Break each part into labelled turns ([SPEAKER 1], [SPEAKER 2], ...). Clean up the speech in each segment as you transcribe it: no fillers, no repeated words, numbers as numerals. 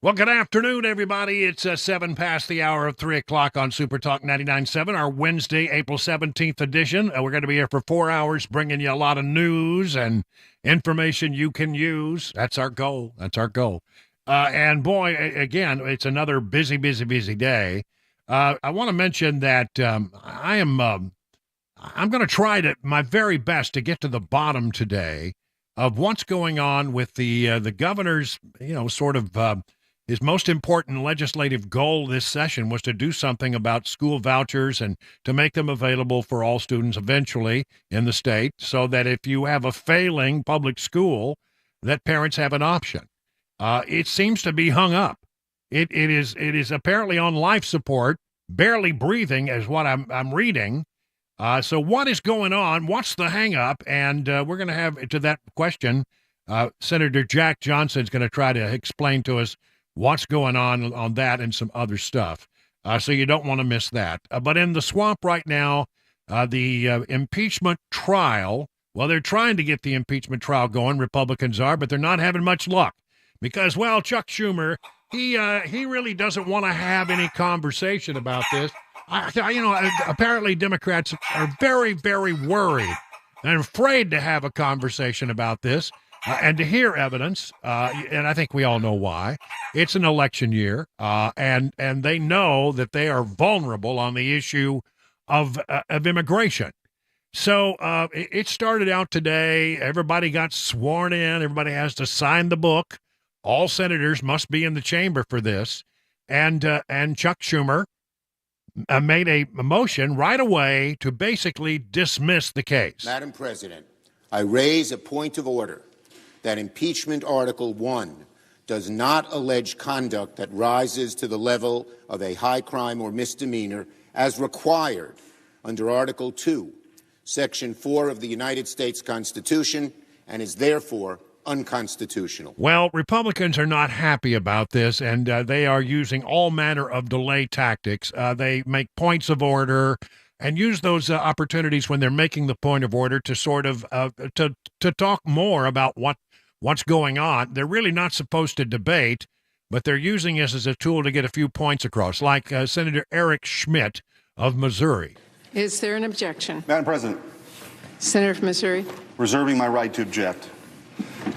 [SPEAKER 1] Well, good afternoon, everybody. It's 7 past the hour of 3 o'clock on Super Talk 99.7, our Wednesday, April 17th edition. We're going to be here for 4 hours bringing you a lot of news and information you can use. That's our goal. And boy, again, it's another busy day. I want to mention that I'm going to try my very best to get to the bottom today of what's going on with the governor's, his most important legislative goal this session was to do something about school vouchers and to make them available for all students eventually in the state, so that if you have a failing public school, that parents have an option. It seems to be hung up. It is apparently on life support, barely breathing, is what I'm reading. So what is going on? What's the hang up? And we're going to have to that question. Senator Jack Johnson is going to try to explain to us what's going on that and some other stuff. So you don't want to miss that. But in the swamp right now, the impeachment trial, well, they're trying to get the impeachment trial going, Republicans are, but they're not having much luck because, well, Chuck Schumer, he really doesn't want to have any conversation about this. Apparently Democrats are very, very worried and afraid to have a conversation about this. And to hear evidence, and I think we all know why. It's an election year, and they know that they are vulnerable on the issue of immigration. So it started out today. Everybody got sworn in. Everybody has to sign the book. All senators must be in the chamber for this. And Chuck Schumer made a motion right away to basically dismiss the case.
[SPEAKER 2] Madam President, I raise a point of order that impeachment Article 1 does not allege conduct that rises to the level of a high crime or misdemeanor as required under Article 2, Section 4 of the United States Constitution, and is therefore unconstitutional.
[SPEAKER 1] Well, Republicans are not happy about this, and they are using all manner of delay tactics. They make points of order and use those opportunities when they're making the point of order to sort of to talk more about what's going on. They're really not supposed to debate, but they're using this as a tool to get a few points across, like Senator Eric Schmidt of Missouri.
[SPEAKER 3] Is there an objection?
[SPEAKER 4] Madam President.
[SPEAKER 3] Senator from Missouri.
[SPEAKER 4] Reserving my right to object.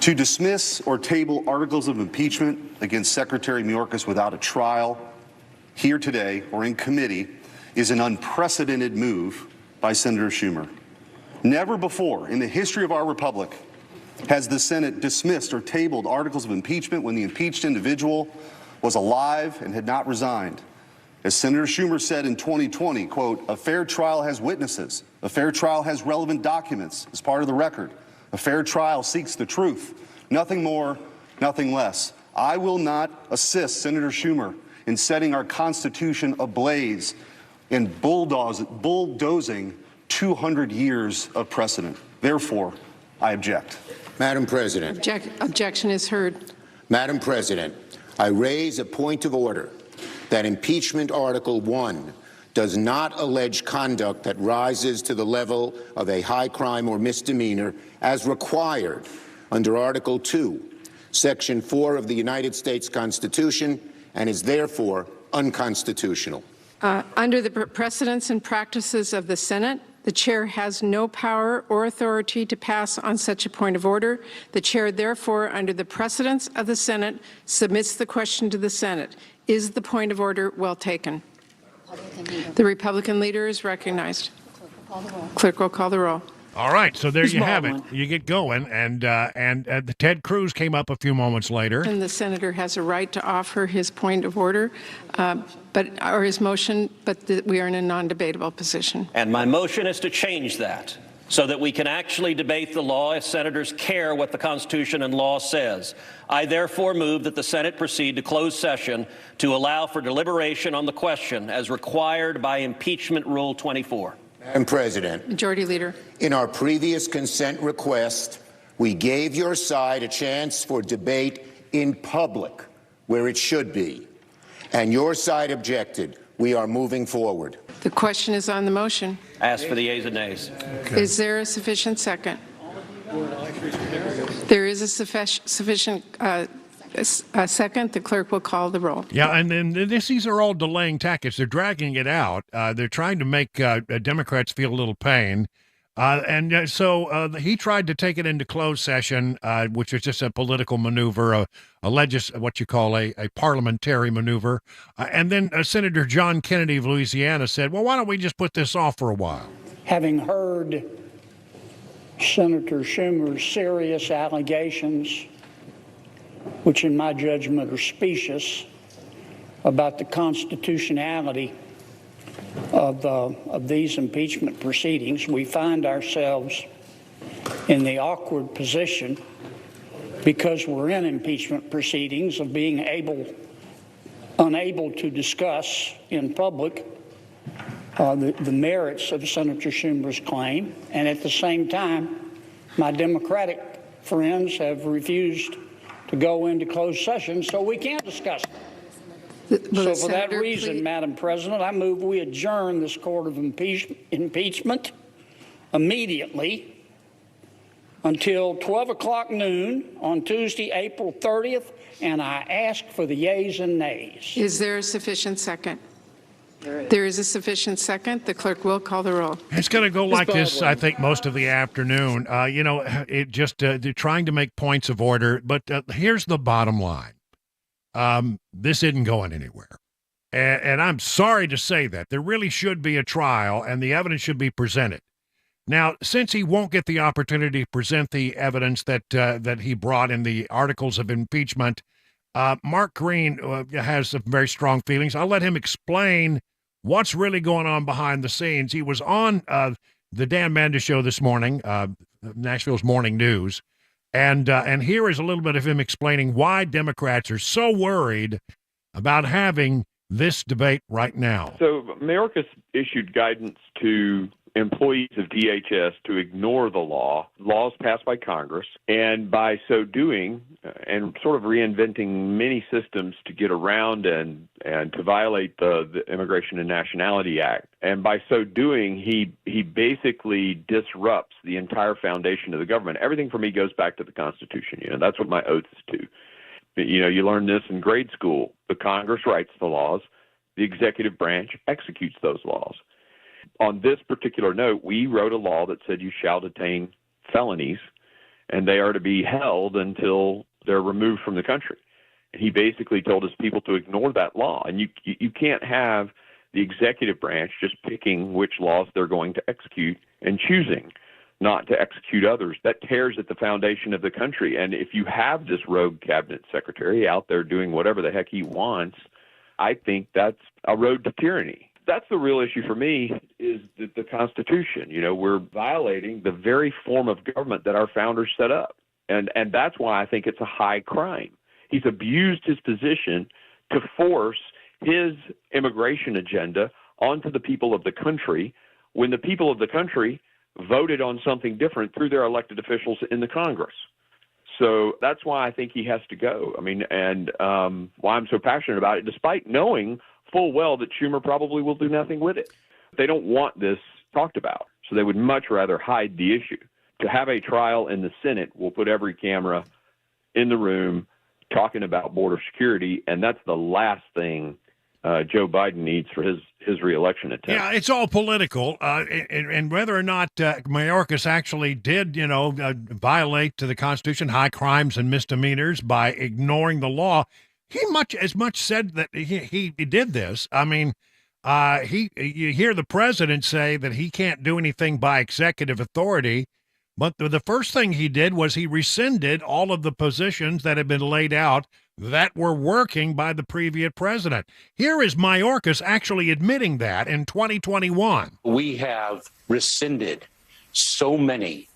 [SPEAKER 4] To dismiss or table articles of impeachment against Secretary Mayorkas without a trial here today or in committee is an unprecedented move by Senator Schumer. Never before in the history of our republic has the Senate dismissed or tabled articles of impeachment when the impeached individual was alive and had not resigned. As Senator Schumer said in 2020, quote, "A fair trial has witnesses. A fair trial has relevant documents as part of the record. A fair trial seeks the truth. Nothing more, nothing less." I will not assist Senator Schumer in setting our Constitution ablaze and bulldozing 200 years of precedent. Therefore, I object.
[SPEAKER 2] Madam President.
[SPEAKER 3] Objection is heard.
[SPEAKER 2] Madam President, I raise a point of order that impeachment Article 1 does not allege conduct that rises to the level of a high crime or misdemeanor as required under Article 2, Section 4 of the United States Constitution, and is therefore unconstitutional.
[SPEAKER 3] Under the precedents and practices of the Senate, the chair has no power or authority to pass on such a point of order. The chair, therefore, under the precedents of the Senate, submits the question to the Senate. Is the point of order well taken? The Republican leader is recognized. Clerk will call the roll.
[SPEAKER 1] All right, so there you have it. You get going, and Ted Cruz came up a few moments later.
[SPEAKER 3] And the senator has a right to offer his point of order, or his motion, but we are in a non-debatable position.
[SPEAKER 5] And my motion is to change that so that we can actually debate the law as senators care what the Constitution and law says. I therefore move that the Senate proceed to closed session to allow for deliberation on the question as required by Impeachment Rule 24.
[SPEAKER 2] Madam President.
[SPEAKER 3] Majority Leader.
[SPEAKER 2] In our previous consent request, we gave your side a chance for debate in public, where it should be, and your side objected. We are moving forward.
[SPEAKER 3] The question is on the motion.
[SPEAKER 5] Ask for the ayes and nays.
[SPEAKER 3] Okay. Is there a sufficient second? There is a sufficient Second, the clerk will call the roll.
[SPEAKER 1] Yeah, and then these are all delaying tactics. They're dragging it out. They're trying to make Democrats feel a little pain. So he tried to take it into closed session, which was just a political maneuver, what you call a parliamentary maneuver. And then Senator John Kennedy of Louisiana said, well, why don't we just put this off for a while?
[SPEAKER 6] Having heard Senator Schumer's serious allegations, which in my judgment are specious, about the constitutionality of these impeachment proceedings, we find ourselves in the awkward position, because we're in impeachment proceedings, of being unable to discuss in public the merits of Senator Schumer's claim, and at the same time, my Democratic friends have refused to go into closed session, so we can't discuss it. So for that reason, Madam President, I move we adjourn this court of impeachment immediately until 12 o'clock noon on Tuesday, April 30th, and I ask for the yeas and nays.
[SPEAKER 3] Is there a sufficient second? There is a sufficient second. The clerk will call the roll.
[SPEAKER 1] It's going to go like this, I think, most of the afternoon. They're trying to make points of order, but here's the bottom line. This isn't going anywhere. And I'm sorry to say that. There really should be a trial, and the evidence should be presented. Now, since he won't get the opportunity to present the evidence that he brought in the articles of impeachment, Mark Green has some very strong feelings. I'll let him explain what's really going on behind the scenes. He was on the Dan Mandis show this morning, Nashville's Morning News, and here is a little bit of him explaining why Democrats are so worried about having this debate right now.
[SPEAKER 7] So Mayorkas issued guidance to employees of DHS to ignore the laws passed by Congress, and by so doing, and sort of reinventing many systems to get around and to violate the Immigration and Nationality Act. And by so doing, he basically disrupts the entire foundation of the government. Everything for me goes back to the Constitution. That's what my oath is to. You learn this in grade school. The Congress writes the laws. The executive branch executes those laws. On this particular note, we wrote a law that said you shall detain felonies, and they are to be held until they're removed from the country. And he basically told his people to ignore that law. And you can't have the executive branch just picking which laws they're going to execute and choosing not to execute others. That tears at the foundation of the country. And if you have this rogue cabinet secretary out there doing whatever the heck he wants, I think that's a road to tyranny. That's the real issue for me, is the Constitution. We're violating the very form of government that our founders set up. And that's why I think it's a high crime. He's abused his position to force his immigration agenda onto the people of the country when the people of the country voted on something different through their elected officials in the Congress. So that's why I think he has to go. And why I'm so passionate about it, despite knowing full well that Schumer probably will do nothing with it. They don't want this talked about, so they would much rather hide the issue. To have a trial in the Senate will put every camera in the room talking about border security, and that's the last thing Joe Biden needs for his reelection attempt.
[SPEAKER 1] Yeah, it's all political, and whether or not Mayorkas actually did, violate to the Constitution, high crimes and misdemeanors by ignoring the law. He as much said that he did this. You hear the president say that he can't do anything by executive authority, but the first thing he did was he rescinded all of the positions that had been laid out that were working by the previous president. Here is Mayorkas actually admitting that in 2021.
[SPEAKER 8] We have rescinded so many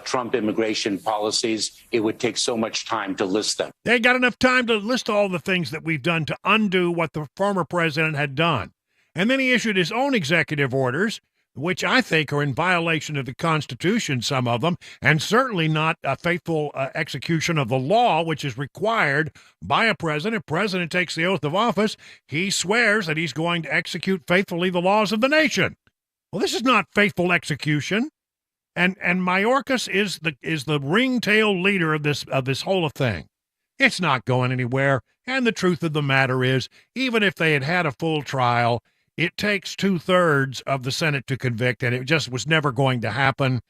[SPEAKER 8] Trump immigration policies, it would take so much time to list them.
[SPEAKER 1] They got enough time to list all the things that we've done to undo what the former president had done. And then he issued his own executive orders, which I think are in violation of the Constitution, some of them, and certainly not a faithful execution of the law, which is required by a president. President takes the oath of office. He swears that he's going to execute faithfully the laws of the nation. Well, this is not faithful execution. And Mayorkas is the ringtail leader of this whole thing. It's not going anywhere. And the truth of the matter is, even if they had had a full trial, it takes 2/3 of the Senate to convict, and it just was never going to happen.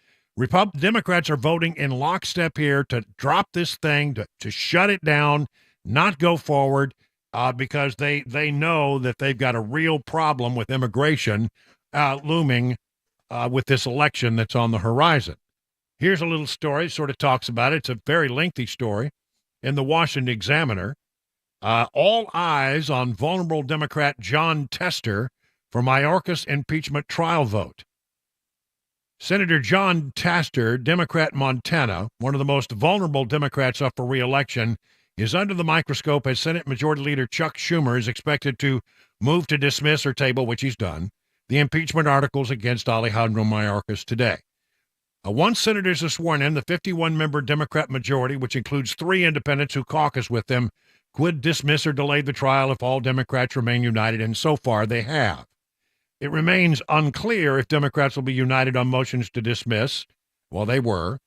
[SPEAKER 1] Democrats are voting in lockstep here to drop this thing, to shut it down, not go forward, because they know that they've got a real problem with immigration looming with this election that's on the horizon. Here's a little story, sort of talks about it. It's a very lengthy story in the Washington Examiner. All eyes on vulnerable Democrat John Tester for Mayorkas impeachment trial vote. Senator John Tester, Democrat Montana, one of the most vulnerable Democrats up for re-election, is under the microscope as Senate Majority Leader Chuck Schumer is expected to move to dismiss or table, which he's done, the impeachment articles against Alejandro Mayorkas today. Once senators are sworn in, the 51-member Democrat majority, which includes 3 independents who caucus with them, could dismiss or delay the trial if all Democrats remain united, and so far they have. It remains unclear if Democrats will be united on motions to dismiss. Well, they were.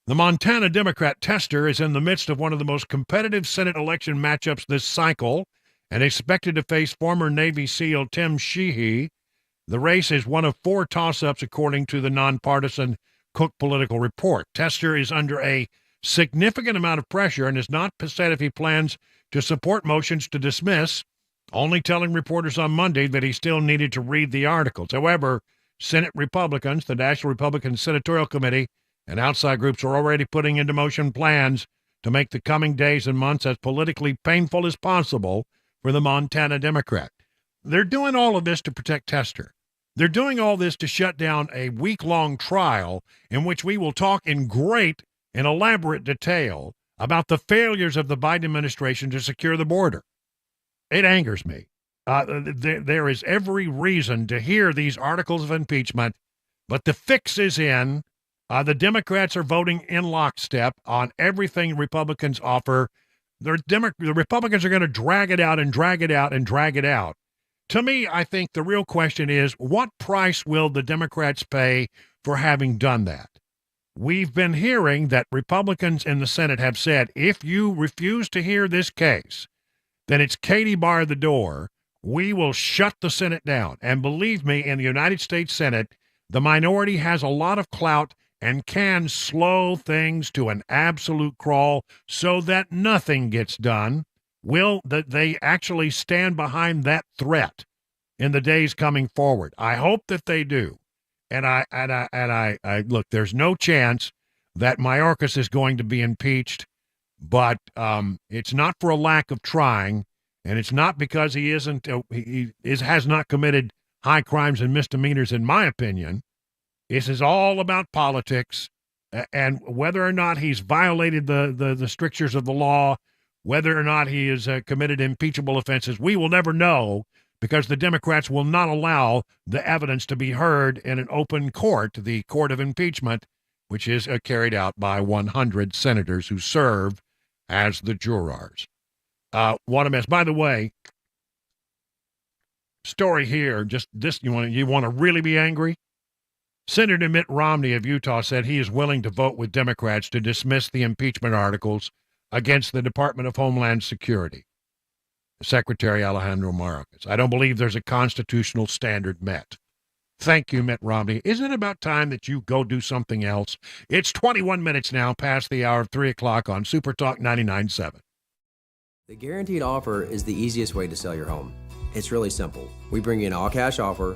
[SPEAKER 1] The Montana Democrat Tester is in the midst of one of the most competitive Senate election matchups this cycle and expected to face former Navy SEAL Tim Sheehy. The race is one of 4 toss-ups, according to the nonpartisan Cook Political Report. Tester is under a significant amount of pressure and has not said if he plans to support motions to dismiss, only telling reporters on Monday that he still needed to read the articles. However, Senate Republicans, the National Republican Senatorial Committee, and outside groups are already putting into motion plans to make the coming days and months as politically painful as possible for the Montana Democrat. They're doing all of this to protect Tester. They're doing all this to shut down a week-long trial in which we will talk in great and elaborate detail about the failures of the Biden administration to secure the border. It angers me. There is every reason to hear these articles of impeachment, but the fix is in. The Democrats are voting in lockstep on everything Republicans offer. The Republicans are going to drag it out and drag it out and drag it out. To me, I think the real question is, what price will the Democrats pay for having done that? We've been hearing that Republicans in the Senate have said, if you refuse to hear this case, then it's Katie bar the door. We will shut the Senate down. And believe me, in the United States Senate, the minority has a lot of clout and can slow things to an absolute crawl so that nothing gets done. Will that they actually stand behind that threat in the days coming forward? I hope that they do. And I look, there's no chance that Mayorkas is going to be impeached, but it's not for a lack of trying, and it's not because he has not committed high crimes and misdemeanors, in my opinion. This is all about politics and whether or not he's violated the strictures of the law. Whether or not he has committed impeachable offenses, we will never know, because the Democrats will not allow the evidence to be heard in an open court, the court of impeachment, which is carried out by 100 senators who serve as the jurors. What a mess. By the way, story here, just this, you want to really be angry? Senator Mitt Romney of Utah said he is willing to vote with Democrats to dismiss the impeachment articles against the Department of Homeland Security, Secretary Alejandro Mayorkas. I don't believe there's a constitutional standard met. Thank you, Mitt Romney. Isn't it about time that you go do something else? It's 21 minutes now past the hour of 3 o'clock on Super Talk 99.7.
[SPEAKER 9] The guaranteed offer is the easiest way to sell your home. It's really simple. We bring you an all-cash offer.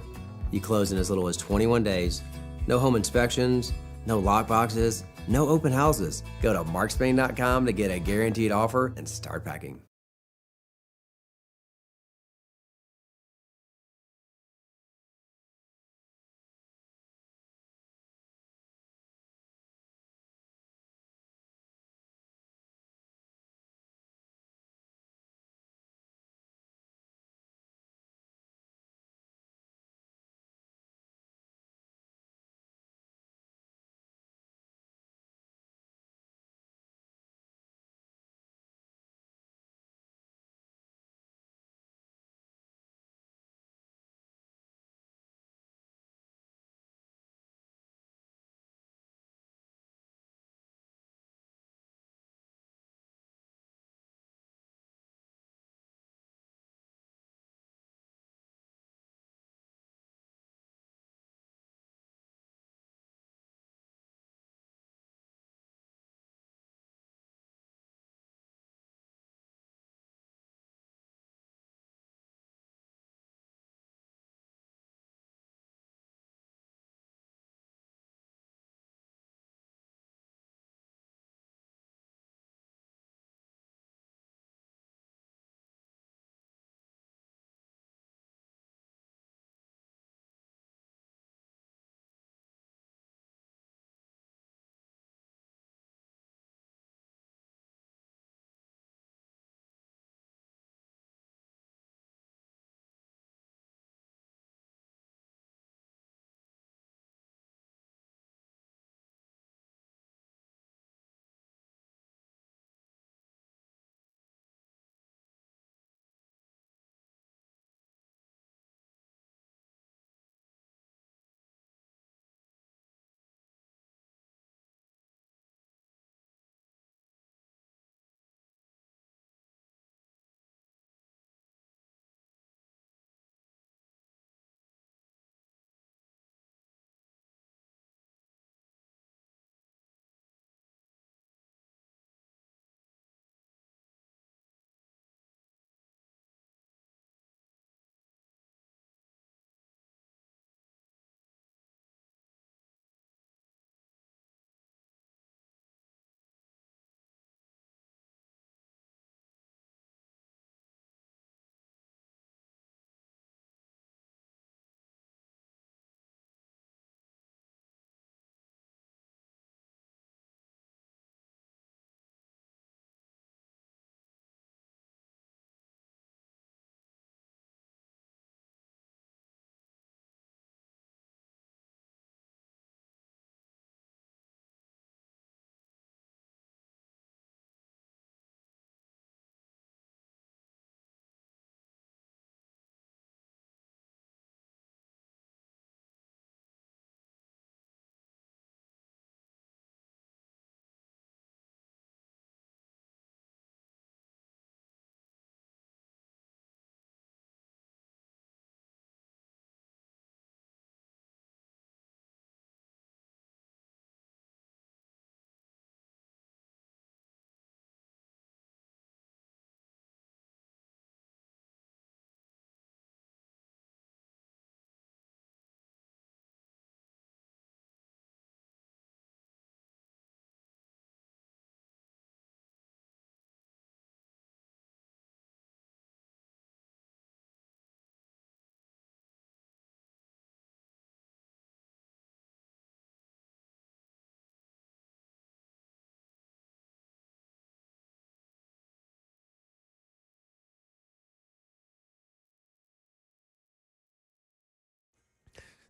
[SPEAKER 9] You close in as little as 21 days. No home inspections, no lock boxes, no open houses. Go to markspain.com to get a guaranteed offer and start packing.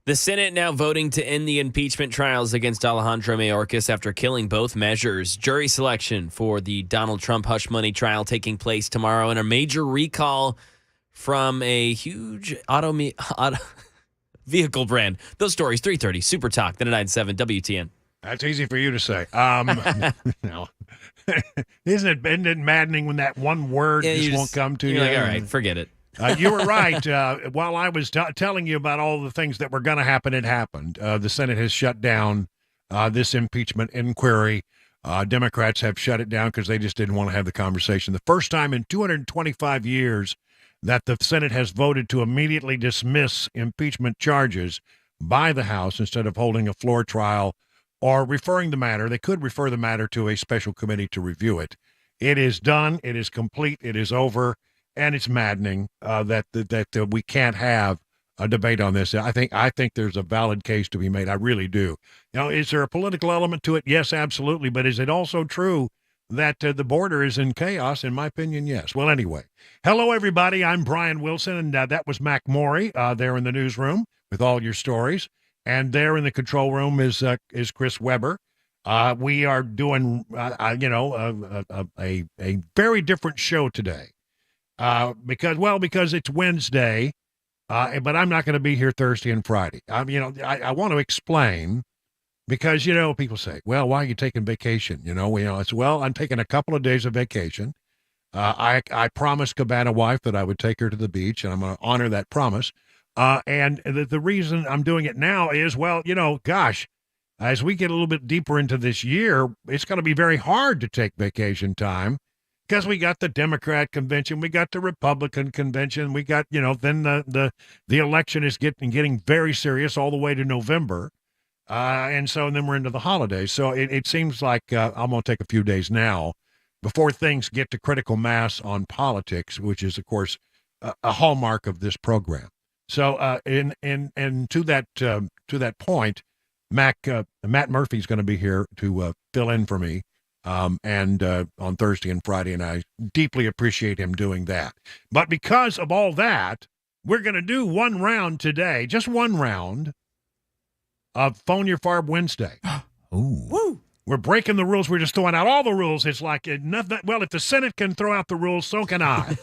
[SPEAKER 10] The Senate now voting to end the impeachment trials against Alejandro Mayorkas after killing both measures. Jury selection for the Donald Trump hush money trial taking place tomorrow, and a major recall from a huge auto vehicle brand. Those stories, 3:30, Super Talk, 99.7 WTN.
[SPEAKER 1] That's easy for you to say. No. Isn't it maddening when that one word just won't come to you?
[SPEAKER 10] Like, all right, forget it.
[SPEAKER 1] You were right. While I was telling you about all the things that were going to happen, it happened. The Senate has shut down this impeachment inquiry. Democrats have shut it down because they just didn't want to have the conversation. The first time in 225 years that the Senate has voted to immediately dismiss impeachment charges by the House instead of holding a floor trial or referring the matter. They could refer the matter to a special committee to review it. It is done. It is complete. It is over. And it's maddening that we can't have a debate on this. I think there's a valid case to be made. I really do. Is there a political element to it? Yes, absolutely. But is it also true that the border is in chaos? In my opinion, yes. Well, anyway, hello, everybody. I'm Brian Wilson, and that was Mac Morey there in the newsroom with all your stories. And there in the control room is Chris Weber. We are doing, a very different show today. Because it's Wednesday, but I'm not going to be here Thursday and Friday. I want to explain because, people say, well, why are you taking vacation? I'm taking a couple of days of vacation. I promised Cabana wife that I would take her to the beach, and I'm going to honor that promise. And the reason I'm doing it now is, as we get a little bit deeper into this year, it's going to be very hard to take vacation time. Because we got the Democrat convention, we got the Republican convention, we got, then the election is getting very serious all the way to November. And then we're into the holidays. So it seems like I'm going to take a few days now before things get to critical mass on politics, which is, of course, a hallmark of this program. So and to that point, Matt Murphy's going to be here to fill in for me. On Thursday and Friday, and I deeply appreciate him doing that. But because of all that, we're going to do one round today, just one round of Phone Your Farb Wednesday.
[SPEAKER 10] Ooh. Woo.
[SPEAKER 1] We're breaking the rules. We're just throwing out all the rules. It's like nothing. Well, if the Senate can throw out the rules, so can I.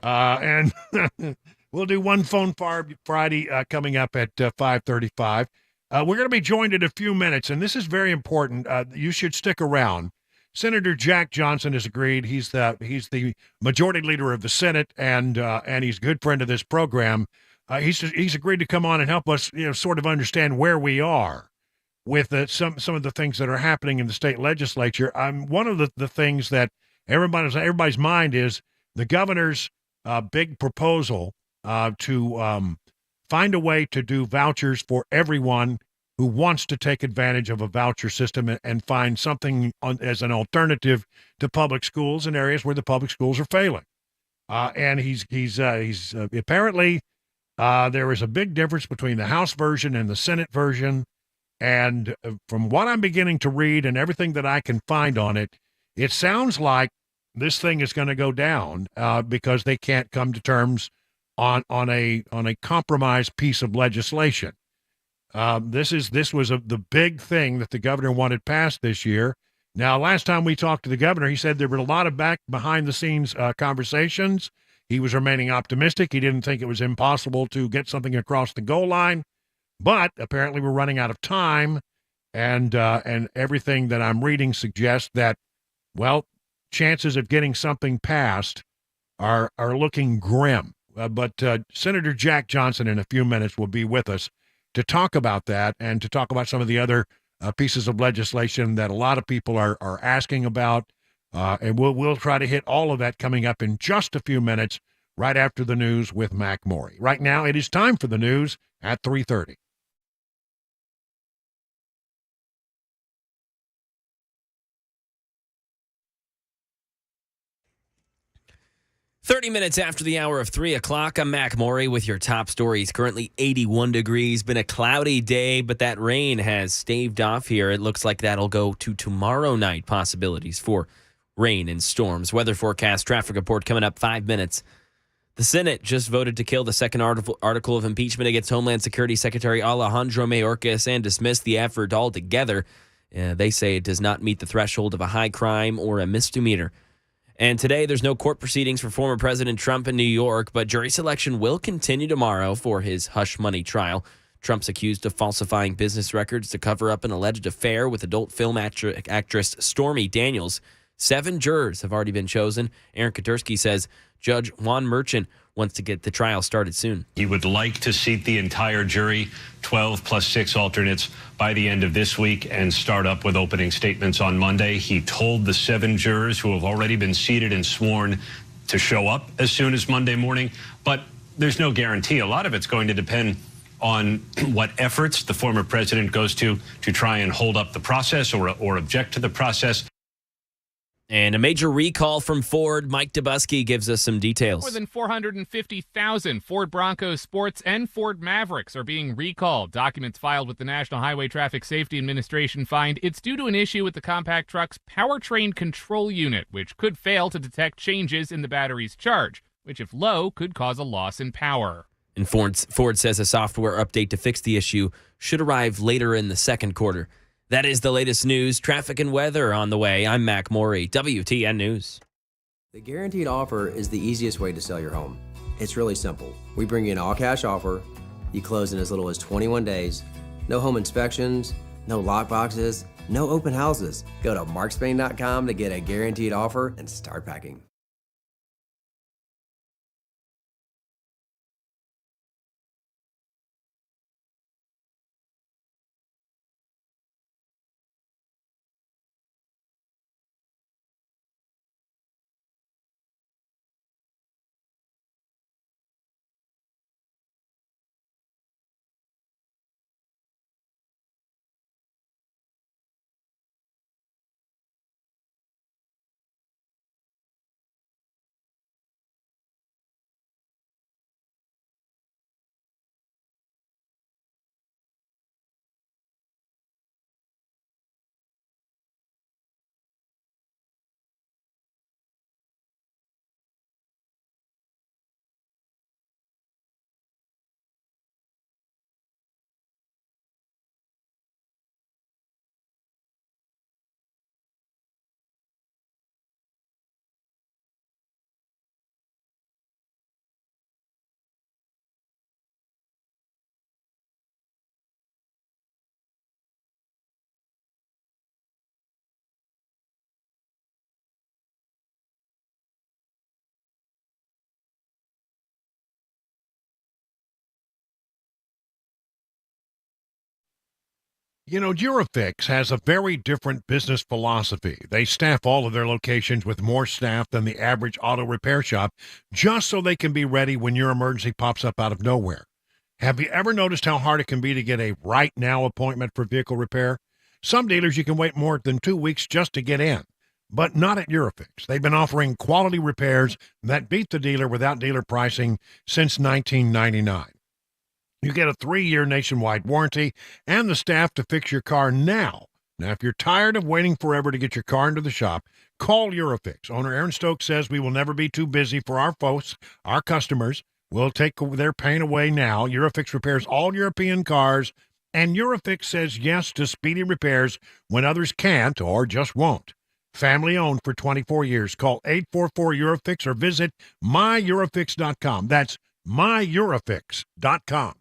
[SPEAKER 1] And we'll do one Phone Farb Friday coming up at 5:35. We're going to be joined in a few minutes, and this is very important. You should stick around. Senator Jack Johnson has agreed. He's the majority leader of the Senate, and he's a good friend of this program. He's agreed to come on and help us, sort of understand where we are with some of the things that are happening in the state legislature. One of the things that everybody's mind is the governor's big proposal to find a way to do vouchers for everyone who wants to take advantage of a voucher system and find something as an alternative to public schools in areas where the public schools are failing. And he's apparently there is a big difference between the House version and the Senate version. And from what I'm beginning to read and everything that I can find on it, it sounds like this thing is going to go down because they can't come to terms on a compromise piece of legislation. This was the big thing that the governor wanted passed this year. Now, last time we talked to the governor, he said there were a lot of behind the scenes conversations. He was remaining optimistic. He didn't think it was impossible to get something across the goal line, but apparently we're running out of time. And everything that I'm reading suggests that, chances of getting something passed are looking grim. But Senator Jack Johnson in a few minutes will be with us to talk about that and to talk about some of the other pieces of legislation that a lot of people are asking about. And we'll try to hit all of that coming up in just a few minutes right after the news with Mac Morey. Right now, it is time for the news at 3:30.
[SPEAKER 10] 30 minutes after the hour of 3 o'clock, I'm Mac Morey with your top stories. Currently 81 degrees. Been a cloudy day, but that rain has staved off here. It looks like that'll go to tomorrow night. Possibilities for rain and storms. Weather forecast, traffic report coming up 5 minutes. The Senate just voted to kill the second article of impeachment against Homeland Security Secretary Alejandro Mayorkas and dismiss the effort altogether. They say it does not meet the threshold of a high crime or a misdemeanor. And today, there's no court proceedings for former President Trump in New York, but jury selection will continue tomorrow for his hush money trial. Trump's accused of falsifying business records to cover up an alleged affair with adult film actress Stormy Daniels. 7 jurors have already been chosen. Aaron Katersky says Judge Juan Merchant wants to get the trial started soon.
[SPEAKER 11] He would like to seat the entire jury, 12 plus 6 alternates, by the end of this week and start up with opening statements on Monday. He told the 7 jurors who have already been seated and sworn to show up as soon as Monday morning, but there's no guarantee. A lot of it's going to depend on what efforts the former president goes to try and hold up the process or object to the process.
[SPEAKER 10] And a major recall from Ford. Mike Dubusky gives us some details.
[SPEAKER 12] More than 450,000 Ford Bronco Sports and Ford Mavericks are being recalled. Documents filed with the National Highway Traffic Safety Administration find it's due to an issue with the compact truck's powertrain control unit, which could fail to detect changes in the battery's charge, which, if low, could cause a loss in power.
[SPEAKER 10] And Ford says a software update to fix the issue should arrive later in the second quarter. That is the latest news, traffic, and weather on the way. I'm Mac Morey, WTN News.
[SPEAKER 9] The Guaranteed Offer is the easiest way to sell your home. It's really simple. We bring you an all-cash offer. You close in as little as 21 days. No home inspections, no lockboxes, no open houses. Go to markspain.com to get a guaranteed offer and start packing.
[SPEAKER 1] You know, Durafix has a very different business philosophy. They staff all of their locations with more staff than the average auto repair shop just so they can be ready when your emergency pops up out of nowhere. Have you ever noticed how hard it can be to get a right now appointment for vehicle repair? Some dealers you can wait more than 2 weeks just to get in, but not at Durafix. They've been offering quality repairs that beat the dealer without dealer pricing since 1999. You get a 3-year nationwide warranty and the staff to fix your car now. Now, if you're tired of waiting forever to get your car into the shop, call Eurofix. Owner Aaron Stokes says we will never be too busy for our folks, our customers. We'll take their pain away now. Eurofix repairs all European cars, and Eurofix says yes to speedy repairs when others can't or just won't. Family owned for 24 years. Call 844-EUROFIX or visit myEurofix.com. That's myEurofix.com.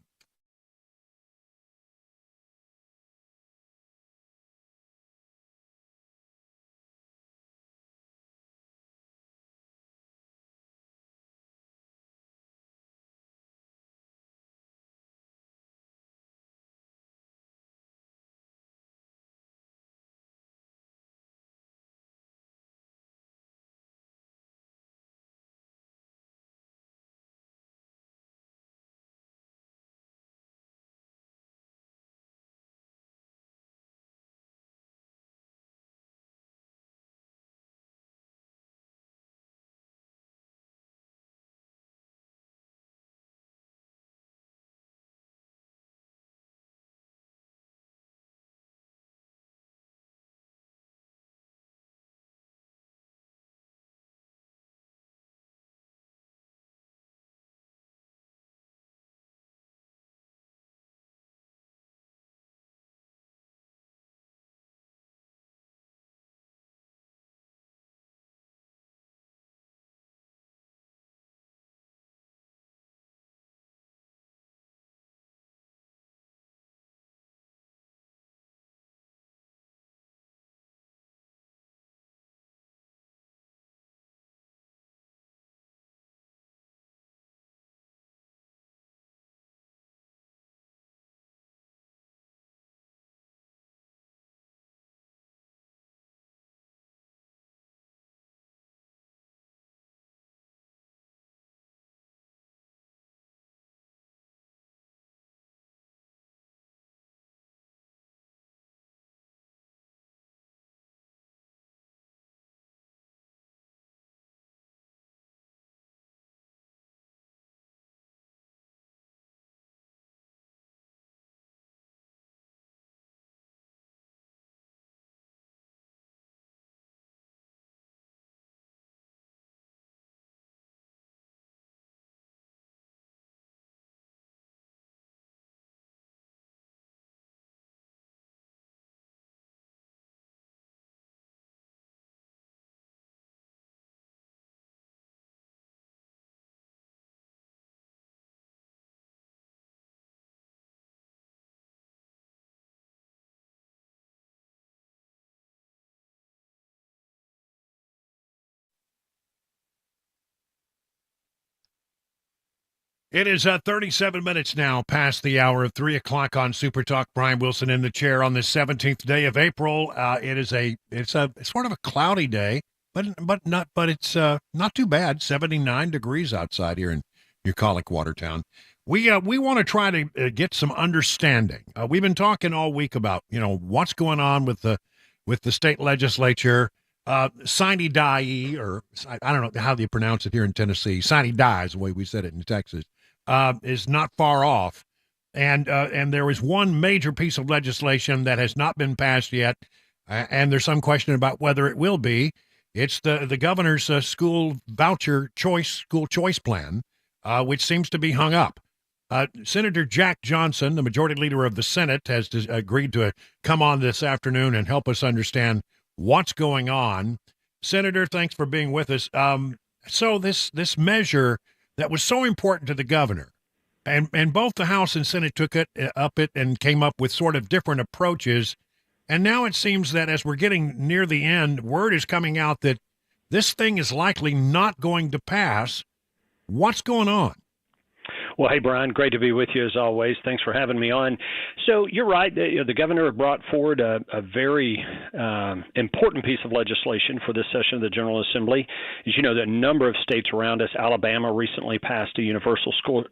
[SPEAKER 1] It is 37 minutes now past the hour of 3 o'clock on Super Talk. Brian Wilson in the chair on the 17th day of April. It's sort of a cloudy day, but it's not too bad. 79 degrees outside here in Eucolic, Watertown. We want to try to get some understanding. We've been talking all week about what's going on with the state legislature. Sine die, or I don't know how you pronounce it here in Tennessee. Sine die is the way we said it in Texas. Is not far off, and there is one major piece of legislation that has not been passed yet, and there's some question about whether it will be. It's the governor's school choice plan, which seems to be hung up. Senator Jack Johnson, the majority leader of the Senate, has agreed to come on this afternoon and help us understand what's going on. Senator, thanks for being with us. So this measure that was so important to the governor, and both the House and Senate took it and came up with sort of different approaches. And now it seems that as we're getting near the end, word is coming out that this thing is likely not going to pass. What's going on?
[SPEAKER 13] Well, hey, Brian, great to be with you as always. Thanks for having me on. So you're right. The governor brought forward a very important piece of legislation for this session of the General Assembly. As you know, a number of states around us, Alabama recently passed a universal school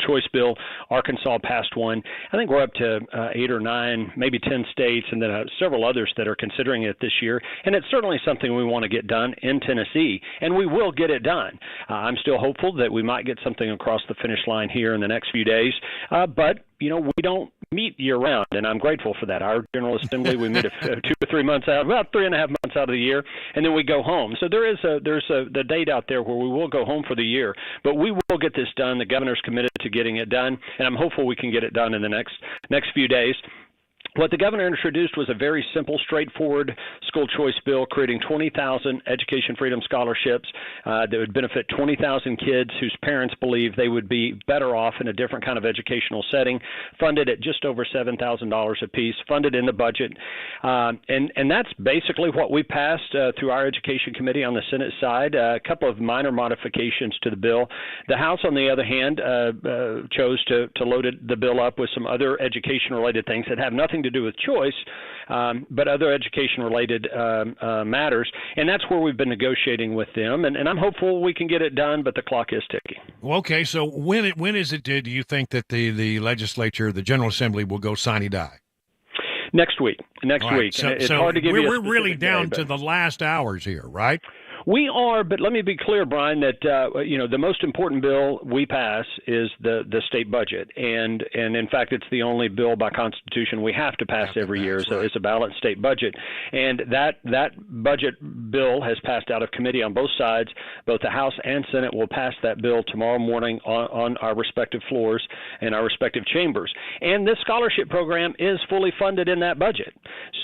[SPEAKER 13] choice bill. Arkansas passed one. I think we're up to 8 or 9, maybe 10 states, and then several others that are considering it this year. And it's certainly something we want to get done in Tennessee, and we will get it done. I'm still hopeful that we might get something across the finish line here in the next few days, but we don't meet year round, and I'm grateful for that. Our General Assembly, we meet 2 or 3 months out, about 3.5 months out of the year, and then we go home. So there's the date out there where we will go home for the year, but we will get this done. The governor's committed to getting it done, and I'm hopeful we can get it done in the next few days. What the governor introduced was a very simple, straightforward school choice bill creating 20,000 education freedom scholarships that would benefit 20,000 kids whose parents believe they would be better off in a different kind of educational setting, funded at just over $7,000 apiece, funded in the budget. And that's basically what we passed through our Education Committee on the Senate side, a couple of minor modifications to the bill. The House, on the other hand, chose to load the bill up with some other education-related things that have nothing to do with choice, but other education-related matters, and that's where we've been negotiating with them, and I'm hopeful we can get it done, but the clock is ticking.
[SPEAKER 1] Well, okay, so when is it, do you think that the legislature, the General Assembly, will go sine die?
[SPEAKER 13] Next week.
[SPEAKER 1] Right. So,
[SPEAKER 13] it's hard to give you a
[SPEAKER 1] we're really down
[SPEAKER 13] day,
[SPEAKER 1] to the last hours here, right?
[SPEAKER 13] We are, but let me be clear, Brian, that the most important bill we pass is the state budget, and in fact, it's the only bill by Constitution we have to pass every year. So it's a balanced state budget, and that budget bill has passed out of committee on both sides. Both the House and Senate will pass that bill tomorrow morning on our respective floors and our respective chambers. And this scholarship program is fully funded in that budget,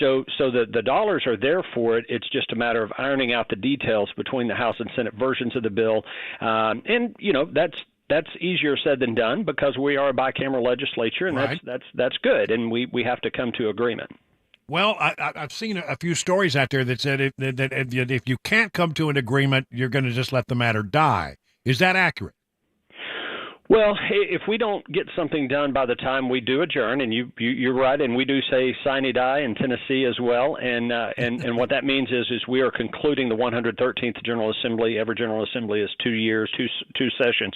[SPEAKER 13] so the dollars are there for it. It's just a matter of ironing out the details between the House and Senate versions of the bill. And that's easier said than done because we are a bicameral legislature, and
[SPEAKER 1] right.
[SPEAKER 13] that's good, and we have to come to agreement.
[SPEAKER 1] Well, I've seen a few stories out there that said if you can't come to an agreement, you're going to just let the matter die. Is that accurate?
[SPEAKER 13] Well, if we don't get something done by the time we do adjourn, and you're right, and we do say sine die in Tennessee as well, and what that means is we are concluding the 113th General Assembly. Every General Assembly is 2 years, two sessions,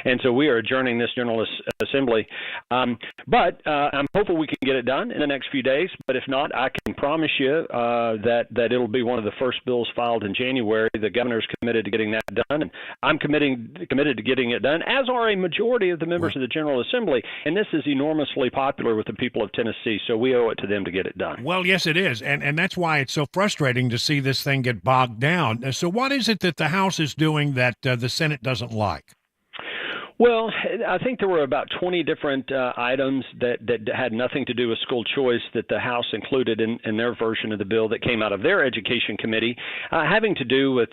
[SPEAKER 13] and so we are adjourning this General Assembly. But I'm hopeful we can get it done in the next few days. But if not, I can promise you that it'll be one of the first bills filed in January. The governor's committed to getting that done, and I'm committed to getting it done, as are a majority of the members of the General Assembly, and this is enormously popular with the people of Tennessee, so we owe it to them to get it done.
[SPEAKER 1] Well, yes, it is, and that's why it's so frustrating to see this thing get bogged down. So what is it that the House is doing that the Senate doesn't like?
[SPEAKER 13] Well, I think there were about 20 different items that had nothing to do with school choice that the House included in their version of the bill that came out of their Education Committee, having to do with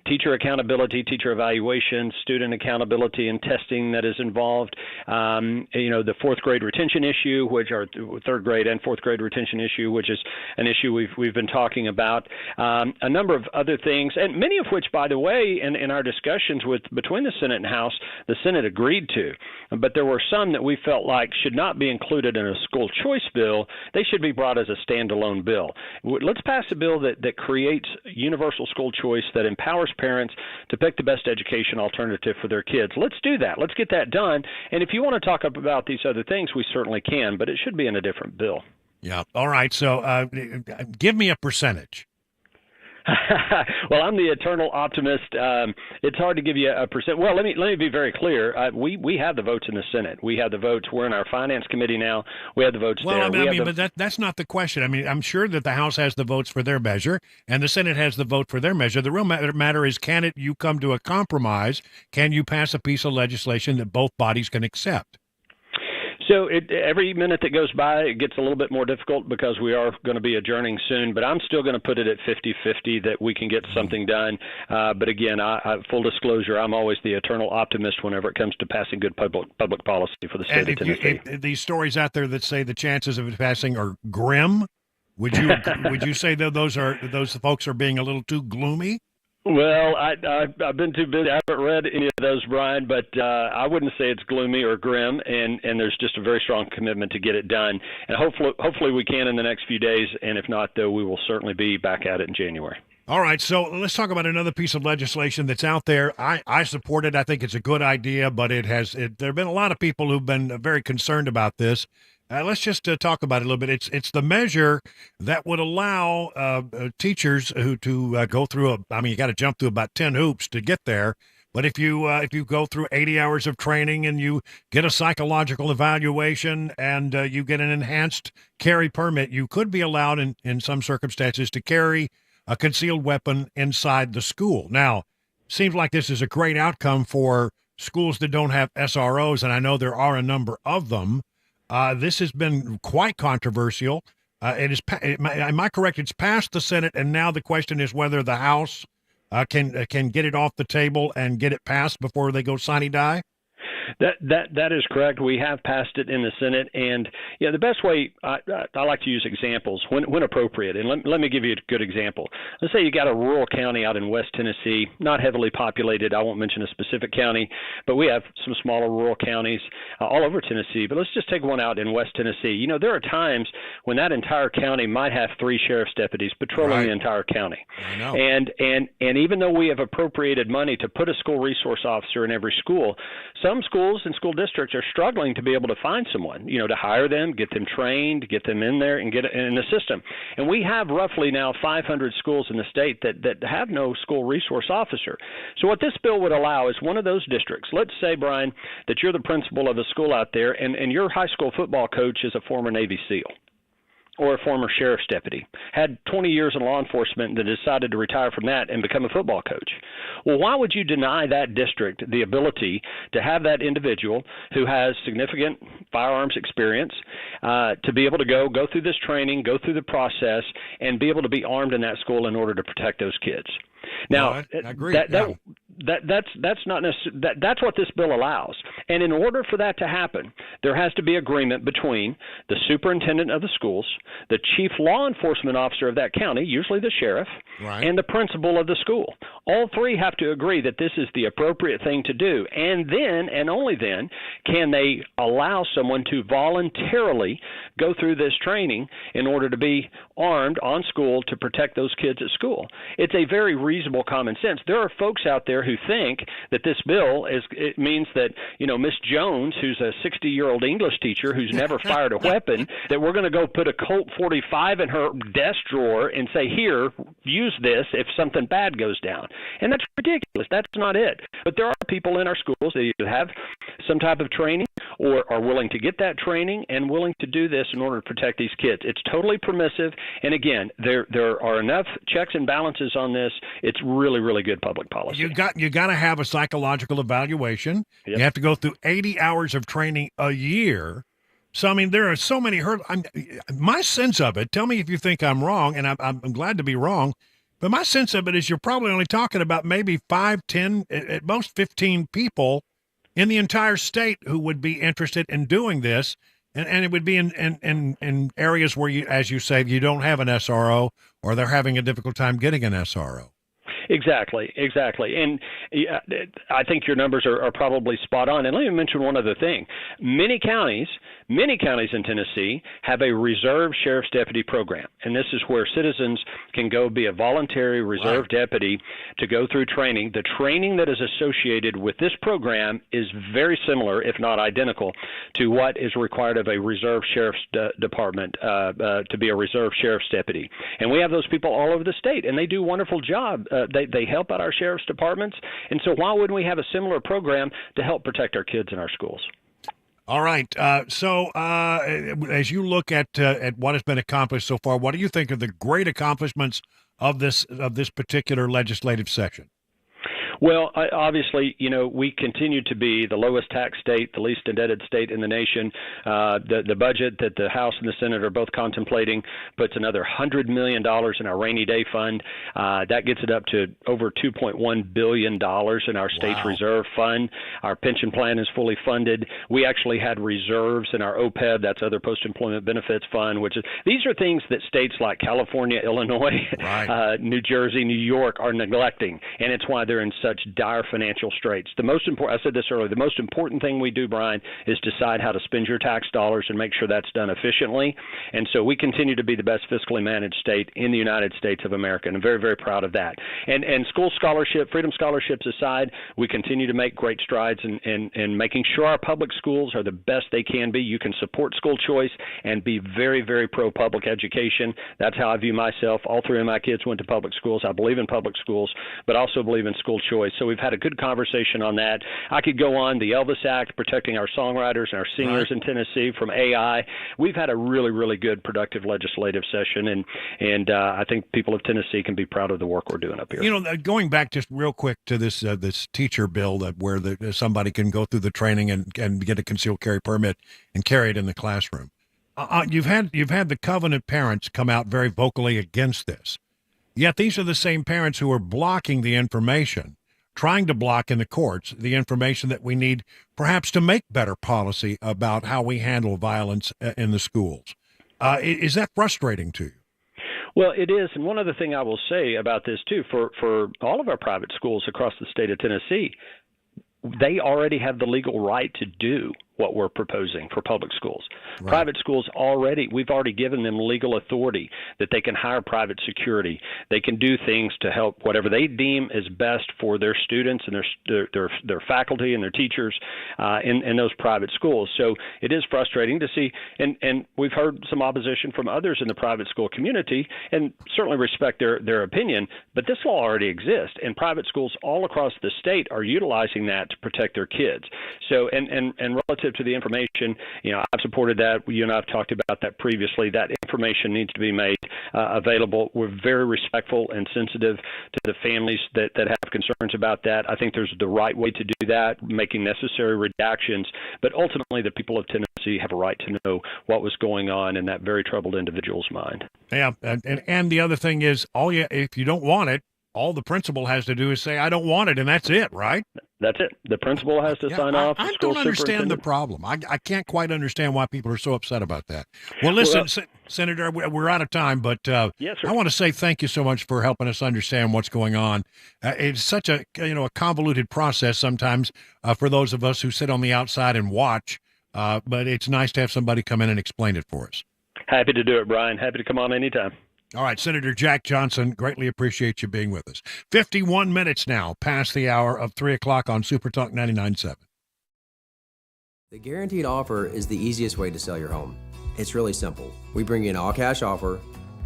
[SPEAKER 13] teacher accountability, teacher evaluation, student accountability and testing that is involved, the fourth grade retention issue, which are third grade and fourth grade retention issue, which is an issue we've been talking about, a number of other things, and many of which, by the way, in our discussions between the Senate and House, the Senate Senate agreed to, but there were some that we felt like should not be included in a school choice bill. They should be brought as a standalone bill. Let's pass a bill that creates universal school choice, that empowers parents to pick the best education alternative for their kids. Let's do that. Let's get that done. And if you want to talk about these other things, we certainly can, but it should be in a different bill.
[SPEAKER 1] Yeah. All right. So give me a percentage.
[SPEAKER 13] Well, I'm the eternal optimist. It's hard to give you a percent. Well, let me be very clear. We have the votes in the Senate. We have the votes. We're in our Finance Committee now. We have the votes there.
[SPEAKER 1] But that's not the question. I mean, I'm sure that the House has the votes for their measure, and the Senate has the vote for their measure. The real matter is, can you come to a compromise? Can you pass a piece of legislation that both bodies can accept?
[SPEAKER 13] So every minute that goes by, it gets a little bit more difficult because we are going to be adjourning soon. But I'm still going to put it at 50-50 that we can get something done. But again, full disclosure, I'm always the eternal optimist whenever it comes to passing good public policy for the state of Tennessee.
[SPEAKER 1] These stories out there that say the chances of it passing are grim, would you say that those folks are being a little too gloomy?
[SPEAKER 13] Well, I've been too busy. I haven't read any of those, Brian, but I wouldn't say it's gloomy or grim, and there's just a very strong commitment to get it done. And hopefully we can in the next few days, and if not, though, we will certainly be back at it in January.
[SPEAKER 1] All right, so let's talk about another piece of legislation that's out there. I support it. I think it's a good idea, but there have been a lot of people who've been very concerned about this. Let's just talk about it a little bit. It's the measure that would allow teachers to go through you got to jump through about 10 hoops to get there. But if you go through 80 hours of training and you get a psychological evaluation and you get an enhanced carry permit, you could be allowed in some circumstances to carry a concealed weapon inside the school. Now, seems like this is a great outcome for schools that don't have SROs, and I know there are a number of them. This has been quite controversial. Am I correct? It's passed the Senate, and now the question is whether the House can get it off the table and get it passed before they go sine die.
[SPEAKER 13] That is correct. We have passed it in the Senate, and the best way I like to use examples when appropriate. And let me give you a good example. Let's say you got a rural county out in West Tennessee, not heavily populated. I won't mention a specific county, but we have some smaller rural counties all over Tennessee. But let's just take one out in West Tennessee. There are times when that entire county might have 3 sheriff's deputies patrolling the entire county.
[SPEAKER 1] I know.
[SPEAKER 13] And even though we have appropriated money to put a school resource officer in every school, some schools and school districts are struggling to be able to find someone, to hire them, get them trained, get them in there and get in the system. And we have roughly now 500 schools in the state that have no school resource officer. So what this bill would allow is one of those districts. Let's say, Brian, that you're the principal of a school out there and your high school football coach is a former Navy SEAL or a former sheriff's deputy, had 20 years in law enforcement, that decided to retire from that and become a football coach. Well, why would you deny that district the ability to have that individual who has significant firearms experience to be able to go through this training, go through the process, and be able to be armed in that school in order to protect those kids? Now,
[SPEAKER 1] I agree.
[SPEAKER 13] That's not necessarily that's what this bill allows. And in order for that to happen, there has to be agreement between the superintendent of the schools, the chief law enforcement officer of that county, usually the sheriff, and the principal of the school. All three have to agree that this is the appropriate thing to do. And then, and only then, can they allow someone to voluntarily go through this training in order to be armed on school to protect those kids at school. It's a very reasonable common sense. There are folks out there who think that this bill it means that, Miss Jones, who's a 60-year-old English teacher who's never fired a weapon, that we're going to go put a Colt 45 in her desk drawer and say, here, use this if something bad goes down. And that's ridiculous. That's not it. But there are people in our schools that either have some type of training or are willing to get that training and willing to do this in order to protect these kids. It's totally permissive. And again, there are enough checks and balances on this. It's really, really good public policy.
[SPEAKER 1] You got to have a psychological evaluation.
[SPEAKER 13] Yep.
[SPEAKER 1] You have to go through 80 hours of training a year. So, there are so many hurdles. My sense of it, tell me if you think I'm wrong, and I'm glad to be wrong, but my sense of it is you're probably only talking about maybe 5, 10, at most 15 people in the entire state who would be interested in doing this. And it would be in areas where, as you say, you don't have an SRO or they're having a difficult time getting an SRO.
[SPEAKER 13] Exactly. And Yeah, I think your numbers are probably spot on. And let me mention one other thing. Many counties in Tennessee have a reserve sheriff's deputy program. And this is where citizens can go be a voluntary reserve deputy to go through training. The training that is associated with this program is very similar, if not identical, to what is required of a reserve sheriff's department to be a reserve sheriff's deputy. And we have those people all over the state, and they do a wonderful job. They help out our sheriff's departments. And so why wouldn't we have a similar program to help protect our kids in our schools?
[SPEAKER 1] All right. So as you look at what has been accomplished so far, what do you think of the great accomplishments of this particular legislative session?
[SPEAKER 13] Well, obviously, we continue to be the lowest tax state, the least indebted state in the nation. The budget that the House and the Senate are both contemplating puts another $100 million in our rainy day fund. That gets it up to over $2.1 billion in our state's reserve fund. Our pension plan is fully funded. We actually had reserves in our OPEB, that's other post-employment benefits fund, these are things that states like California, Illinois, New Jersey, New York are neglecting, and it's why they're in such dire financial straits. The most important, I said this earlier, the most important thing we do, Brian, is decide how to spend your tax dollars and make sure that's done efficiently. And so we continue to be the best fiscally managed state in the United States of America, and I'm very, very proud of that. And school scholarship, freedom scholarships aside, we continue to make great strides in making sure our public schools are the best they can be. You can support school choice and be very, very pro-public education. That's how I view myself. All three of my kids went to public schools. I believe in public schools, but also believe in school choice. So we've had a good conversation on that. I could go on. The Elvis Act, protecting our songwriters and our singers in Tennessee from AI. We've had a really, really good, productive legislative session, and I think people of Tennessee can be proud of the work we're doing up here.
[SPEAKER 1] Going back just real quick to this teacher bill where somebody can go through the training and get a concealed carry permit and carry it in the classroom. You've had the Covenant parents come out very vocally against this. Yet these are the same parents who are blocking the information, trying to block in the courts the information that we need perhaps to make better policy about how we handle violence in the schools. Is that frustrating to you?
[SPEAKER 13] Well, it is. And one other thing I will say about this, too, for all of our private schools across the state of Tennessee, they already have the legal right to do what we're proposing for public schools. Right. Private schools we've already given them legal authority that they can hire private security. They can do things to help whatever they deem is best for their students and their faculty and their teachers in those private schools. So it is frustrating to see, and we've heard some opposition from others in the private school community, and certainly respect their opinion, but this law already exists, and private schools all across the state are utilizing that to protect their kids. So, and relative to the information, I've supported that. You and I have talked about that previously. That information needs to be made available. We're very respectful and sensitive to the families that have concerns about that. I think there's the right way to do that, making necessary redactions. But ultimately, the people of Tennessee have a right to know what was going on in that very troubled individual's mind.
[SPEAKER 1] Yeah, and the other thing is, if you don't want it, all the principal has to do is say, I don't want it, and that's it, right?
[SPEAKER 13] That's it. The principal has to sign off.
[SPEAKER 1] I don't understand the problem. I can't quite understand why people are so upset about that. Well, listen, Senator, we're out of time, but
[SPEAKER 13] yes, sir.
[SPEAKER 1] I want to say thank you so much for helping us understand what's going on. It's such a convoluted process sometimes for those of us who sit on the outside and watch, but it's nice to have somebody come in and explain it for us.
[SPEAKER 13] Happy to do it, Brian. Happy to come on anytime.
[SPEAKER 1] All right, Senator Jack Johnson, greatly appreciate you being with us. 51 minutes now past the hour of 3 o'clock on Super Talk 99.7.
[SPEAKER 9] The guaranteed offer is the easiest way to sell your home. It's really simple. We bring you an all-cash offer.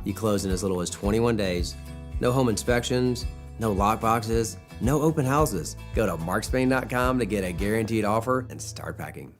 [SPEAKER 9] You close in as little as 21 days. No home inspections, no lockboxes, no open houses. Go to markspain.com to get a guaranteed offer and start packing.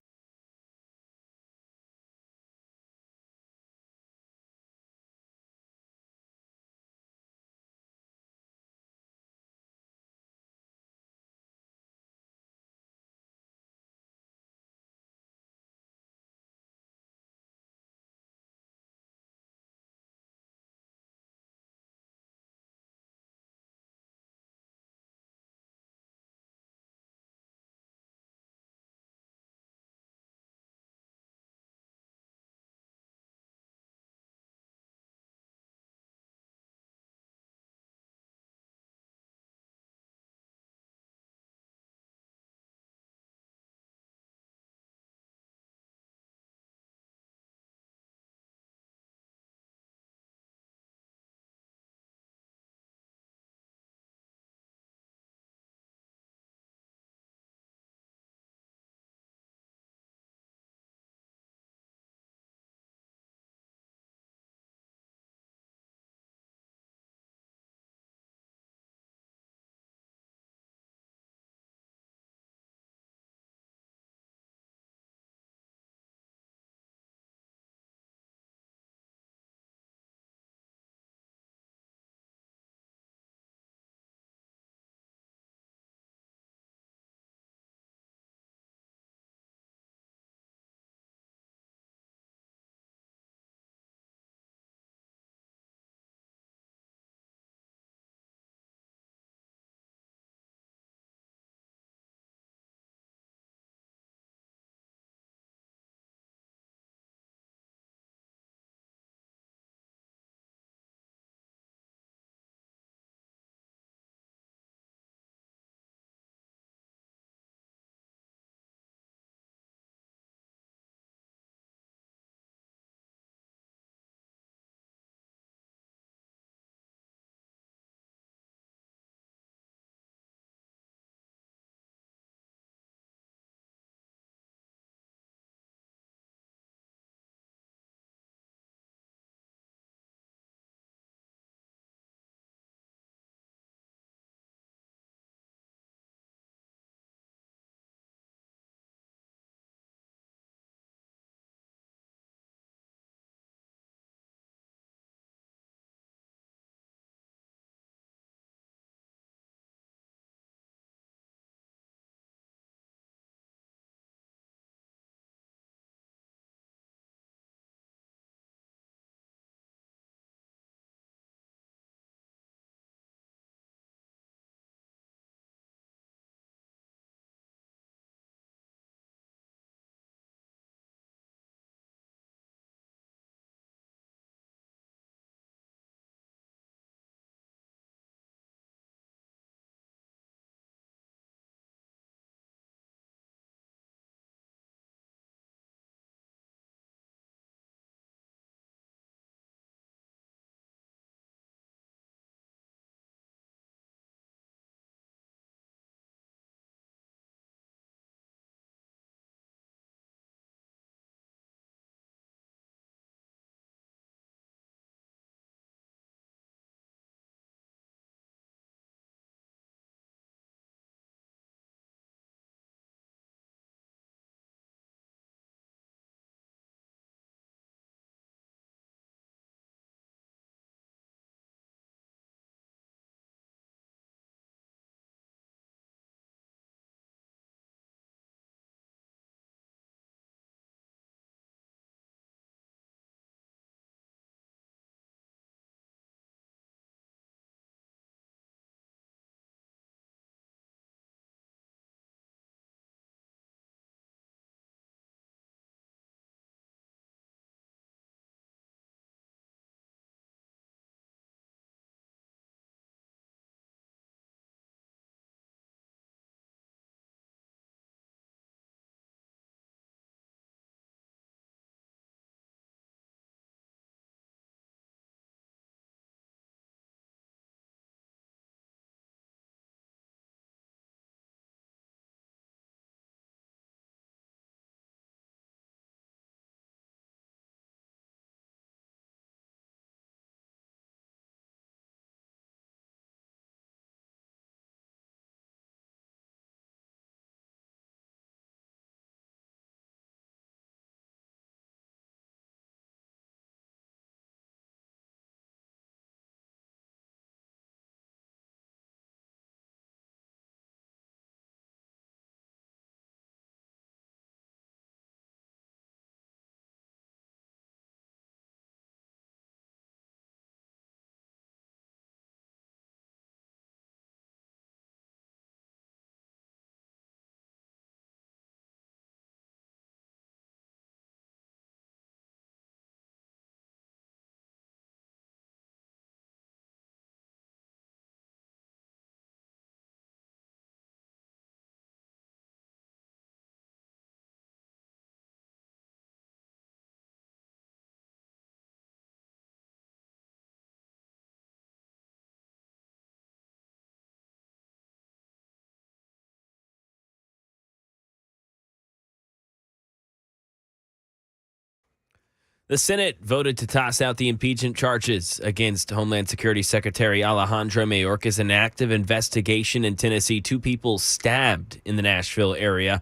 [SPEAKER 10] The Senate voted to toss out the impeachment charges against Homeland Security Secretary Alejandro Mayorkas. An active investigation in Tennessee. 2 people stabbed in the Nashville area.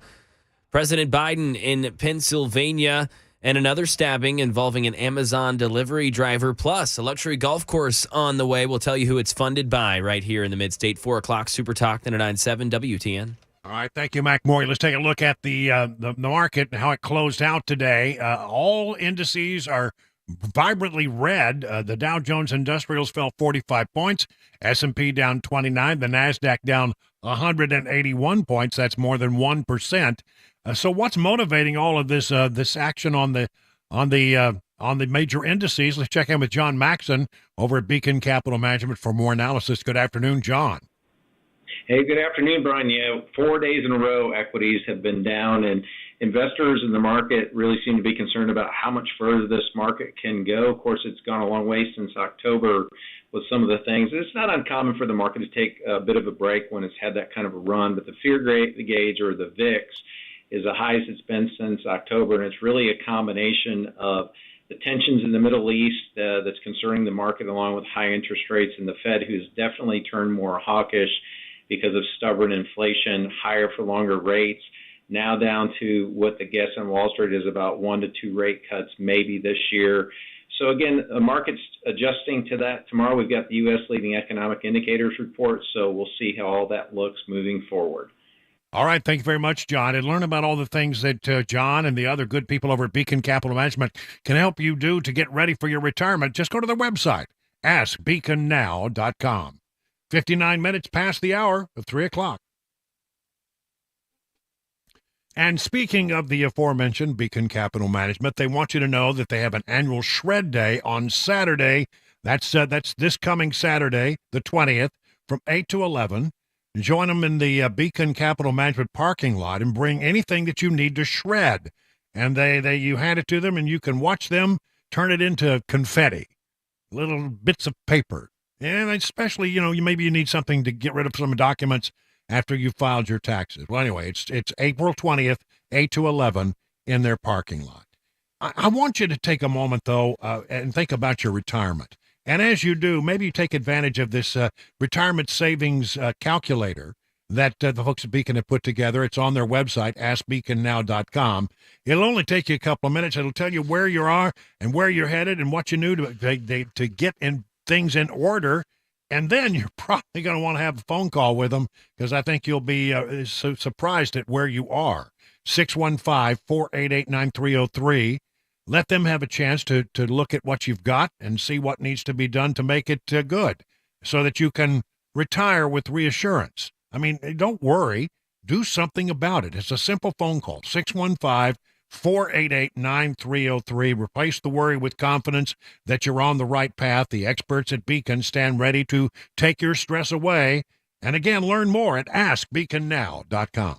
[SPEAKER 10] President Biden in Pennsylvania, and another stabbing involving an Amazon delivery driver. Plus, a luxury golf course on the way. We'll tell you who it's funded by right here in the Mid-State. 4 o'clock, Super Talk 99.7 WTN.
[SPEAKER 1] All right, thank you, Mac Morey. Let's take a look at the market and how it closed out today. All indices are vibrantly red. The Dow Jones Industrials fell 45 points, S&P down 29, the Nasdaq down 181 points. That's more than 1%. So, what's motivating all of this action on the major indices? Let's check in with John Maxon over at Beacon Capital Management for more analysis. Good afternoon, John.
[SPEAKER 14] Hey, good afternoon, Brian. Yeah, 4 days in a row, equities have been down, and investors in the market really seem to be concerned about how much further this market can go. Of course, it's gone a long way since October with some of the things. It's not uncommon for the market to take a bit of a break when it's had that kind of a run, but the fear gauge, or the VIX, is the highest it's been since October, and it's really a combination of the tensions in the Middle East that's concerning the market, along with high interest rates, and the Fed, who's definitely turned more hawkish because of stubborn inflation, higher for longer rates, now down to what the guess on Wall Street is about 1 to 2 rate cuts maybe this year. So again, the market's adjusting to that. Tomorrow we've got the U.S. leading economic indicators report, so we'll see how all that looks moving forward.
[SPEAKER 1] All right, thank you very much, John. And learn about all the things that John and the other good people over at Beacon Capital Management can help you do to get ready for your retirement. Just go to their website, askbeaconnow.com. 59 minutes past the hour of 3 o'clock. And speaking of the aforementioned Beacon Capital Management, they want you to know that they have an annual shred day on Saturday. That's this coming Saturday, the 20th, from 8 to 11. Join them in the Beacon Capital Management parking lot and bring anything that you need to shred. And you hand it to them, and you can watch them turn it into confetti, little bits of paper. And especially, maybe you need something to get rid of some documents after you filed your taxes. Well, anyway, it's April 20th, 8 to 11 in their parking lot. I want you to take a moment, though, and think about your retirement. And as you do, maybe you take advantage of this retirement savings calculator that the folks at Beacon have put together. It's on their website, askbeaconnow.com. It'll only take you a couple of minutes. It'll tell you where you are and where you're headed and what you need to get things in order. And then you're probably going to want to have a phone call with them, because I think you'll be so surprised at where you are. 615-488-9303. Let them have a chance to look at what you've got and see what needs to be done to make it good, so that you can retire with reassurance. I mean, don't worry. Do something about it. It's a simple phone call. 615-488-9303. Replace the worry with confidence that you're on the right path. The experts at Beacon stand ready to take your stress away. And again, learn more at askbeaconnow.com.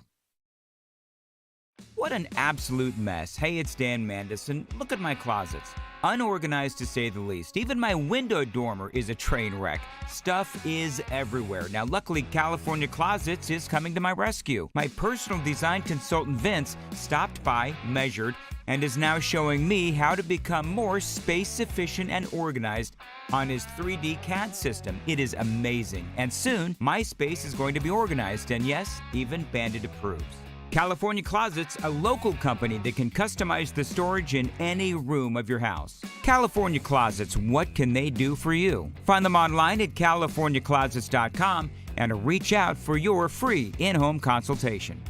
[SPEAKER 15] What an absolute mess. Hey, it's Dan Mandison. Look at my closets. Unorganized to say the least. Even my window dormer is a train wreck. Stuff is everywhere. Now, luckily, California Closets is coming to my rescue. My personal design consultant, Vince, stopped by, measured, and is now showing me how to become more space efficient and organized on his 3D CAD system. It is amazing. And soon, my space is going to be organized, and yes, even Bandit approves. California Closets, a local company that can customize the storage in any room of your house. California Closets, what can they do for you? Find them online at californiaclosets.com and reach out for your free in-home consultation.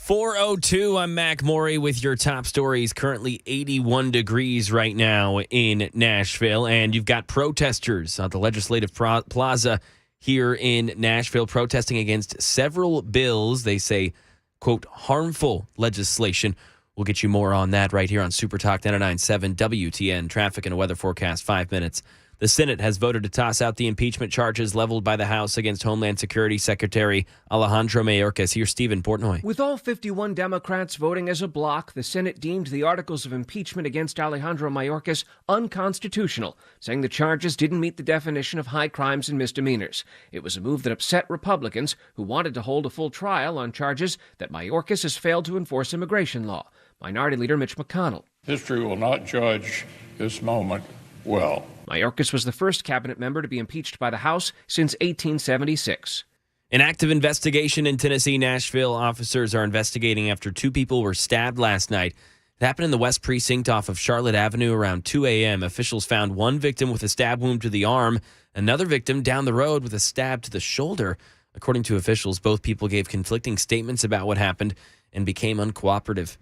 [SPEAKER 10] .402, I'm Mac Morey with your top stories. Currently 81 degrees right now in Nashville, and you've got protesters at the Legislative Plaza here in Nashville protesting against several bills they say quote, harmful legislation. We'll get you more on that right here on Super Talk 99.7 WTN. Traffic and a weather forecast, 5 minutes. The Senate has voted to toss out the impeachment charges leveled by the House against Homeland Security Secretary Alejandro Mayorkas. Here's Stephen Portnoy.
[SPEAKER 16] With all 51 Democrats voting as a bloc, the Senate deemed the articles of impeachment against Alejandro Mayorkas unconstitutional, saying the charges didn't meet the definition of high crimes and misdemeanors. It was a move that upset Republicans who wanted to hold a full trial on charges that Mayorkas has failed to enforce immigration law. Minority Leader Mitch McConnell.
[SPEAKER 17] History will not judge this moment well.
[SPEAKER 16] Mayorkas was the first cabinet member to be impeached by the House since 1876.
[SPEAKER 10] An active investigation in Tennessee. Nashville officers are investigating after 2 people were stabbed last night. It happened in the West Precinct off of Charlotte Avenue around 2 a.m. Officials found one victim with a stab wound to the arm, another victim down the road with a stab to the shoulder. According to officials, both people gave conflicting statements about what happened and became uncooperative.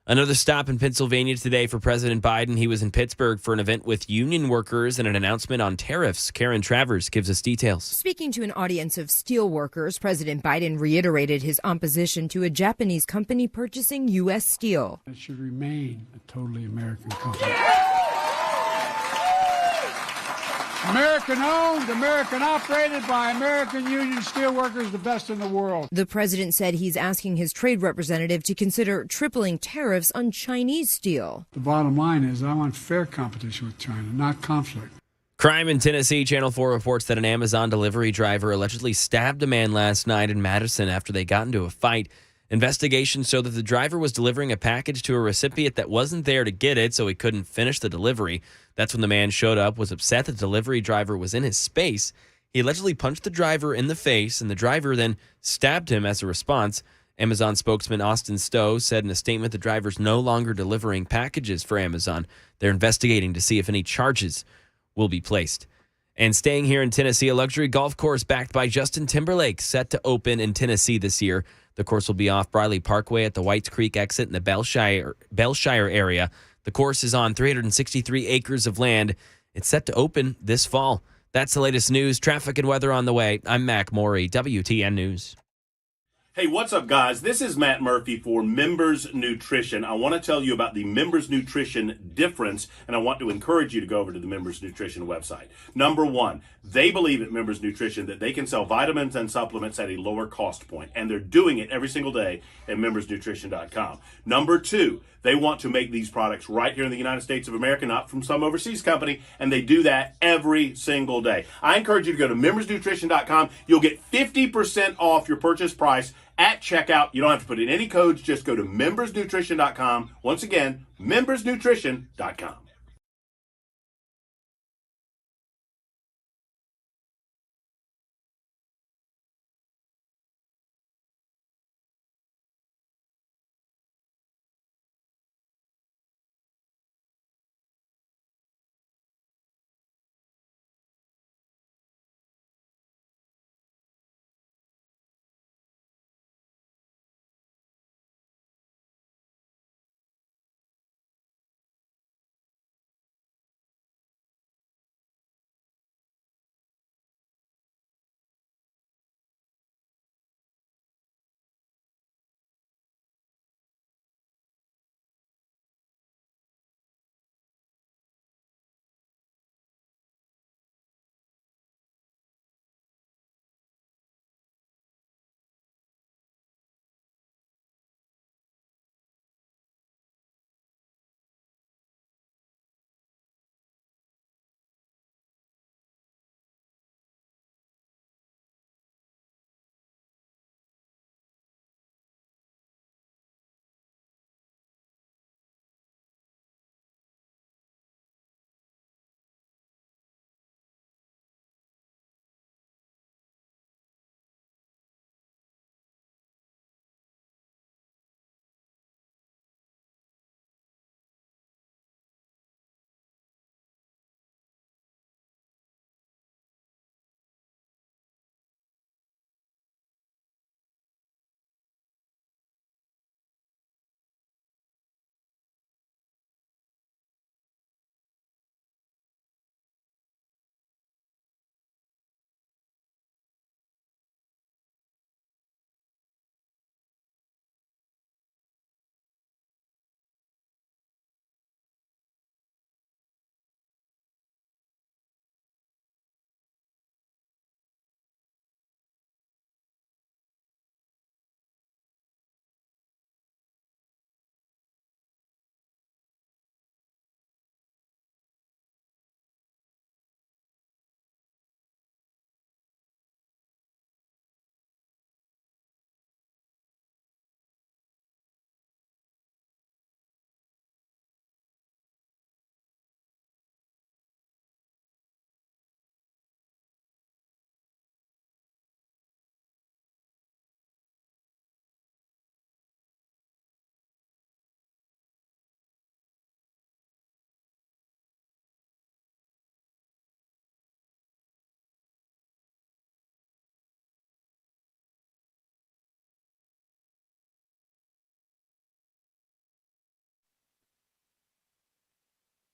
[SPEAKER 10] Another stop in Pennsylvania today for President Biden. He was in Pittsburgh for an event with union workers and an announcement on tariffs. Karen Travers gives us details.
[SPEAKER 18] Speaking to an audience of steel workers, President Biden reiterated his opposition to a Japanese company purchasing U.S. steel.
[SPEAKER 19] It should remain a totally American company. American owned, American operated by American union steelworkers, the best in the world.
[SPEAKER 18] The president said he's asking his trade representative to consider tripling tariffs on Chinese steel.
[SPEAKER 19] The bottom line is I want fair competition with China, not conflict.
[SPEAKER 10] Crime in Tennessee. Channel 4 reports that an Amazon delivery driver allegedly stabbed a man last night in Madison after they got into a fight. Investigations show that the driver was delivering a package to a recipient that wasn't there to get it, so he couldn't finish the delivery. That's when the man showed up, was upset that the delivery driver was in his space. He allegedly punched the driver in the face, and the driver then stabbed him as a response. Amazon spokesman Austin Stowe said in a statement the driver's no longer delivering packages for Amazon. They're investigating to see if any charges will be placed. And staying here in Tennessee, a luxury golf course backed by Justin Timberlake set to open in Tennessee this year. The course will be off Briley Parkway at the Whites Creek exit in the Bellshire area. The course is on 363 acres of land. It's set to open this fall. That's the latest news, traffic, and weather on the way. I'm Mac Morey, WTN News.
[SPEAKER 20] Hey, what's up, guys? This is Matt Murphy for Members Nutrition. I want to tell you about the Members Nutrition difference, and I want to encourage you to go over to the Members Nutrition website. Number one, they believe at Members Nutrition that they can sell vitamins and supplements at a lower cost point, and they're doing it every single day at membersnutrition.com. Number two, they want to make these products right here in the United States of America, not from some overseas company, and they do that every single day. I encourage you to go to membersnutrition.com. You'll get 50% off your purchase price at checkout. You don't have to put in any codes. Just go to membersnutrition.com. Once again, membersnutrition.com.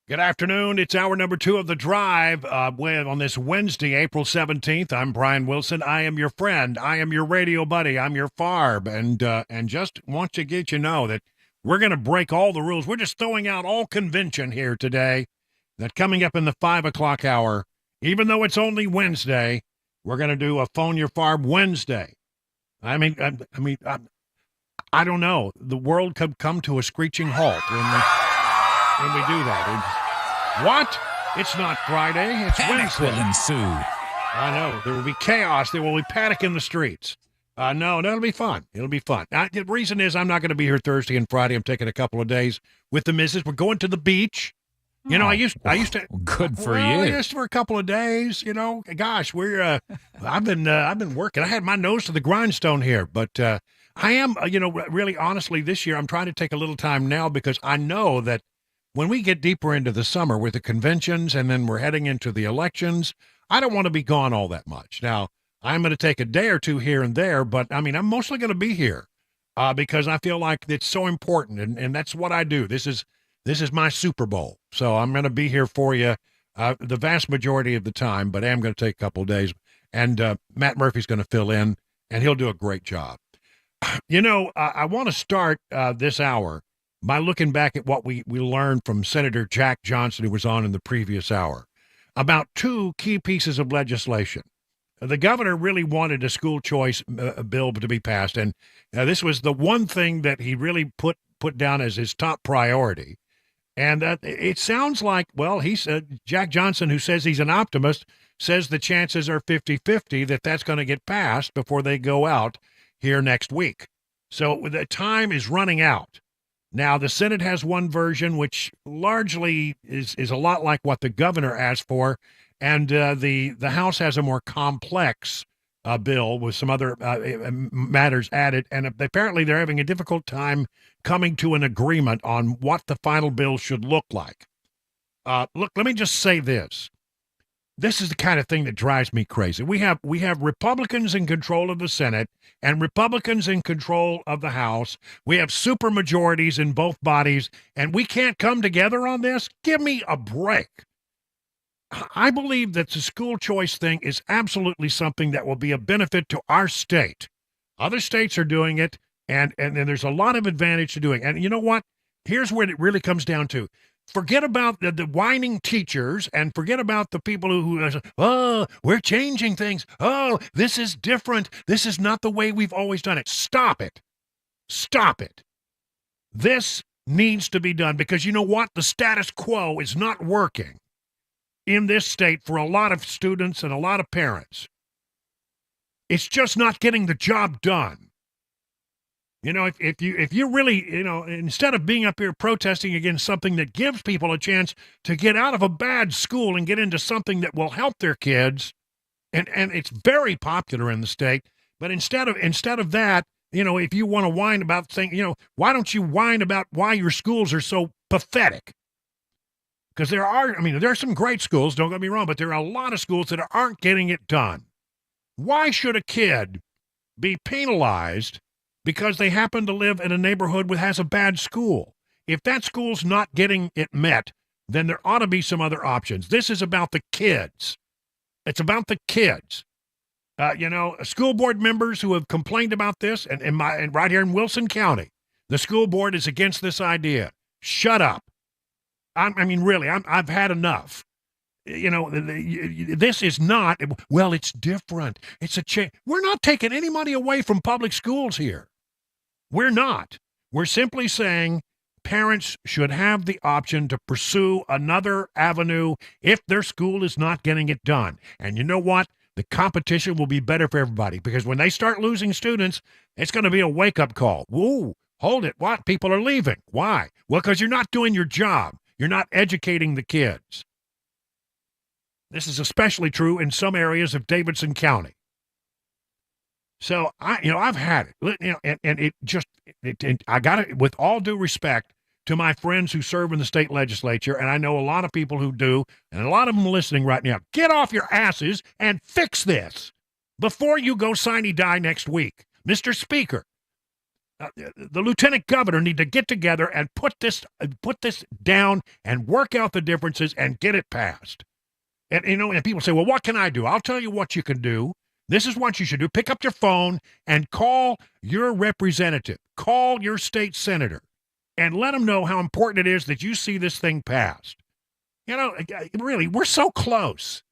[SPEAKER 1] Good afternoon. It's hour number 2 of The Drive on this Wednesday, April 17th. I'm Brian Wilson. I am your friend. I am your radio buddy. I'm your FARB. And just want to get you know that we're going to break all the rules. We're just throwing out all convention here today. That coming up in the 5 o'clock hour, even though it's only Wednesday, we're going to do a Phone Your FARB Wednesday. I don't know. The world could come to a screeching halt when we do that. What? It's not Friday. It's Wednesday.
[SPEAKER 21] Will ensue.
[SPEAKER 1] I know. There will be chaos. There will be panic in the streets. No, that'll be fun. It'll be fun. The reason is I'm not going to be here Thursday and Friday. I'm taking a couple of days with the missus. We're going to the beach. You know, I used to.
[SPEAKER 21] Good for
[SPEAKER 1] you.
[SPEAKER 21] Just
[SPEAKER 1] for a couple of days. You know, gosh, I've been working. I had my nose to the grindstone here, but I am. Really, honestly, this year I'm trying to take a little time now because I know that when we get deeper into the summer with the conventions and then we're heading into the elections, I don't want to be gone all that much. Now, I'm going to take a day or two here and there, but I'm mostly going to be here because I feel like it's so important, and that's what I do. This is my Super Bowl, so I'm going to be here for you the vast majority of the time, but I am going to take a couple of days, and Matt Murphy's going to fill in, and he'll do a great job. I want to start this hour by looking back at what we learned from Senator Jack Johnson, who was on in the previous hour, about 2 key pieces of legislation. The governor really wanted a school choice bill to be passed, and this was the one thing that he really put down as his top priority. And it sounds like, well, he said, Jack Johnson, who says he's an optimist, says the chances are 50-50 that that's going to get passed before they go out here next week. So the time is running out. Now, the Senate has one version, which largely is a lot like what the governor asked for, and the House has a more complex bill with some other matters added, and apparently they're having a difficult time coming to an agreement on what the final bill should look like. Look, let me just say this. This is the kind of thing that drives me crazy. We have Republicans in control of the Senate and Republicans in control of the House. We have supermajorities in both bodies, and we can't come together on this? Give me a break. I believe that the school choice thing is absolutely something that will be a benefit to our state. Other states are doing it, and there's a lot of advantage to doing it. And you know what? Here's what it really comes down to. Forget about the whining teachers and forget about the people who oh, we're changing things. Oh, this is different. This is not the way we've always done it. Stop it. Stop it. This needs to be done because you know what? The status quo is not working in this state for a lot of students and a lot of parents. It's just not getting the job done. You know, if you really, instead of being up here protesting against something that gives people a chance to get out of a bad school and get into something that will help their kids, and it's very popular in the state, but instead of that, if you want to whine about things, why don't you whine about why your schools are so pathetic? Because there are some great schools, don't get me wrong, but there are a lot of schools that aren't getting it done. Why should a kid be penalized because they happen to live in a neighborhood that has a bad school? If that school's not getting it met, then there ought to be some other options. This is about the kids. It's about the kids. School board members who have complained about this, and right here in Wilson County, the school board is against this idea. Shut up. Really, I've had enough. This is not, well, it's different. It's a change. We're not taking any money away from public schools here. We're not. We're simply saying parents should have the option to pursue another avenue if their school is not getting it done. And you know what? The competition will be better for everybody because when they start losing students, it's going to be a wake-up call. Whoa, hold it. What? People are leaving. Why? Well, because you're not doing your job. You're not educating the kids. This is especially true in some areas of Davidson County. So I've had it, and it just, I got it with all due respect to my friends who serve in the state legislature, and I know a lot of people who do, and a lot of them listening right now. Get off your asses and fix this before you go sine die next week. Mr. Speaker, the lieutenant governor need to get together and put this down and work out the differences and get it passed. And and people say, well, what can I do? I'll tell you what you can do. This is what you should do. Pick up your phone and call your representative. Call your state senator and let them know how important it is that you see this thing passed. Really, we're so close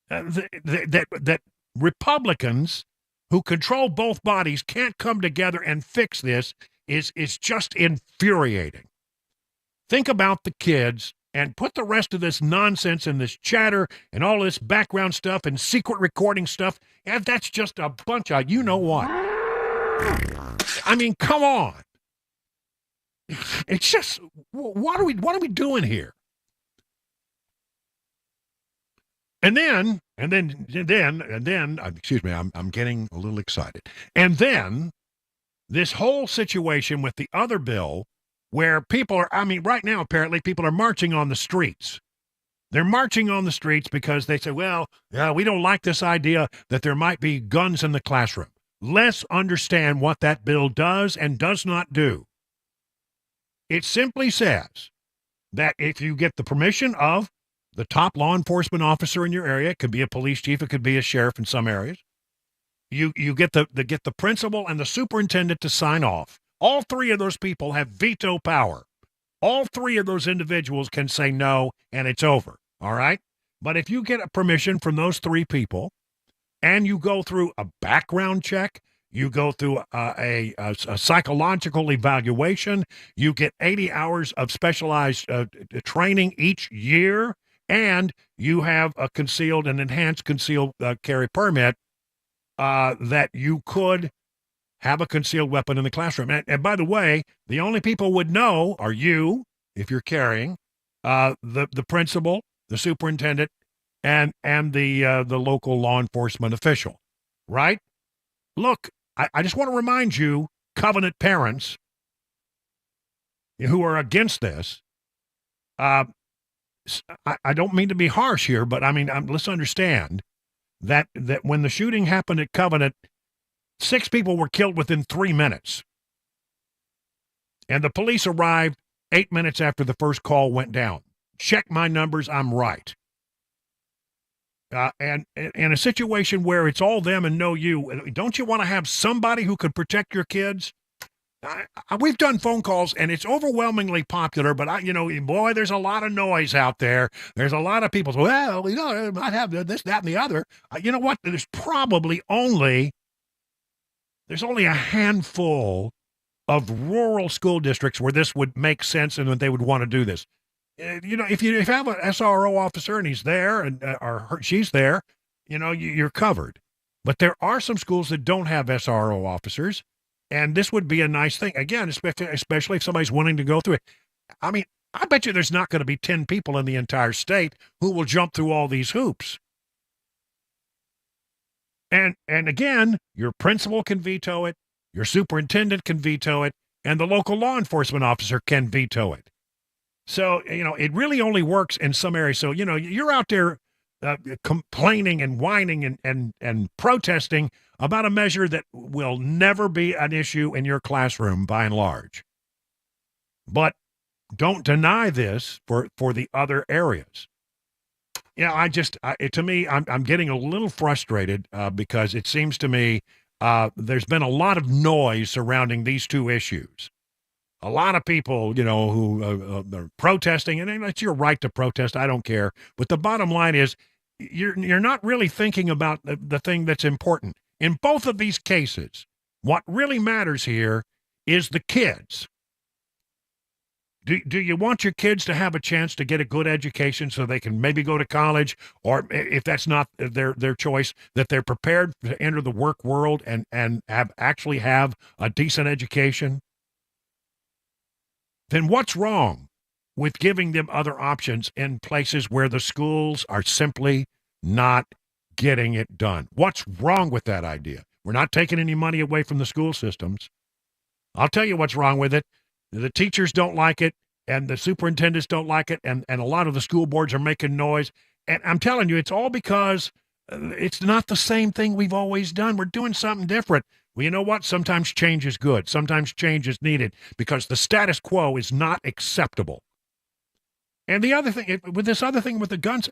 [SPEAKER 1] that Republicans who control both bodies can't come together and fix this is just infuriating. Think about the kids and put the rest of this nonsense and this chatter and all this background stuff and secret recording stuff, and that's just a bunch of you-know-what. I mean, come on. It's just, what are we doing here? And then, excuse me, I'm getting a little excited. And then, this whole situation with the other bill where people are, right now, apparently, people are marching on the streets. They're marching on the streets because they say, well, we don't like this idea that there might be guns in the classroom. Let's understand what that bill does and does not do. It simply says that if you get the permission of the top law enforcement officer in your area, it could be a police chief, it could be a sheriff in some areas, you get the principal and the superintendent to sign off. All three of those people have veto power. All three of those individuals can say no, and it's over, all right? But if you get a permission from those three people, and you go through a background check, you go through a psychological evaluation, you get 80 hours of specialized training each year, and you have a concealed and enhanced concealed carry permit, that you could have a concealed weapon in the classroom. And by the way, the only people would know are you, if you're carrying, the principal, the superintendent, and the local law enforcement official, right? Look, I just want to remind you, covenant parents who are against this, I don't mean to be harsh here, but let's understand that when the shooting happened at Covenant, 6 people were killed within 3 minutes. And the police arrived 8 minutes after the first call went down. Check my numbers, I'm right. And in a situation where it's all them and no you, don't you want to have somebody who could protect your kids? We've done phone calls, and it's overwhelmingly popular, but boy, there's a lot of noise out there. There's a lot of people, well, I might have this, that, and the other. You know what? There's only a handful of rural school districts where this would make sense and that they would want to do this. If you have an SRO officer and he's there or she's there, you're covered. But there are some schools that don't have SRO officers, and this would be a nice thing. Again, especially if somebody's wanting to go through it. I bet you there's not going to be 10 people in the entire state who will jump through all these hoops. And again, your principal can veto it, your superintendent can veto it, and the local law enforcement officer can veto it. So, it really only works in some areas. So, you're out there complaining and whining and protesting about a measure that will never be an issue in your classroom by and large. But don't deny this for the other areas. To me, I'm getting a little frustrated because it seems to me there's been a lot of noise surrounding these two issues. A lot of people, who are protesting, and it's your right to protest. I don't care. But the bottom line is you're not really thinking about the thing that's important. In both of these cases, what really matters here is the kids. Do you want your kids to have a chance to get a good education so they can maybe go to college, or if that's not their choice, that they're prepared to enter the work world and actually have a decent education? Then what's wrong with giving them other options in places where the schools are simply not getting it done? What's wrong with that idea? We're not taking any money away from the school systems. I'll tell you what's wrong with it. The teachers don't like it, and the superintendents don't like it, and a lot of the school boards are making noise. And I'm telling you, it's all because it's not the same thing we've always done. We're doing something different. Well, you know what? Sometimes change is good. Sometimes change is needed because the status quo is not acceptable. And the other thing, with this other thing with the guns,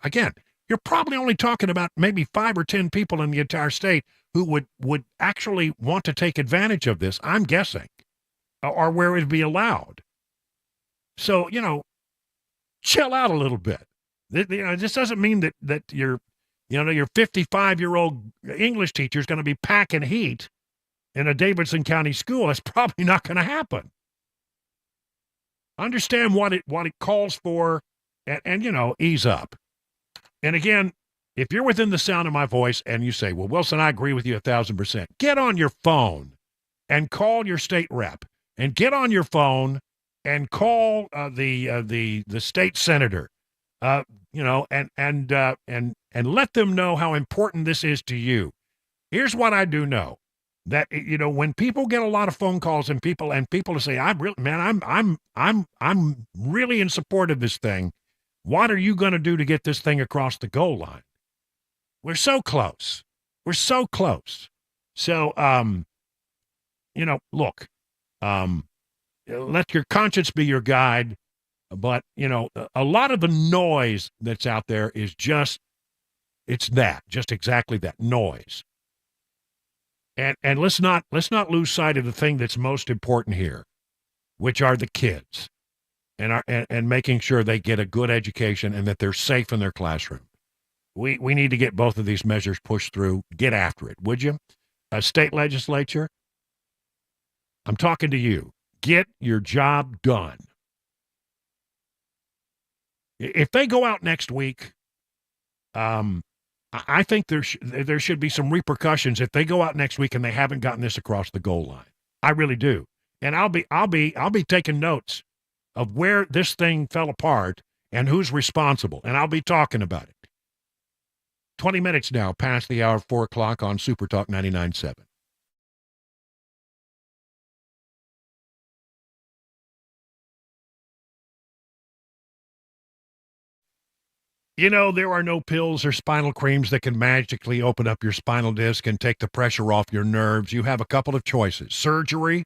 [SPEAKER 1] again, you're probably only talking about maybe 5 or 10 people in the entire state who would actually want to take advantage of this, I'm guessing, or where it'd be allowed. So, chill out a little bit. This doesn't mean that your 55-year-old English teacher is going to be packing heat in a Davidson County school. It's probably not going to happen. Understand what it calls for, and ease up. And again, if you're within the sound of my voice and you say, well, Wilson, I agree with you 1,000%, get on your phone and call your state rep, and get on your phone and call the state senator, and let them know how important this is to you. Here's what I do know. That when people get a lot of phone calls and people say, I'm really in support of this thing. What are you going to do to get this thing across the goal line? We're so close. We're so close. So look, let your conscience be your guide. But a lot of the noise that's out there is just exactly that, noise. And let's not lose sight of the thing that's most important here, which are the kids, and making sure they get a good education and that they're safe in their classroom. We need to get both of these measures pushed through. Get after it, would you? State legislature, I'm talking to you. Get your job done. If they go out next week, I think there should be some repercussions if they go out next week and they haven't gotten this across the goal line. I really do. And I'll be taking notes of where this thing fell apart and who's responsible, and I'll be talking about it. 20 minutes now past the hour of 4 o'clock on Super Talk 99.7. There are no pills or spinal creams that can magically open up your spinal disc and take the pressure off your nerves. You have a couple of choices: surgery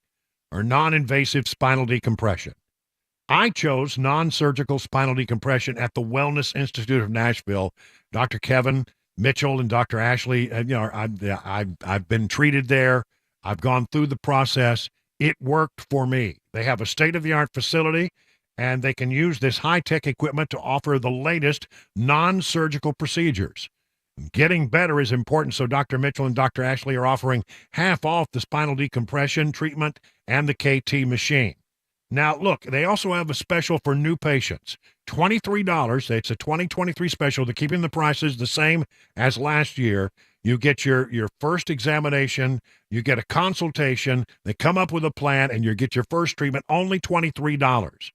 [SPEAKER 1] or non-invasive spinal decompression. I chose non-surgical spinal decompression at the Wellness Institute of Nashville. Dr. Kevin Mitchell and Dr. Ashley, I've been treated there. I've gone through the process. It worked for me. They have a state-of-the-art facility, and they can use this high-tech equipment to offer the latest non-surgical procedures. Getting better is important, so Dr. Mitchell and Dr. Ashley are offering half off the spinal decompression treatment and the KT machine. Now, look, they also have a special for new patients. $23. It's a 2023 special. They're keeping the prices the same as last year. You get your first examination. You get a consultation. They come up with a plan, and you get your first treatment, only $23.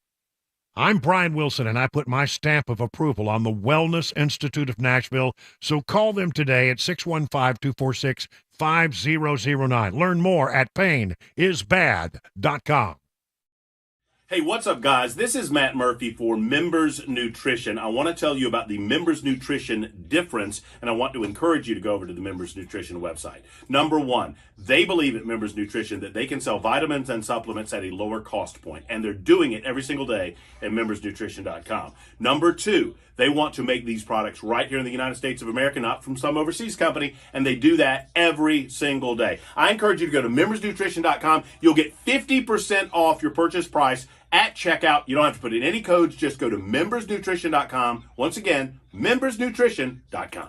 [SPEAKER 1] I'm Brian Wilson, and I put my stamp of approval on the Wellness Institute of Nashville. So call them today at 615-246-5009. Learn more at painisbad.com.
[SPEAKER 20] Hey, what's up, guys? This is Matt Murphy for Members Nutrition. I want to tell you about the Members Nutrition difference, and I want to encourage you to go over to the Members Nutrition website. Number one, they believe at Members Nutrition that they can sell vitamins and supplements at a lower cost point, and they're doing it every single day at membersnutrition.com. Number two, they want to make these products right here in the United States of America, not from some overseas company, and they do that every single day. I encourage you to go to membersnutrition.com. You'll get 50% off your purchase price at checkout. You don't have to put in any codes. Just go to membersnutrition.com. Once again, membersnutrition.com.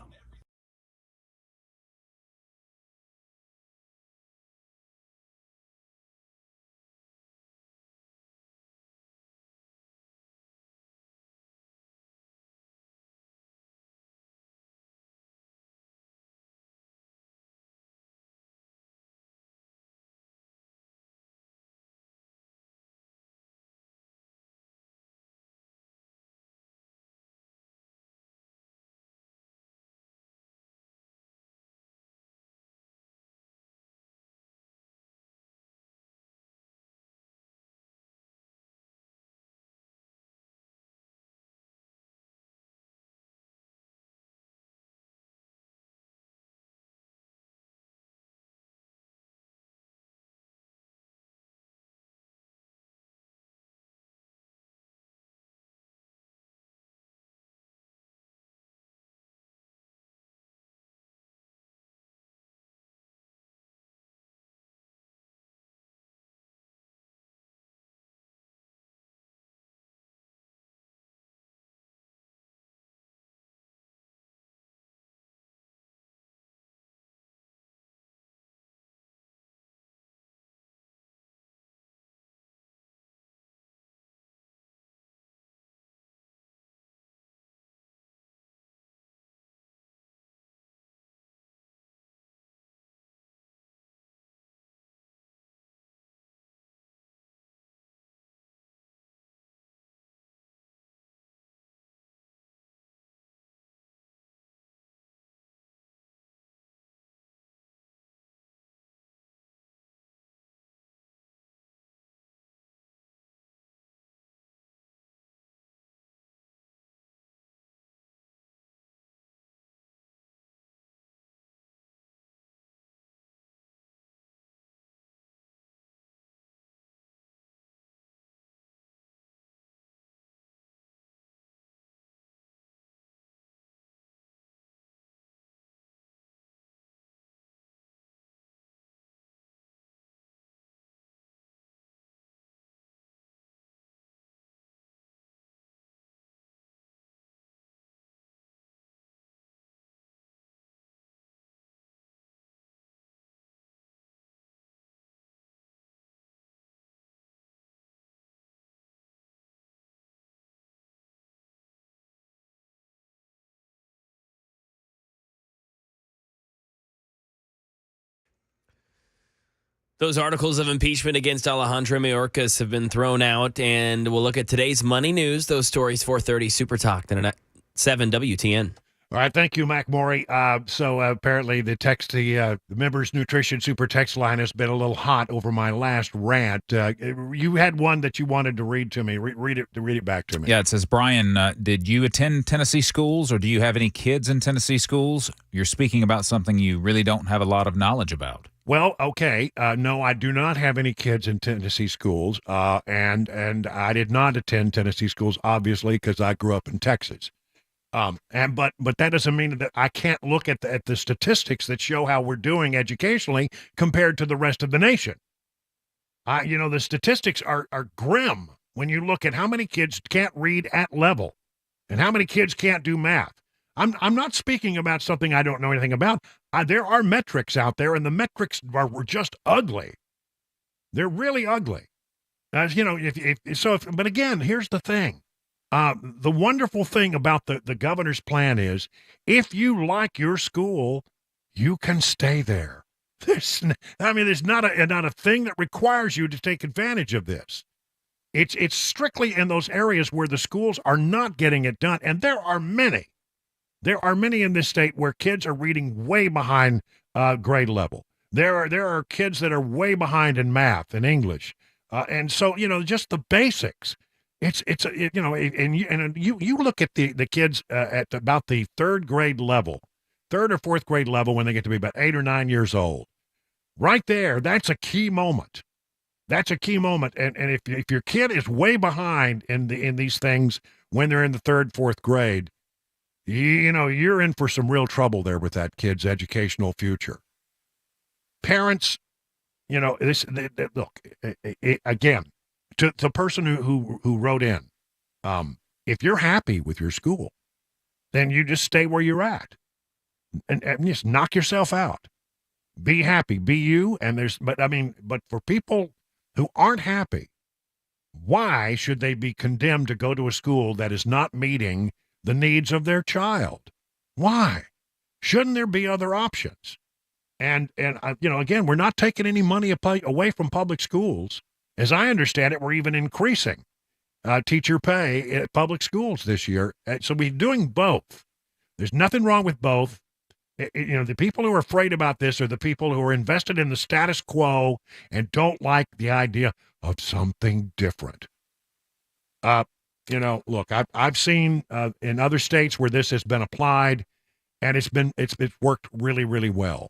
[SPEAKER 10] Those articles of impeachment against Alejandro Mayorkas have been thrown out, and we'll look at today's money news. Those stories, 4:30 Super Talk, then at 7 WTN.
[SPEAKER 1] All right, thank you, Mac Morey. So apparently the members' nutrition super text line has been a little hot over my last rant. You had one that you wanted to read to me. Read it back to me.
[SPEAKER 21] Yeah, it says, Brian, did you attend Tennessee schools, or do you have any kids in Tennessee schools? You're speaking about something you really don't have a lot of knowledge about.
[SPEAKER 1] Well, okay. No, I do not have any kids in Tennessee schools, and I did not attend Tennessee schools, obviously, because I grew up in Texas. But that doesn't mean that I can't look at the statistics that show how we're doing educationally compared to the rest of the nation. The statistics are grim when you look at how many kids can't read at level and how many kids can't do math. I'm not speaking about something I don't know anything about. There are metrics out there, and the metrics were just ugly. They're really ugly. But again, here's the thing. The wonderful thing about the governor's plan is if you like your school, you can stay there. There's not a thing that requires you to take advantage of this. It's strictly in those areas where the schools are not getting it done, and there are many. There are many in this state where kids are reading way behind grade level. There are kids that are way behind in math and English, and so just the basics. You look at the kids at about the third or fourth grade level when they get to be about 8 or 9 years old. Right there, that's a key moment. That's a key moment, and if your kid is way behind in these things when they're in the third, fourth grade. You're in for some real trouble there with that kid's educational future. Parents, look, again, to the person who wrote in, if you're happy with your school, then you just stay where you're at and just knock yourself out. Be happy, be you. But for people who aren't happy, why should they be condemned to go to a school that is not meeting the needs of their child? Why? Shouldn't there be other options? And again, we're not taking any money away from public schools. As I understand it, we're even increasing teacher pay at public schools this year. So we're doing both. There's nothing wrong with both. The people who are afraid about this are the people who are invested in the status quo and don't like the idea of something different. Look, I've seen in other states where this has been applied, and it's worked really, really well.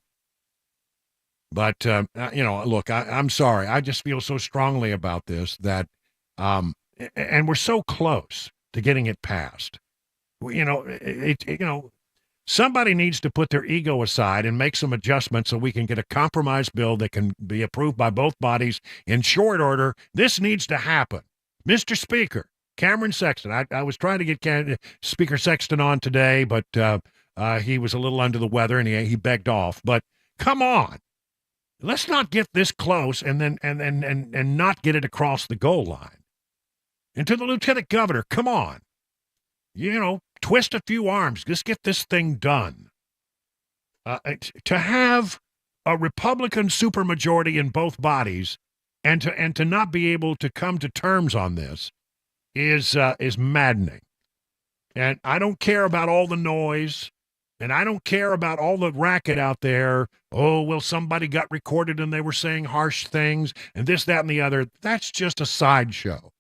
[SPEAKER 1] But look, I'm sorry. I just feel so strongly about this that, and we're so close to getting it passed. Somebody needs to put their ego aside and make some adjustments so we can get a compromise bill that can be approved by both bodies in short order. This needs to happen, Mr. Speaker. Cameron Sexton. I was trying to get Speaker Sexton on today, but he was a little under the weather and he begged off. But come on, let's not get this close and not get it across the goal line. And to the Lieutenant Governor, come on, twist a few arms. Just get this thing done. To have a Republican supermajority in both bodies and to not be able to come to terms on this is maddening. And I don't care about all the noise, and I don't care about all the racket out there. Oh, well, somebody got recorded and they were saying harsh things and this, that, and the other. That's just a sideshow.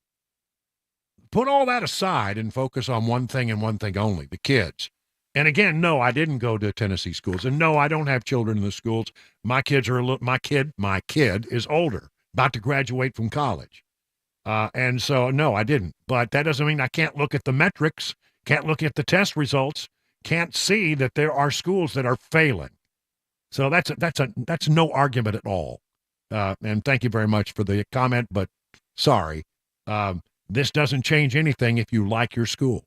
[SPEAKER 1] Put all that aside and focus on one thing and one thing only, the kids. And again, no, I didn't go to Tennessee schools, and no, I don't have children in the schools. My kid is older, about to graduate from college. And so, no, I didn't. But that doesn't mean I can't look at the metrics, can't look at the test results, can't see that there are schools that are failing. So that's no argument at all. And thank you very much for the comment, but sorry. This doesn't change anything if you like your school.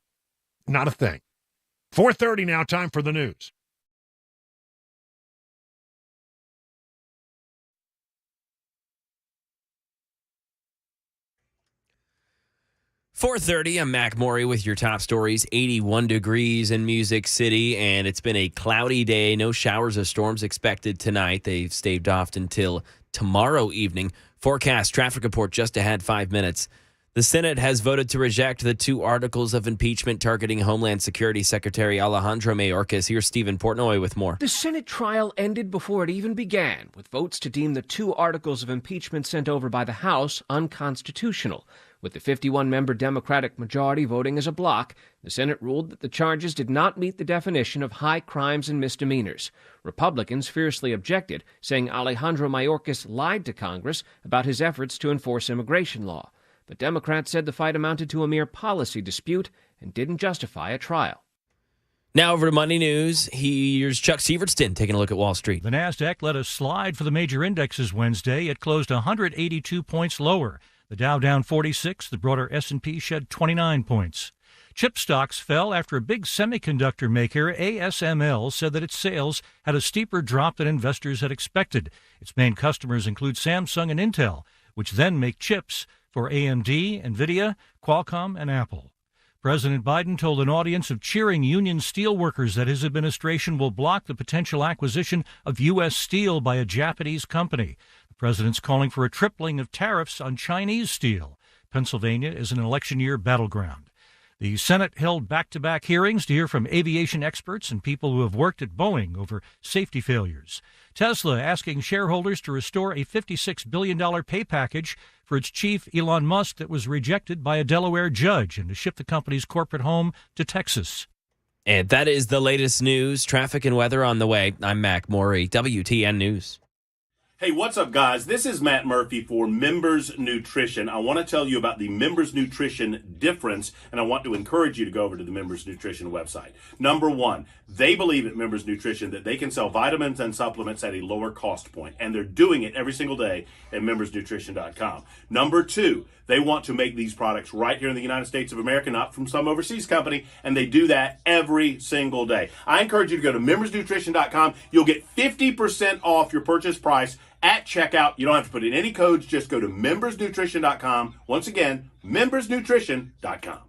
[SPEAKER 1] Not a thing. 4:30 now, time for the news.
[SPEAKER 10] 4:30, I'm Mac Maury with your top stories. 81 degrees in Music City, and it's been a cloudy day. No showers or storms expected tonight. They've staved off until tomorrow evening. Forecast traffic report just ahead 5 minutes. The Senate has voted to reject the 2 articles of impeachment targeting Homeland Security Secretary Alejandro Mayorkas. Here's Stephen Portnoy with more.
[SPEAKER 16] The Senate trial ended before it even began, with votes to deem the 2 articles of impeachment sent over by the House unconstitutional. With the 51-member Democratic majority voting as a bloc, the Senate ruled that the charges did not meet the definition of high crimes and misdemeanors. Republicans fiercely objected, saying Alejandro Mayorkas lied to Congress about his efforts to enforce immigration law. But Democrats said the fight amounted to a mere policy dispute and didn't justify a trial.
[SPEAKER 10] Now over to Monday News. Here's Chuck Sievertson taking a look at Wall Street.
[SPEAKER 4] The Nasdaq let us slide for the major indexes Wednesday. It closed 182 points lower. The Dow down 46. The broader S&P shed 29 points. Chip stocks fell after a big semiconductor maker, ASML, said that its sales had a steeper drop than investors had expected. Its main customers include Samsung and Intel, which then make chips for AMD, NVIDIA, Qualcomm, and Apple. President Biden told an audience of cheering union steelworkers that his administration will block the potential acquisition of U.S. steel by a Japanese company. The president's calling for a tripling of tariffs on Chinese steel. Pennsylvania is an election year battleground. The Senate held back-to-back hearings to hear from aviation experts and people who have worked at Boeing over safety failures. Tesla asking shareholders to restore a $56 billion pay package for its chief, Elon Musk, that was rejected by a Delaware judge, and to ship the company's corporate home to Texas.
[SPEAKER 10] And that is the latest news, traffic, and weather on the way. I'm Mac Maury, WTN News.
[SPEAKER 20] Hey, what's up, guys? This is Matt Murphy for Members Nutrition. I want to tell you about the Members Nutrition difference, and I want to encourage you to go over to the Members Nutrition website. Number one, they believe at Members Nutrition that they can sell vitamins and supplements at a lower cost point, and they're doing it every single day at membersnutrition.com. Number two, they want to make these products right here in the United States of America, not from some overseas company, and they do that every single day. I encourage you to go to membersnutrition.com. You'll get 50% off your purchase price at checkout. You don't have to put in any codes. Just go to membersnutrition.com. Once again, membersnutrition.com.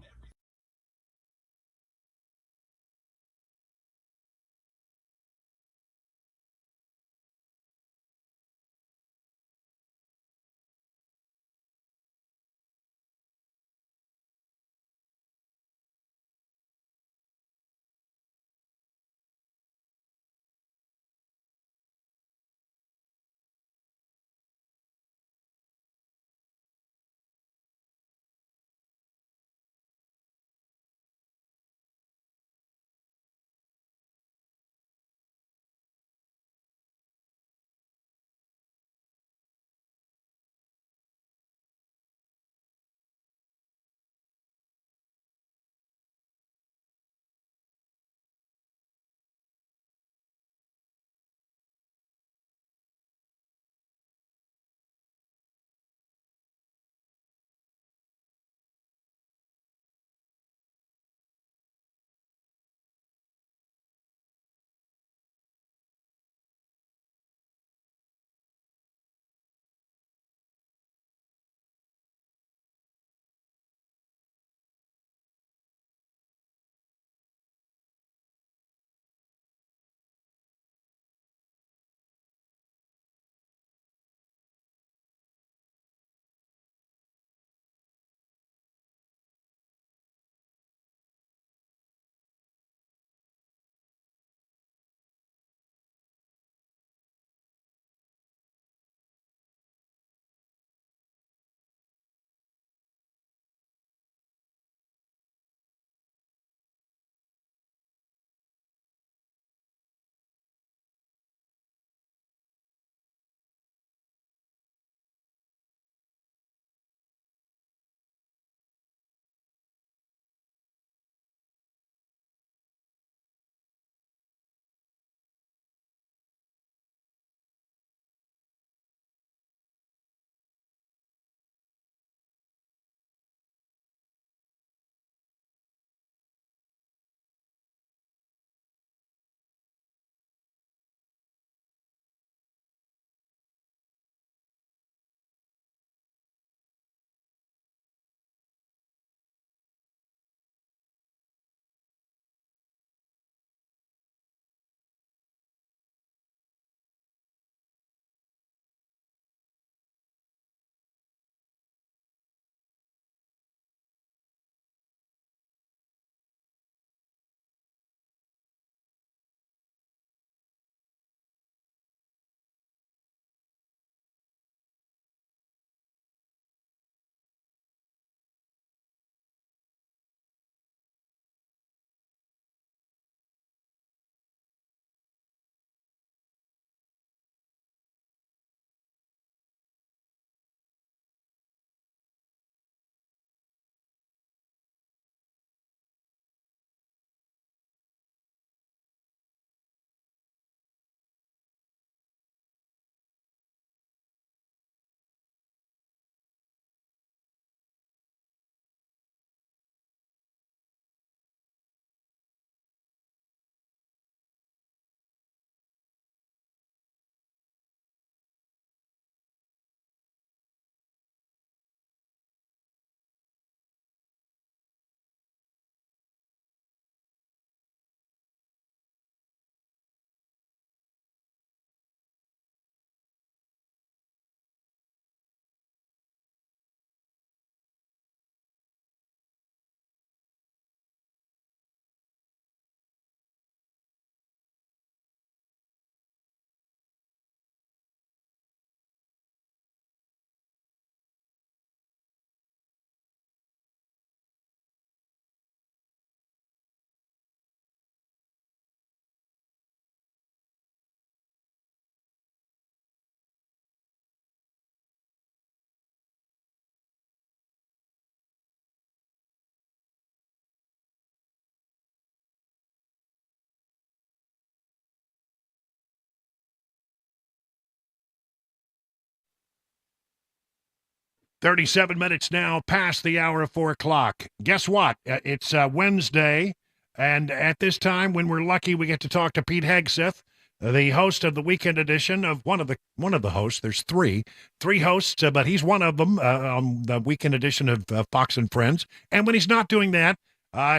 [SPEAKER 1] 37 minutes now past the hour of 4 o'clock. Guess what? It's Wednesday, and at this time, when we're lucky, we get to talk to Pete Hegseth, the host of the weekend edition of one of the hosts. There's three hosts, but he's one of them on the weekend edition of Fox and Friends. And when he's not doing that,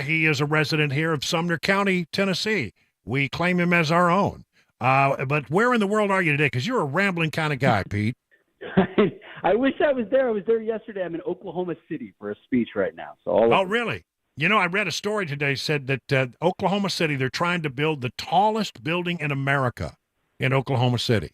[SPEAKER 1] he is a resident here of Sumner County, Tennessee. We claim him as our own. But where in the world are you today? Because you're a rambling kind of guy, Pete.
[SPEAKER 2] I wish I was there. I was there yesterday. I'm in Oklahoma City for a speech right now.
[SPEAKER 1] Oh, really? You know, I read a story today said that Oklahoma City, they're trying to build the tallest building in America in Oklahoma City.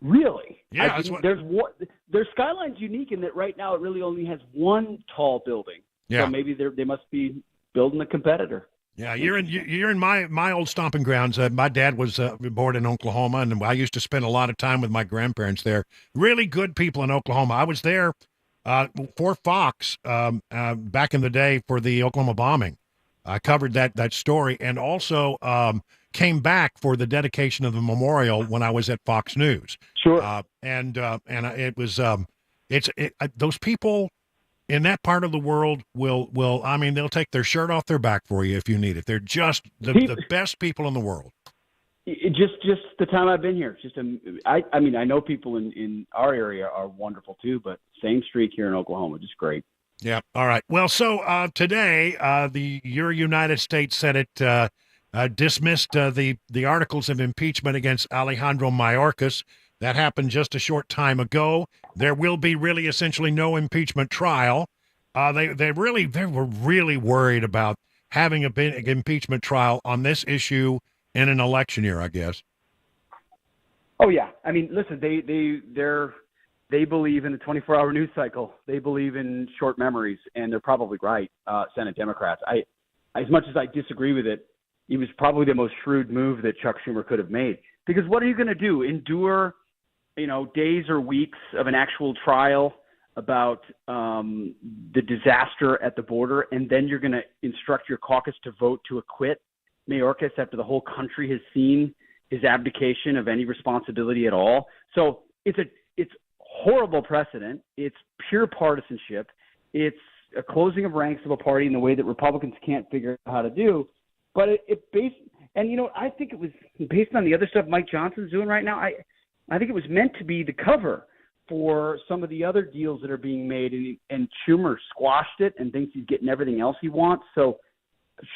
[SPEAKER 2] Really?
[SPEAKER 1] Yeah.
[SPEAKER 2] Their skyline's unique in that right now it really only has one tall building.
[SPEAKER 1] Yeah.
[SPEAKER 2] So maybe they must be building a competitor.
[SPEAKER 1] Yeah, you're in my old stomping grounds. My dad was born in Oklahoma, and I used to spend a lot of time with my grandparents there. Really good people in Oklahoma. I was there for Fox back in the day for the Oklahoma bombing. I covered that story, and also came back for the dedication of the memorial when I was at Fox News.
[SPEAKER 2] Sure.
[SPEAKER 1] And it was those people in that part of the world they'll take their shirt off their back for you if you need it. They're just the best people in the world.
[SPEAKER 2] Just the time I've been here. I know people in our area are wonderful too, but same streak here in Oklahoma, just great.
[SPEAKER 1] Yeah. All right. Well, so today your United States Senate dismissed the articles of impeachment against Alejandro Mayorkas. That happened just a short time ago. There will be really essentially no impeachment trial. They were really worried about having a big impeachment trial on this issue in an election year, I guess.
[SPEAKER 2] Oh yeah, I mean, listen, they believe in the 24-hour news cycle. They believe in short memories, and they're probably right. Senate Democrats. As much as I disagree with it, it was probably the most shrewd move that Chuck Schumer could have made. Because what are you going to do? Endure days or weeks of an actual trial about the disaster at the border, and then you're going to instruct your caucus to vote to acquit Mayorkas after the whole country has seen his abdication of any responsibility at all? So it's horrible precedent. It's pure partisanship. It's a closing of ranks of a party in the way that Republicans can't figure out how to do. But I think it was based on the other stuff Mike Johnson's doing right now. I think it was meant to be the cover for some of the other deals that are being made, and Schumer squashed it and thinks he's getting everything else he wants. So,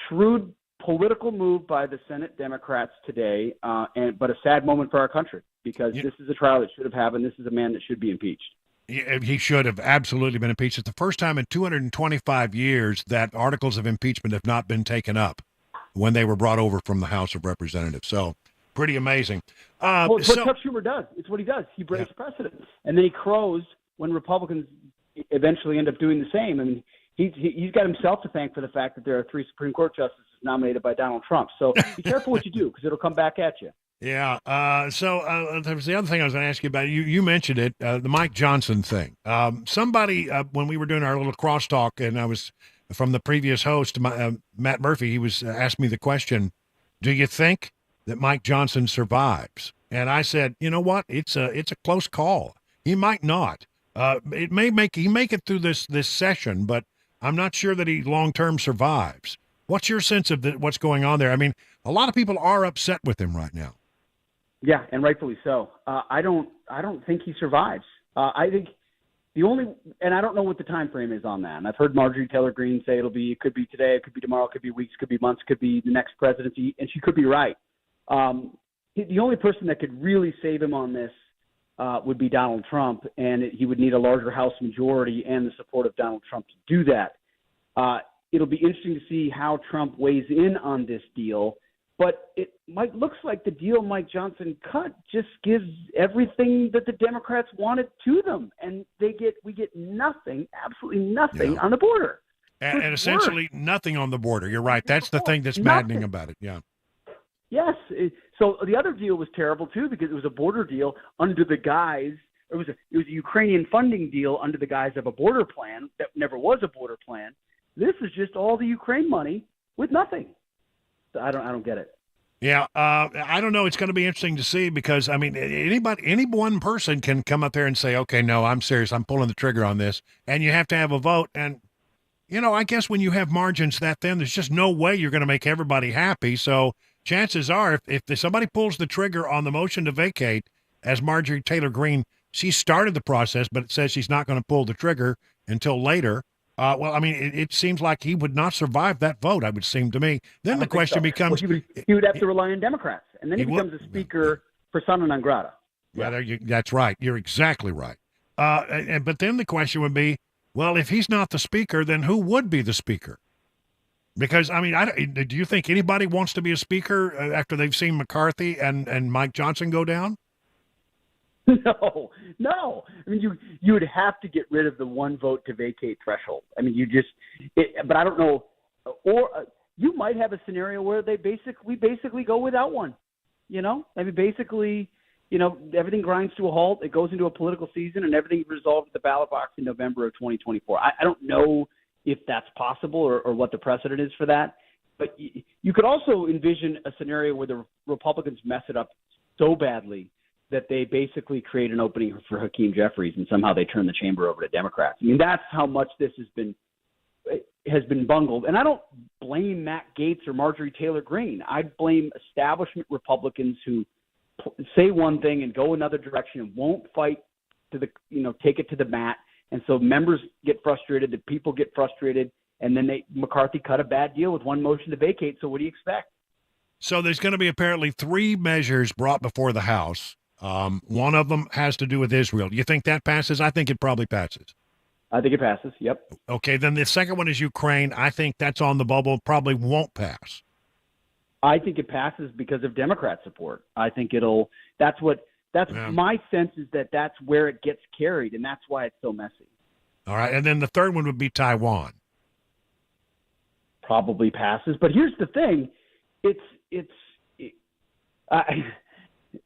[SPEAKER 2] shrewd political move by the Senate Democrats today, but a sad moment for our country because this is a trial that should have happened. This is a man that should be impeached.
[SPEAKER 1] He should have absolutely been impeached. It's the first time in 225 years that articles of impeachment have not been taken up when they were brought over from the House of Representatives. So, pretty amazing.
[SPEAKER 2] It's what Chuck Schumer does. It's what he does. He breaks precedent. And then he crows when Republicans eventually end up doing the same. I mean, he's got himself to thank for the fact that there are 3 Supreme Court justices nominated by Donald Trump. So be careful what you do because it'll come back at you.
[SPEAKER 1] Yeah. There was the other thing I was going to ask you about. You mentioned it, the Mike Johnson thing. Somebody, when we were doing our little crosstalk, and I was from the previous host, Matt Murphy, he was asked me the question, do you think that Mike Johnson survives? And I said, you know what? It's a close call. He might not. He make it through this session, but I'm not sure that he long-term survives. What's your sense of what's going on there? I mean, a lot of people are upset with him right now.
[SPEAKER 2] Yeah, and rightfully so. I don't think he survives. I think and I don't know what the time frame is on that. And I've heard Marjorie Taylor Greene say it could be today, it could be tomorrow, it could be weeks, could be months, could be the next presidency, and she could be right. The only person that could really save him on this would be Donald Trump, and he would need a larger House majority and the support of Donald Trump to do that. It'll be interesting to see how Trump weighs in on this deal, but it looks like the deal Mike Johnson cut just gives everything that the Democrats wanted to them, and we get nothing, absolutely nothing on the border.
[SPEAKER 1] And essentially nothing on the border. You're right. That's the thing that's maddening about it. Yeah.
[SPEAKER 2] Yes. So the other deal was terrible too because it was a border deal under the guise. It was a Ukrainian funding deal under the guise of a border plan that never was a border plan. This is just all the Ukraine money with nothing. So I don't get it.
[SPEAKER 1] Yeah, I don't know. It's going to be interesting to see because, I mean, any one person can come up there and say, okay, no, I'm serious. I'm pulling the trigger on this. And you have to have a vote. And, I guess when you have margins that thin, there's just no way you're going to make everybody happy. So chances are if somebody pulls the trigger on the motion to vacate, as Marjorie Taylor Greene, she started the process, but it says she's not going to pull the trigger until later. Well, I mean, it seems like he would not survive that vote, it would seem to me. Then the question becomes...
[SPEAKER 2] Well, he would have to rely on Democrats, and then he becomes a speaker persona non grata.
[SPEAKER 1] Yeah, that's right. You're exactly right. But then the question would be, well, if he's not the speaker, then who would be the speaker? Because, I mean, do you think anybody wants to be a speaker after they've seen McCarthy and Mike Johnson go down?
[SPEAKER 2] No. I mean, you would have to get rid of the one vote to vacate threshold. I mean, but I don't know. Or you might have a scenario where they basically go without one. I mean, basically, everything grinds to a halt. It goes into a political season, and everything's resolved at the ballot box in November of 2024. I don't know if that's possible or what the precedent is for that. But you could also envision a scenario where the Republicans mess it up so badly that they basically create an opening for Hakeem Jeffries, and somehow they turn the chamber over to Democrats. I mean, that's how much this has been bungled. And I don't blame Matt Gaetz or Marjorie Taylor Greene. I blame establishment Republicans who say one thing and go another direction and won't fight to take it to the mat. And so members get frustrated, the people get frustrated, and then McCarthy cut a bad deal with one motion to vacate. So what do you expect?
[SPEAKER 1] So there's going to be apparently 3 measures brought before the House. One of them has to do with Israel. Do you think that passes? I think it probably passes.
[SPEAKER 2] I think it passes. Yep.
[SPEAKER 1] Okay. Then the second one is Ukraine. I think that's on the bubble. Probably won't pass.
[SPEAKER 2] I think it passes because of Democrat support. I think my sense is that that's where it gets carried, and that's why it's so messy.
[SPEAKER 1] All right. And then the third one would be Taiwan.
[SPEAKER 2] Probably passes. But here's the thing.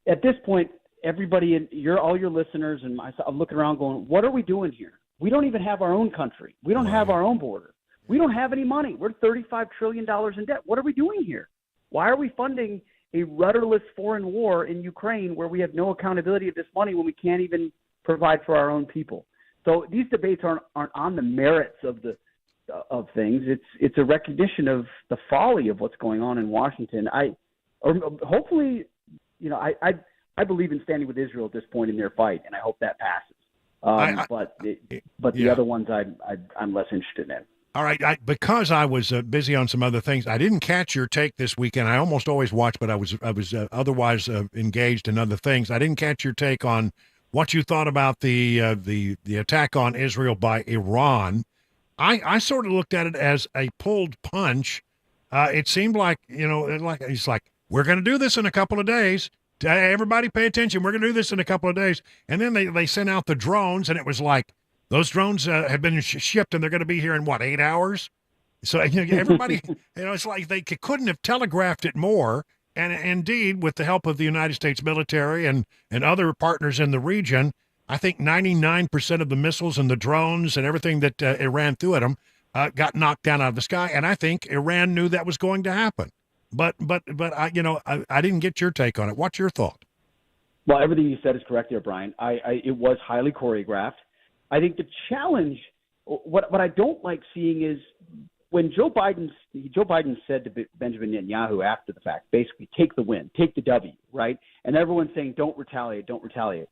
[SPEAKER 2] At this point, everybody, all your listeners and myself, I'm looking around going, what are we doing here? We don't even have our own country. We don't have our own border. We don't have any money. We're $35 trillion in debt. What are we doing here? Why are we funding a rudderless foreign war in Ukraine where we have no accountability of this money when we can't even provide for our own people? So these debates aren't on the merits of things. It's a recognition of the folly of what's going on in Washington. Hopefully, I believe in standing with Israel at this point in their fight, and I hope that passes. But the other ones I'm less interested in.
[SPEAKER 1] All right, because I was busy on some other things, I didn't catch your take this weekend. I almost always watch, but I was otherwise engaged in other things. I didn't catch your take on what you thought about the attack on Israel by Iran. I sort of looked at it as a pulled punch. It seemed like it's like, we're going to do this in a couple of days. Everybody pay attention. We're going to do this in a couple of days. And then they sent out the drones, and it was like, those drones have been shipped, and they're going to be here in, 8 hours? So everybody, it's like they couldn't have telegraphed it more. And indeed, with the help of the United States military and other partners in the region, I think 99% of the missiles and the drones and everything that Iran threw at them got knocked down out of the sky. And I think Iran knew that was going to happen. But I didn't get your take on it. What's your thought?
[SPEAKER 2] Well, everything you said is correct there, Brian. It was highly choreographed. I think the challenge, what I don't like seeing is when Joe Biden said to Benjamin Netanyahu after the fact, basically, take the win, take the W, right? And everyone's saying, don't retaliate, don't retaliate.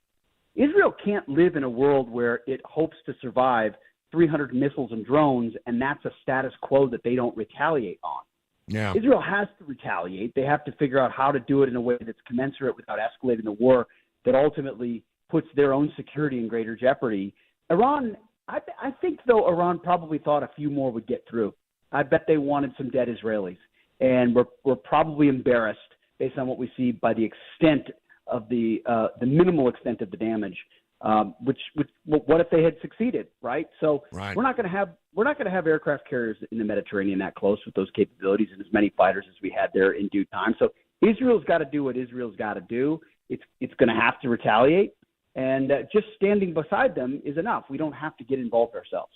[SPEAKER 2] Israel can't live in a world where it hopes to survive 300 missiles and drones, and that's a status quo that they don't retaliate on.
[SPEAKER 1] Yeah.
[SPEAKER 2] Israel has to retaliate. They have to figure out how to do it in a way that's commensurate without escalating the war that ultimately puts their own security in greater jeopardy. Iran, I think, though, Iran probably thought a few more would get through. I bet they wanted some dead Israelis. And we're probably embarrassed based on what we see by the extent of the minimal extent of the damage. What if they had succeeded, right? So
[SPEAKER 1] right.
[SPEAKER 2] We're not going to have aircraft carriers in the Mediterranean that close with those capabilities and as many fighters as we had there in due time. So Israel's got to do what Israel's got to do. It's going to have to retaliate, and just standing beside them is enough. We don't have to get involved ourselves.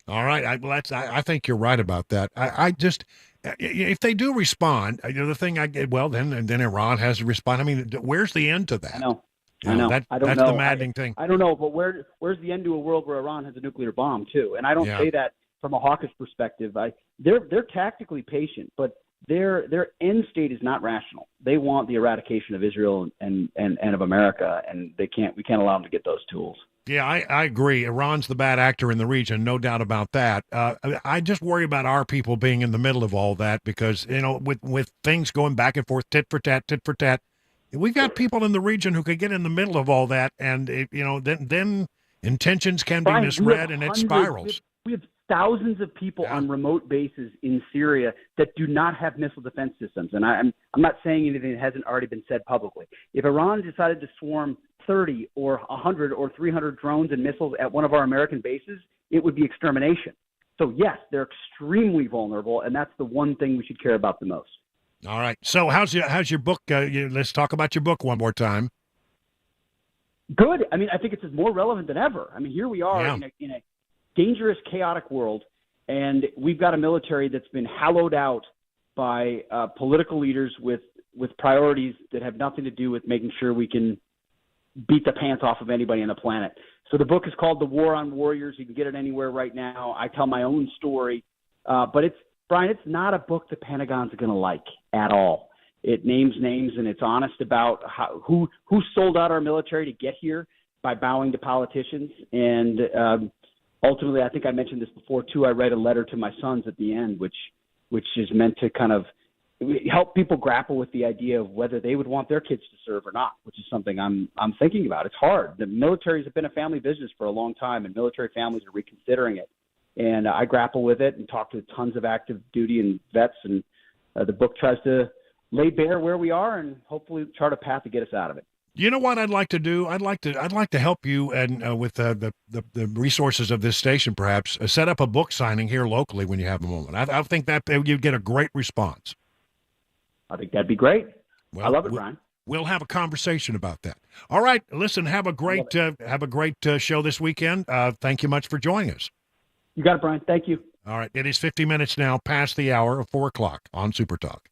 [SPEAKER 1] All right. I think you're right about that. I just If they do respond, the thing I get, well, then Iran has to respond. I mean, where's the end to that?
[SPEAKER 2] I know.
[SPEAKER 1] You know,
[SPEAKER 2] I don't
[SPEAKER 1] that's
[SPEAKER 2] know.
[SPEAKER 1] the maddening thing.
[SPEAKER 2] I don't know, but where's the end to a world where Iran has a nuclear bomb too? And I don't say that from a hawkish perspective. They're tactically patient, but their end state is not rational. They want the eradication of Israel and of America, and we can't allow them to get those tools.
[SPEAKER 1] Yeah, I agree. Iran's the bad actor in the region, no doubt about that. I just worry about our people being in the middle of all that because, with things going back and forth, tit for tat, we've got people in the region who could get in the middle of all that, and, then intentions can be misread and it spirals.
[SPEAKER 2] We have thousands of people on remote bases in Syria that do not have missile defense systems. And I'm not saying anything that hasn't already been said publicly. If Iran decided to swarm 30 or 100 or 300 drones and missiles at one of our American bases, it would be extermination. So, yes, they're extremely vulnerable, and that's the one thing we should care about the most.
[SPEAKER 1] All right. So how's your book? Let's talk about your book one more time.
[SPEAKER 2] Good. I mean, I think it's more relevant than ever. I mean, here we are in a dangerous, chaotic world, and we've got a military that's been hollowed out by political leaders with priorities that have nothing to do with making sure we can beat the pants off of anybody on the planet. So the book is called The War on Warriors. You can get it anywhere right now. I tell my own story, but Brian, it's not a book the Pentagon's going to like at all. It names names and it's honest about who sold out our military to get here by bowing to politicians. And ultimately, I think I mentioned this before too. I read a letter to my sons at the end, which is meant to kind of help people grapple with the idea of whether they would want their kids to serve or not, which is something I'm thinking about. It's hard. The militaries have been a family business for a long time, and military families are reconsidering it. And I grapple with it and talk to tons of active duty and vets, and the book tries to lay bare where we are and hopefully chart a path to get us out of it.
[SPEAKER 1] You know what I'd like to do? I'd like to help you and with the resources of this station, perhaps set up a book signing here locally when you have a moment. I think that you'd get a great response.
[SPEAKER 2] I think that'd be great.
[SPEAKER 1] Well,
[SPEAKER 2] I love it, Brian.
[SPEAKER 1] We'll have a conversation about that. All right, listen. Have a great show this weekend. Thank you much for joining us.
[SPEAKER 2] You got it, Brian. Thank you.
[SPEAKER 1] All right, it is 50 minutes now past the hour of 4 o'clock on Super Talk.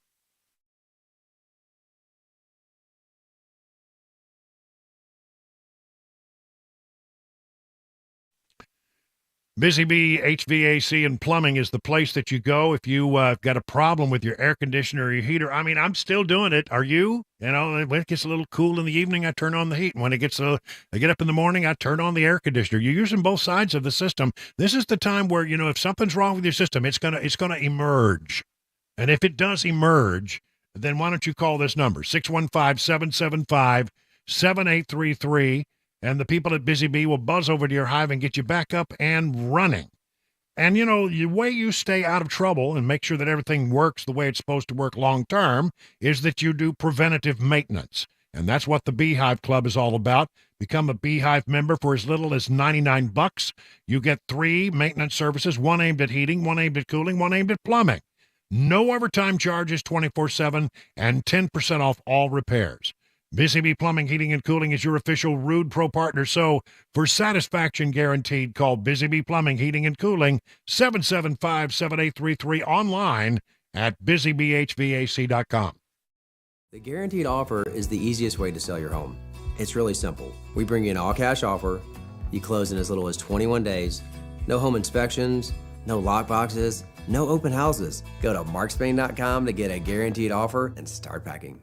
[SPEAKER 1] Busy Bee HVAC and Plumbing is the place that you go if you got a problem with your air conditioner or your heater. I mean, I'm still doing it. Are you? When it gets a little cool in the evening, I turn on the heat. And when I get up in the morning, I turn on the air conditioner. You're using both sides of the system. This is the time where, if something's wrong with your system, it's gonna emerge. And if it does emerge, then why don't you call this number, 615-775-7833. And the people at Busy Bee will buzz over to your hive and get you back up and running. And, the way you stay out of trouble and make sure that everything works the way it's supposed to work long term is that you do preventative maintenance. And that's what the Beehive Club is all about. Become a Beehive member for as little as $99. You get 3 maintenance services, one aimed at heating, one aimed at cooling, one aimed at plumbing. No overtime charges 24/7 and 10% off all repairs. Busy Bee Plumbing, Heating, and Cooling is your official Rude Pro partner. So, for satisfaction guaranteed, call Busy Bee Plumbing, Heating, and Cooling, 775-7833, online at busybhvac.com.
[SPEAKER 9] The guaranteed offer is the easiest way to sell your home. It's really simple. We bring you an all-cash offer. You close in as little as 21 days. No home inspections, no lock boxes, no open houses. Go to markspain.com to get a guaranteed offer and start packing.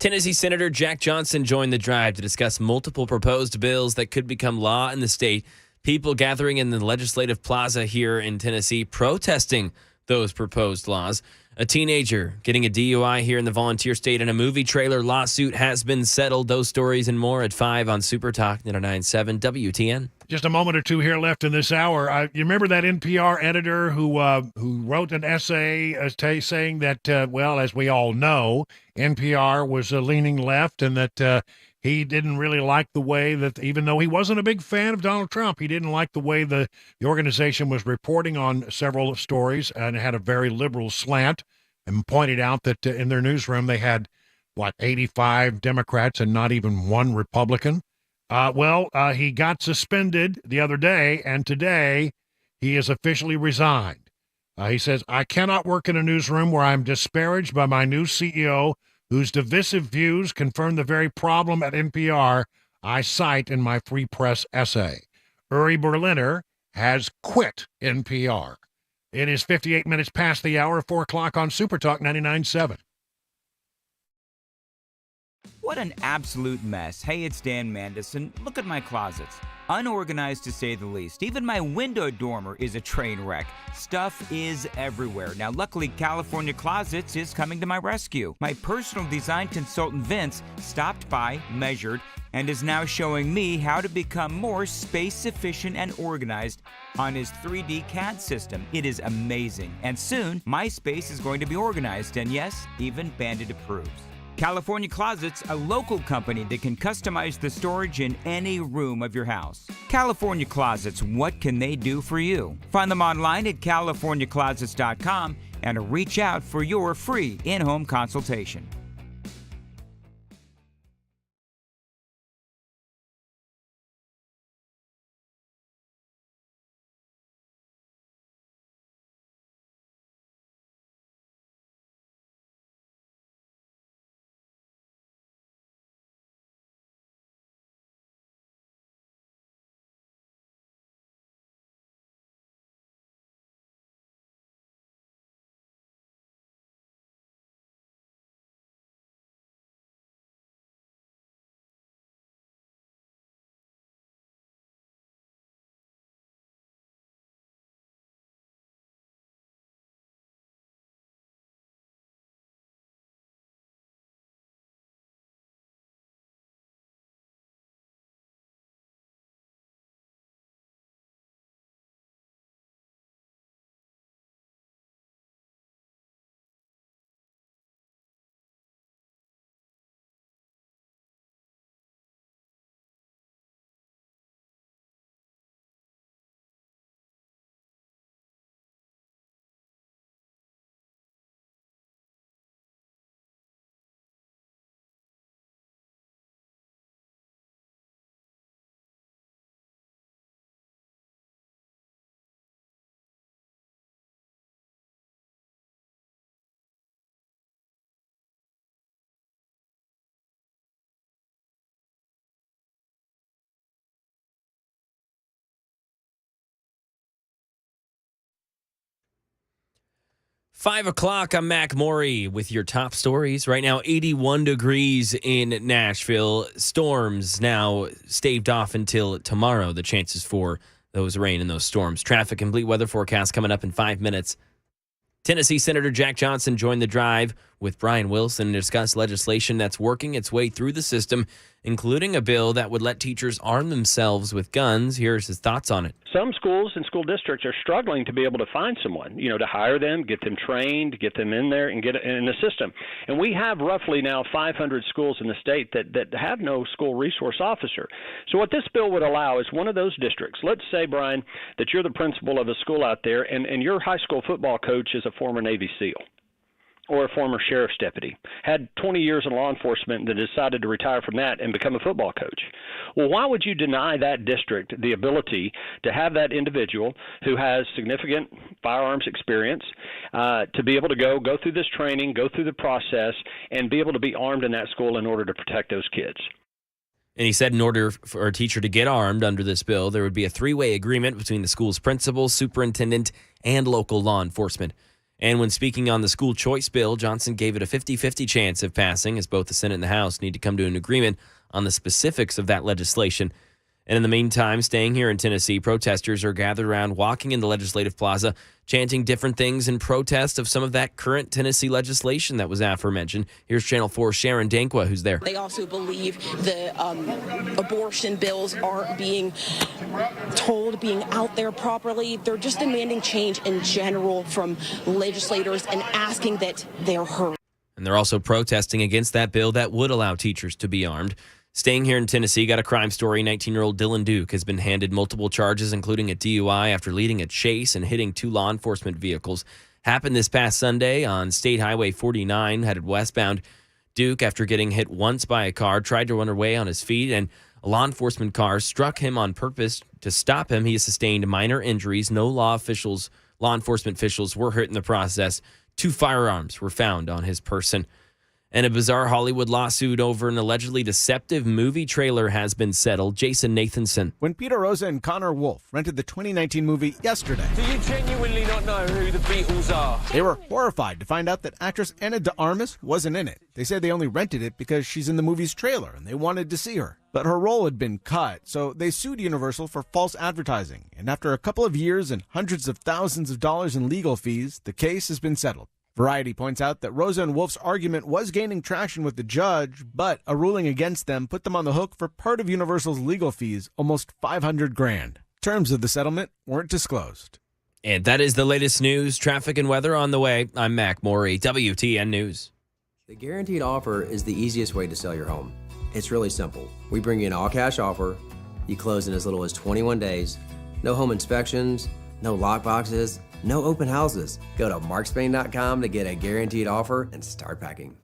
[SPEAKER 10] Tennessee Senator Jack Johnson joined the drive to discuss multiple proposed bills that could become law in the state. People gathering in the legislative plaza here in Tennessee protesting those proposed laws. A teenager getting a DUI here in the volunteer state, and a movie trailer lawsuit has been settled. Those stories and more at 5 on Super Talk 99.7 WTN.
[SPEAKER 1] Just a moment or two here left in this hour. You remember that NPR editor who wrote an essay saying that, well, as we all know, NPR was leaning left, and that he didn't really like the way that, even though he wasn't a big fan of Donald Trump, he didn't like the way the organization was reporting on several stories, and it had a very liberal slant, and pointed out that in their newsroom they had, 85 Democrats and not even one Republican. He got suspended the other day, and today he is officially resigned. He says, "I cannot work in a newsroom where I'm disparaged by my new CEO, whose divisive views confirm the very problem at NPR I cite in my Free Press essay." Uri Berliner has quit NPR. It is 58 minutes past the hour of 4 o'clock on Super Talk 99.7.
[SPEAKER 15] What an absolute mess. Hey, it's Dan Mandison. Look at my closets. Unorganized to say the least. Even my window dormer is a train wreck. Stuff is everywhere. Now, luckily, California Closets is coming to my rescue. My personal design consultant, Vince, stopped by, measured, and is now showing me how to become more space efficient and organized on his 3D CAD system. It is amazing. And soon, my space is going to be organized, and yes, even Bandit approves. California Closets, a local company that can customize the storage in any room of your house. California Closets, what can they do for you? Find them online at californiaclosets.com and reach out for your free in-home consultation.
[SPEAKER 10] Five o'clock, I'm Mac Maury with your top stories. Right now, 81 degrees in Nashville. Storms now staved off until tomorrow, the chances for those rain and those storms. Traffic complete weather forecast coming up in 5 minutes. Tennessee Senator Jack Johnson joined the drive with Brian Wilson to discuss legislation that's working its way through the system, including a bill that would let teachers arm themselves with guns. Here's his thoughts on it.
[SPEAKER 13] Some schools and school districts are struggling to be able to find someone, to hire them, get them trained, get them in there and get it in the system. And we have roughly now 500 schools in the state that have no school resource officer. So what this bill would allow is one of those districts. Let's say, Brian, that you're the principal of a school out there and your high school football coach is a former Navy SEAL or a former sheriff's deputy, had 20 years in law enforcement and decided to retire from that and become a football coach. Well, why would you deny that district the ability to have that individual who has significant firearms experience to be able to go through this training, go through the process, and be able to be armed in that school in order to protect those kids?
[SPEAKER 10] And he said in order for a teacher to get armed under this bill, there would be a three-way agreement between the school's principal, superintendent, and local law enforcement. And when speaking on the school choice bill, Johnson gave it a 50-50 chance of passing, as both the Senate and the House need to come to an agreement on the specifics of that legislation. And in the meantime, staying here in Tennessee, protesters are gathered around walking in the Legislative Plaza, chanting different things in protest of some of that current Tennessee legislation that was aforementioned. Here's Channel 4's Sharon Dankwa, who's there.
[SPEAKER 5] They also believe the abortion bills aren't being out there properly. They're just demanding change in general from legislators and asking that they're heard.
[SPEAKER 10] And they're also protesting against that bill that would allow teachers to be armed. Staying here in Tennessee, got a crime story. 19-year-old Dylan Duke has been handed multiple charges, including a DUI after leading a chase and hitting two law enforcement vehicles. Happened this past Sunday on State Highway 49, headed westbound. Duke, after getting hit once by a car, tried to run away on his feet, and a law enforcement car struck him on purpose to stop him. He sustained minor injuries. No law enforcement officials were hurt in the process. 2 firearms were found on his person. And a bizarre Hollywood lawsuit over an allegedly deceptive movie trailer has been settled. Jason Nathanson.
[SPEAKER 22] When Peter Rosa and Connor Wolf rented the 2019 movie yesterday,
[SPEAKER 23] do you genuinely not know who the Beatles are?
[SPEAKER 22] They were horrified to find out that actress Ana de Armas wasn't in it. They said they only rented it because she's in the movie's trailer and they wanted to see her. But her role had been cut, so they sued Universal for false advertising. And after a couple of years and hundreds of thousands of dollars in legal fees, the case has been settled. Variety points out that Rosa and Wolf's argument was gaining traction with the judge, but a ruling against them put them on the hook for part of Universal's legal fees, almost $500,000. Terms of the settlement weren't disclosed.
[SPEAKER 10] And that is the latest news, traffic, and weather on the way. I'm Mac Morey, WTN News.
[SPEAKER 9] The Guaranteed Offer is the easiest way to sell your home. It's really simple. We bring you an all-cash offer. You close in as little as 21 days. No home inspections, no lockboxes, no open houses. Go to markspain.com to get a guaranteed offer and start packing.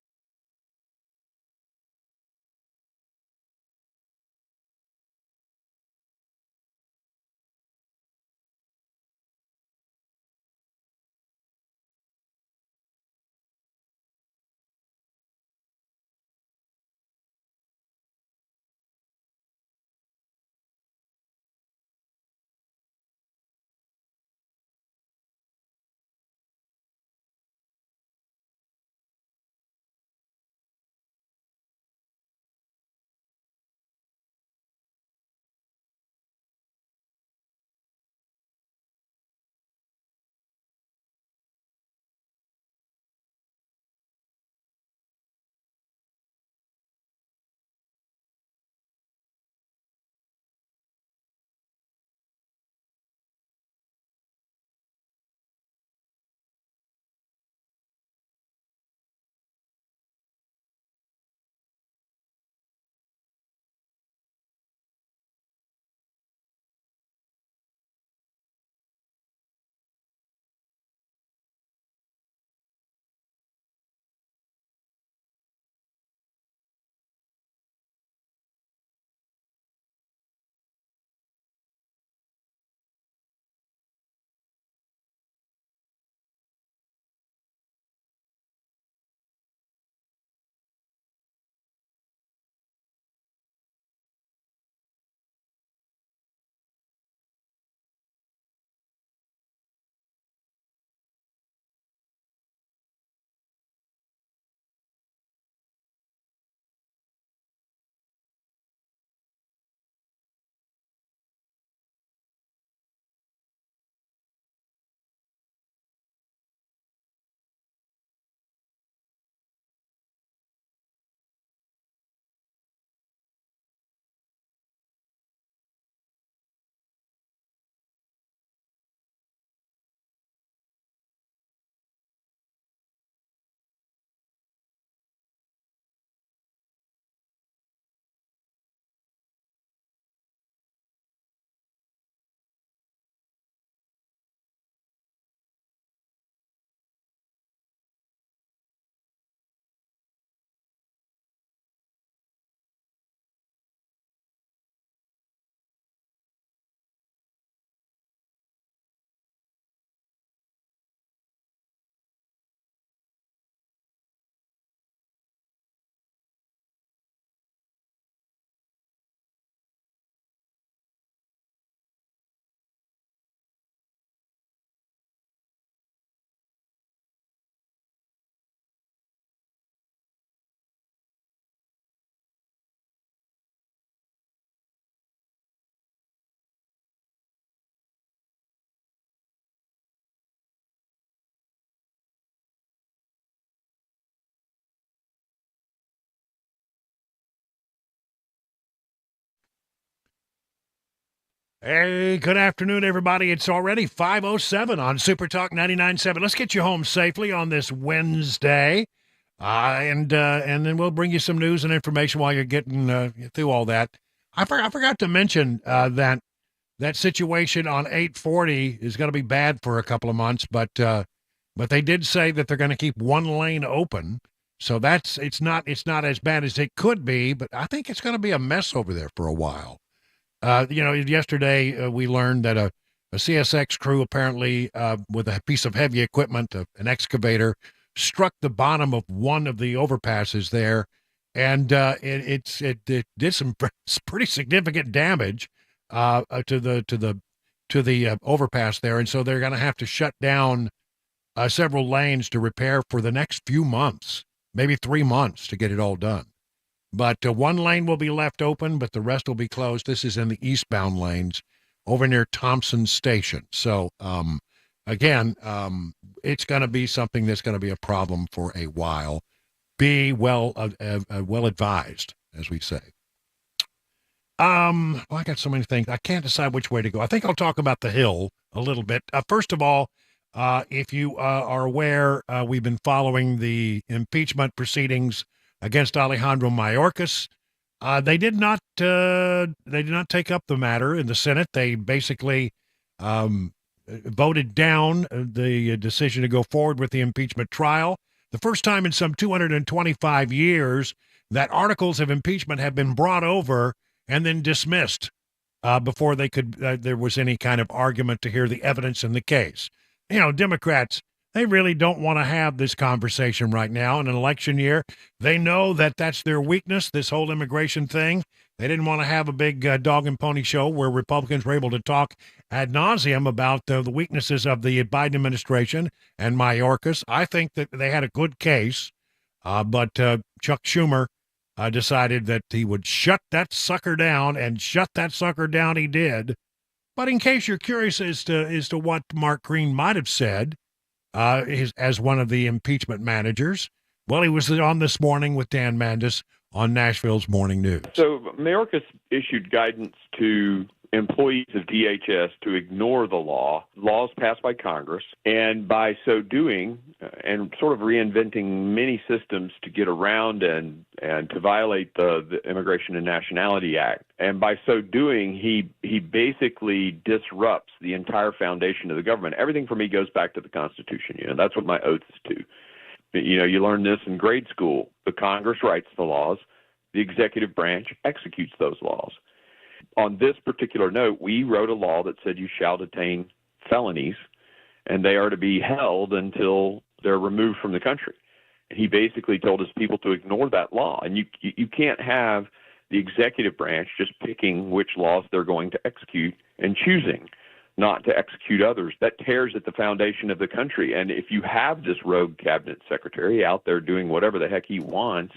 [SPEAKER 1] Hey, good afternoon, everybody. It's already 5:07 on Super Talk 99.7. Let's get you home safely on this Wednesday, and then we'll bring you some news and information while you're getting through all that. I forgot to mention that situation on 840 is going to be bad for a couple of months, but they did say that they're going to keep one lane open, so it's not as bad as it could be, but I think it's going to be a mess over there for a while. Yesterday we learned that a CSX crew apparently with a piece of heavy equipment, an excavator, struck the bottom of one of the overpasses there, and it did some pretty significant damage to the overpass there, and so they're going to have to shut down several lanes to repair for the next few months, maybe 3 months to get it all done. But one lane will be left open, but the rest will be closed. This is in the eastbound lanes over near Thompson Station. So, again, it's going to be something that's going to be a problem for a while. Be well advised, as we say. I got so many things. I can't decide which way to go. I think I'll talk about the Hill a little bit. First of all, if you are aware, we've been following the impeachment proceedings against Alejandro Mayorkas. They did not take up the matter in the Senate. They basically voted down the decision to go forward with the impeachment trial. The first time in some 225 years that articles of impeachment have been brought over and then dismissed before there was any kind of argument to hear the evidence in the case. Democrats, they really don't want to have this conversation right now in an election year. They know that that's their weakness, this whole immigration thing. They didn't want to have a big dog and pony show where Republicans were able to talk ad nauseum about the weaknesses of the Biden administration and Mayorkas. I think that they had a good case, but Chuck Schumer decided that he would shut that sucker down, and shut that sucker down he did. But in case you're curious as to what Mark Green might have said, as one of the impeachment managers, well, he was on this morning with Dan Mandis on Nashville's Morning News.
[SPEAKER 3] So Mayorkas issued guidance to employees of DHS to ignore the laws passed by Congress, and by so doing, and sort of reinventing many systems to get around and to violate the Immigration and Nationality Act. And by so doing, he basically disrupts the entire foundation of the government. Everything for me goes back to the Constitution. That's what my oath is to. You learn this in grade school. The Congress writes the laws. The executive branch executes those laws. On this particular note, we wrote a law that said you shall detain felonies, and they are to be held until they're removed from the country. And he basically told his people to ignore that law. And you can't have the executive branch just picking which laws they're going to execute and choosing not to execute others. That tears at the foundation of the country. And if you have this rogue cabinet secretary out there doing whatever the heck he wants,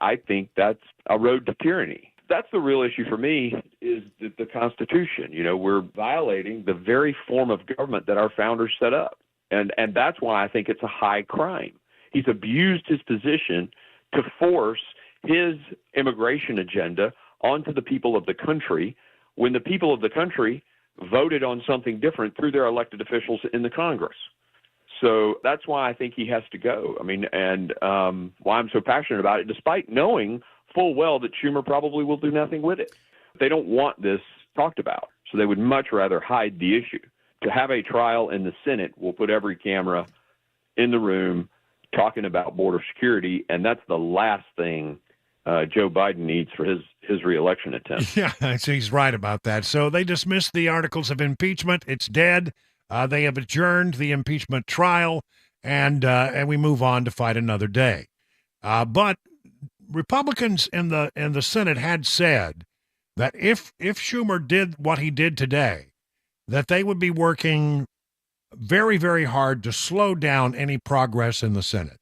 [SPEAKER 3] I think that's a road to tyranny. That's the real issue for me, is the Constitution. We're violating the very form of government that our founders set up. And that's why I think it's a high crime. He's abused his position to force his immigration agenda onto the people of the country when the people of the country voted on something different through their elected officials in the Congress. So that's why I think he has to go. And why I'm so passionate about it, despite knowing full well that Schumer probably will do nothing with it. They don't want this talked about, so they would much rather hide the issue. To have a trial in the Senate will put every camera in the room talking about border security, and that's the last thing Joe Biden needs for his reelection attempt.
[SPEAKER 1] Yeah, he's right about that. So they dismissed the articles of impeachment. It's dead. They have adjourned the impeachment trial, and we move on to fight another day. But Republicans in the Senate had said that if Schumer did what he did today, that they would be working very, very hard to slow down any progress in the Senate.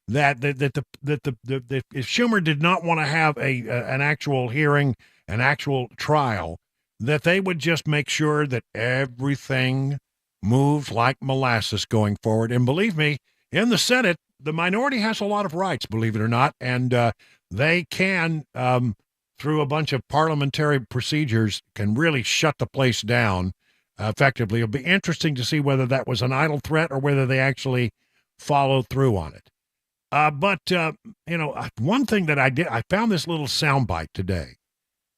[SPEAKER 1] That if Schumer did not want to have an actual hearing, an actual trial, that they would just make sure that everything moved like molasses going forward. And believe me, in the Senate, the minority has a lot of rights, believe it or not, and they can through a bunch of parliamentary procedures can really shut the place down effectively. It'll be interesting to see whether that was an idle threat or whether they actually followed through on it. One thing that I found this little soundbite today.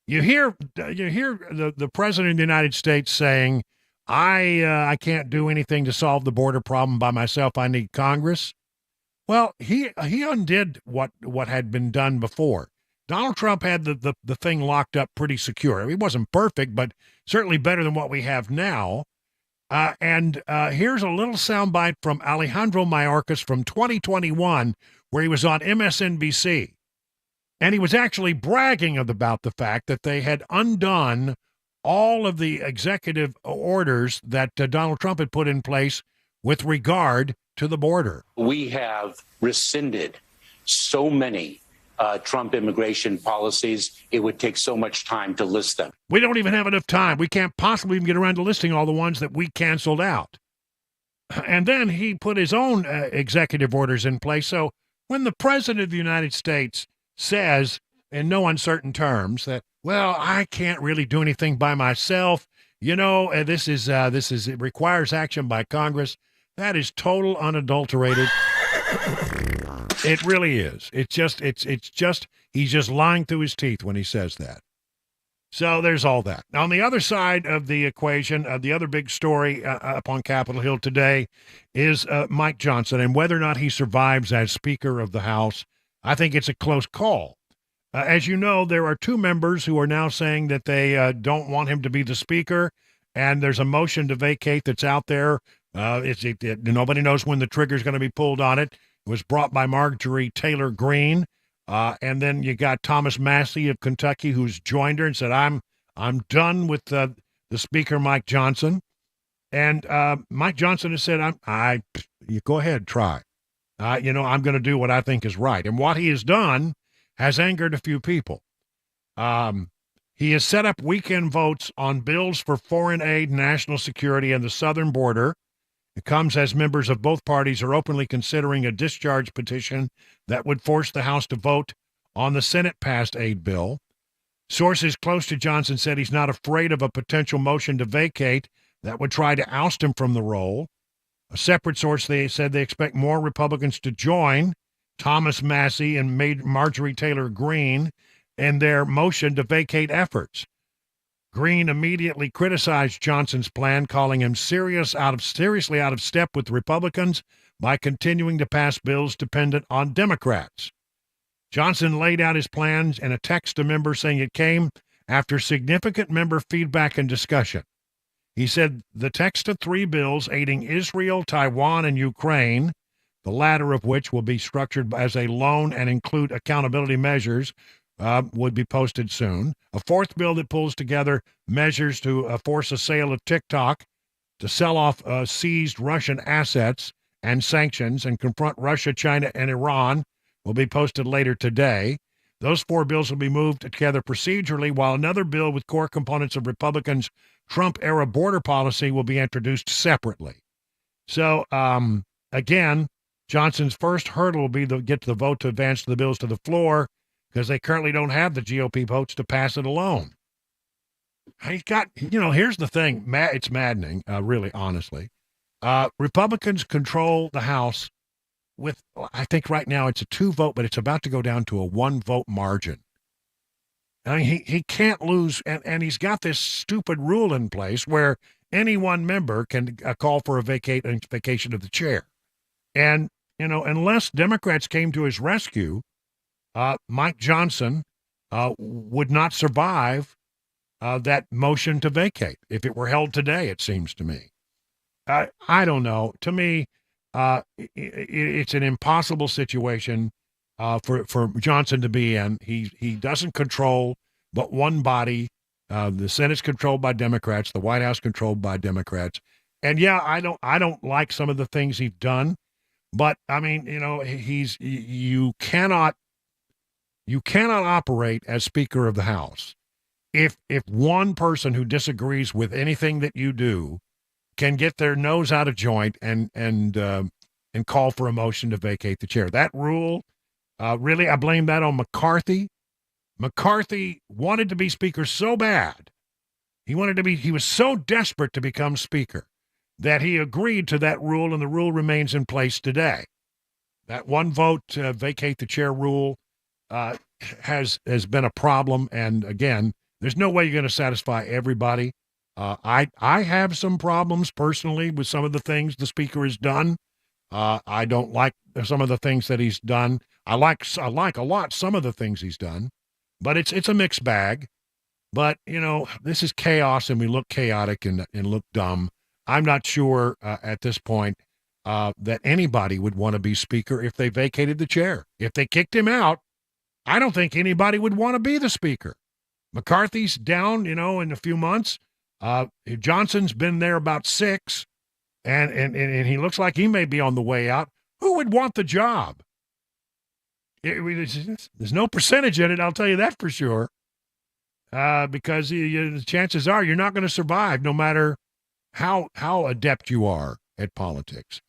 [SPEAKER 1] You hear the president of the United States saying, I can't do anything to solve the border problem by myself. I need Congress. Well, he undid what had been done before. Donald Trump had the thing locked up pretty secure. I mean, it wasn't perfect, but certainly better than what we have now. Here's a little soundbite from Alejandro Mayorkas from 2021, where he was on MSNBC. And he was actually bragging about the fact that they had undone all of the executive orders that Donald Trump had put in place with regard to the border.
[SPEAKER 6] We have rescinded so many Trump immigration policies, it would take so much time to list them.
[SPEAKER 1] We don't even have enough time. We can't possibly even get around to listing all the ones that we canceled out. And then he put his own executive orders in place. So when the president of the United States says in no uncertain terms that, well, I can't really do anything by myself, it requires action by Congress, that is total unadulterated. It really is. It's just he's just lying through his teeth when he says that. So there's all that. Now, on the other side of the equation, the other big story up on Capitol Hill today is Mike Johnson and whether or not he survives as Speaker of the House. I think it's a close call. As you know, there are two members who are now saying that they don't want him to be the Speaker, and there's a motion to vacate that's out there. Nobody knows when the trigger is going to be pulled on it. It was brought by Marjorie Taylor Greene. And then you got Thomas Massey of Kentucky, who's joined her and said, I'm done with the Speaker, Mike Johnson. And Mike Johnson has said, you go ahead, try. I'm going to do what I think is right. And what he has done has angered a few people. He has set up weekend votes on bills for foreign aid, national security, and the southern border. It comes as members of both parties are openly considering a discharge petition that would force the House to vote on the Senate-passed aid bill. Sources close to Johnson said he's not afraid of a potential motion to vacate that would try to oust him from the role. A separate source, they said they expect more Republicans to join Thomas Massey and Marjorie Taylor Greene in their motion to vacate efforts. Greene immediately criticized Johnson's plan, calling him seriously out of step with Republicans by continuing to pass bills dependent on Democrats. Johnson laid out his plans in a text to members saying it came after significant member feedback and discussion. He said the text of three bills aiding Israel, Taiwan, and Ukraine, the latter of which will be structured as a loan and include accountability measures, would be posted soon. A fourth bill that pulls together measures to force a sale of TikTok, to sell off seized Russian assets and sanctions, and confront Russia, China, and Iran will be posted later today. Those four bills will be moved together procedurally, while another bill with core components of Republicans' Trump-era border policy will be introduced separately. So, again, Johnson's first hurdle will be to get the vote to advance the bills to the floor, because they currently don't have the GOP votes to pass it alone. He's got, here's the thing. It's maddening, really, honestly. Republicans control the House with, I think right now it's a 2-vote, but it's about to go down to a 1-vote margin. I mean, he can't lose, and he's got this stupid rule in place where any one member can call for a vacation of the chair. And, unless Democrats came to his rescue, Mike Johnson would not survive that motion to vacate if it were held today, it seems to me. I don't know. To me, it's an impossible situation for Johnson to be in. He doesn't control but one body. The Senate's controlled by Democrats. The White House controlled by Democrats. And yeah, I don't like some of the things he's done, but I mean, you cannot operate as Speaker of the House if one person who disagrees with anything that you do can get their nose out of joint and call for a motion to vacate the chair. That rule, really, I blame that on McCarthy. McCarthy wanted to be Speaker so bad. He was so desperate to become Speaker that he agreed to that rule, and the rule remains in place today. That one vote to vacate the chair rule has been a problem, and again, there's no way you're going to satisfy everybody. I have some problems personally with some of the things the Speaker has done. I don't like some of the things that he's done. I like a lot some of the things he's done, but it's a mixed bag. But, this is chaos, and we look chaotic and look dumb. I'm not sure at this point that anybody would want to be Speaker if they vacated the chair. If they kicked him out, I don't think anybody would want to be the Speaker. McCarthy's down, in a few months. Johnson's been there about 6, and he looks like he may be on the way out. Who would want the job? There's no percentage in it, I'll tell you that for sure. Because the chances are you're not going to survive no matter how adept you are at politics.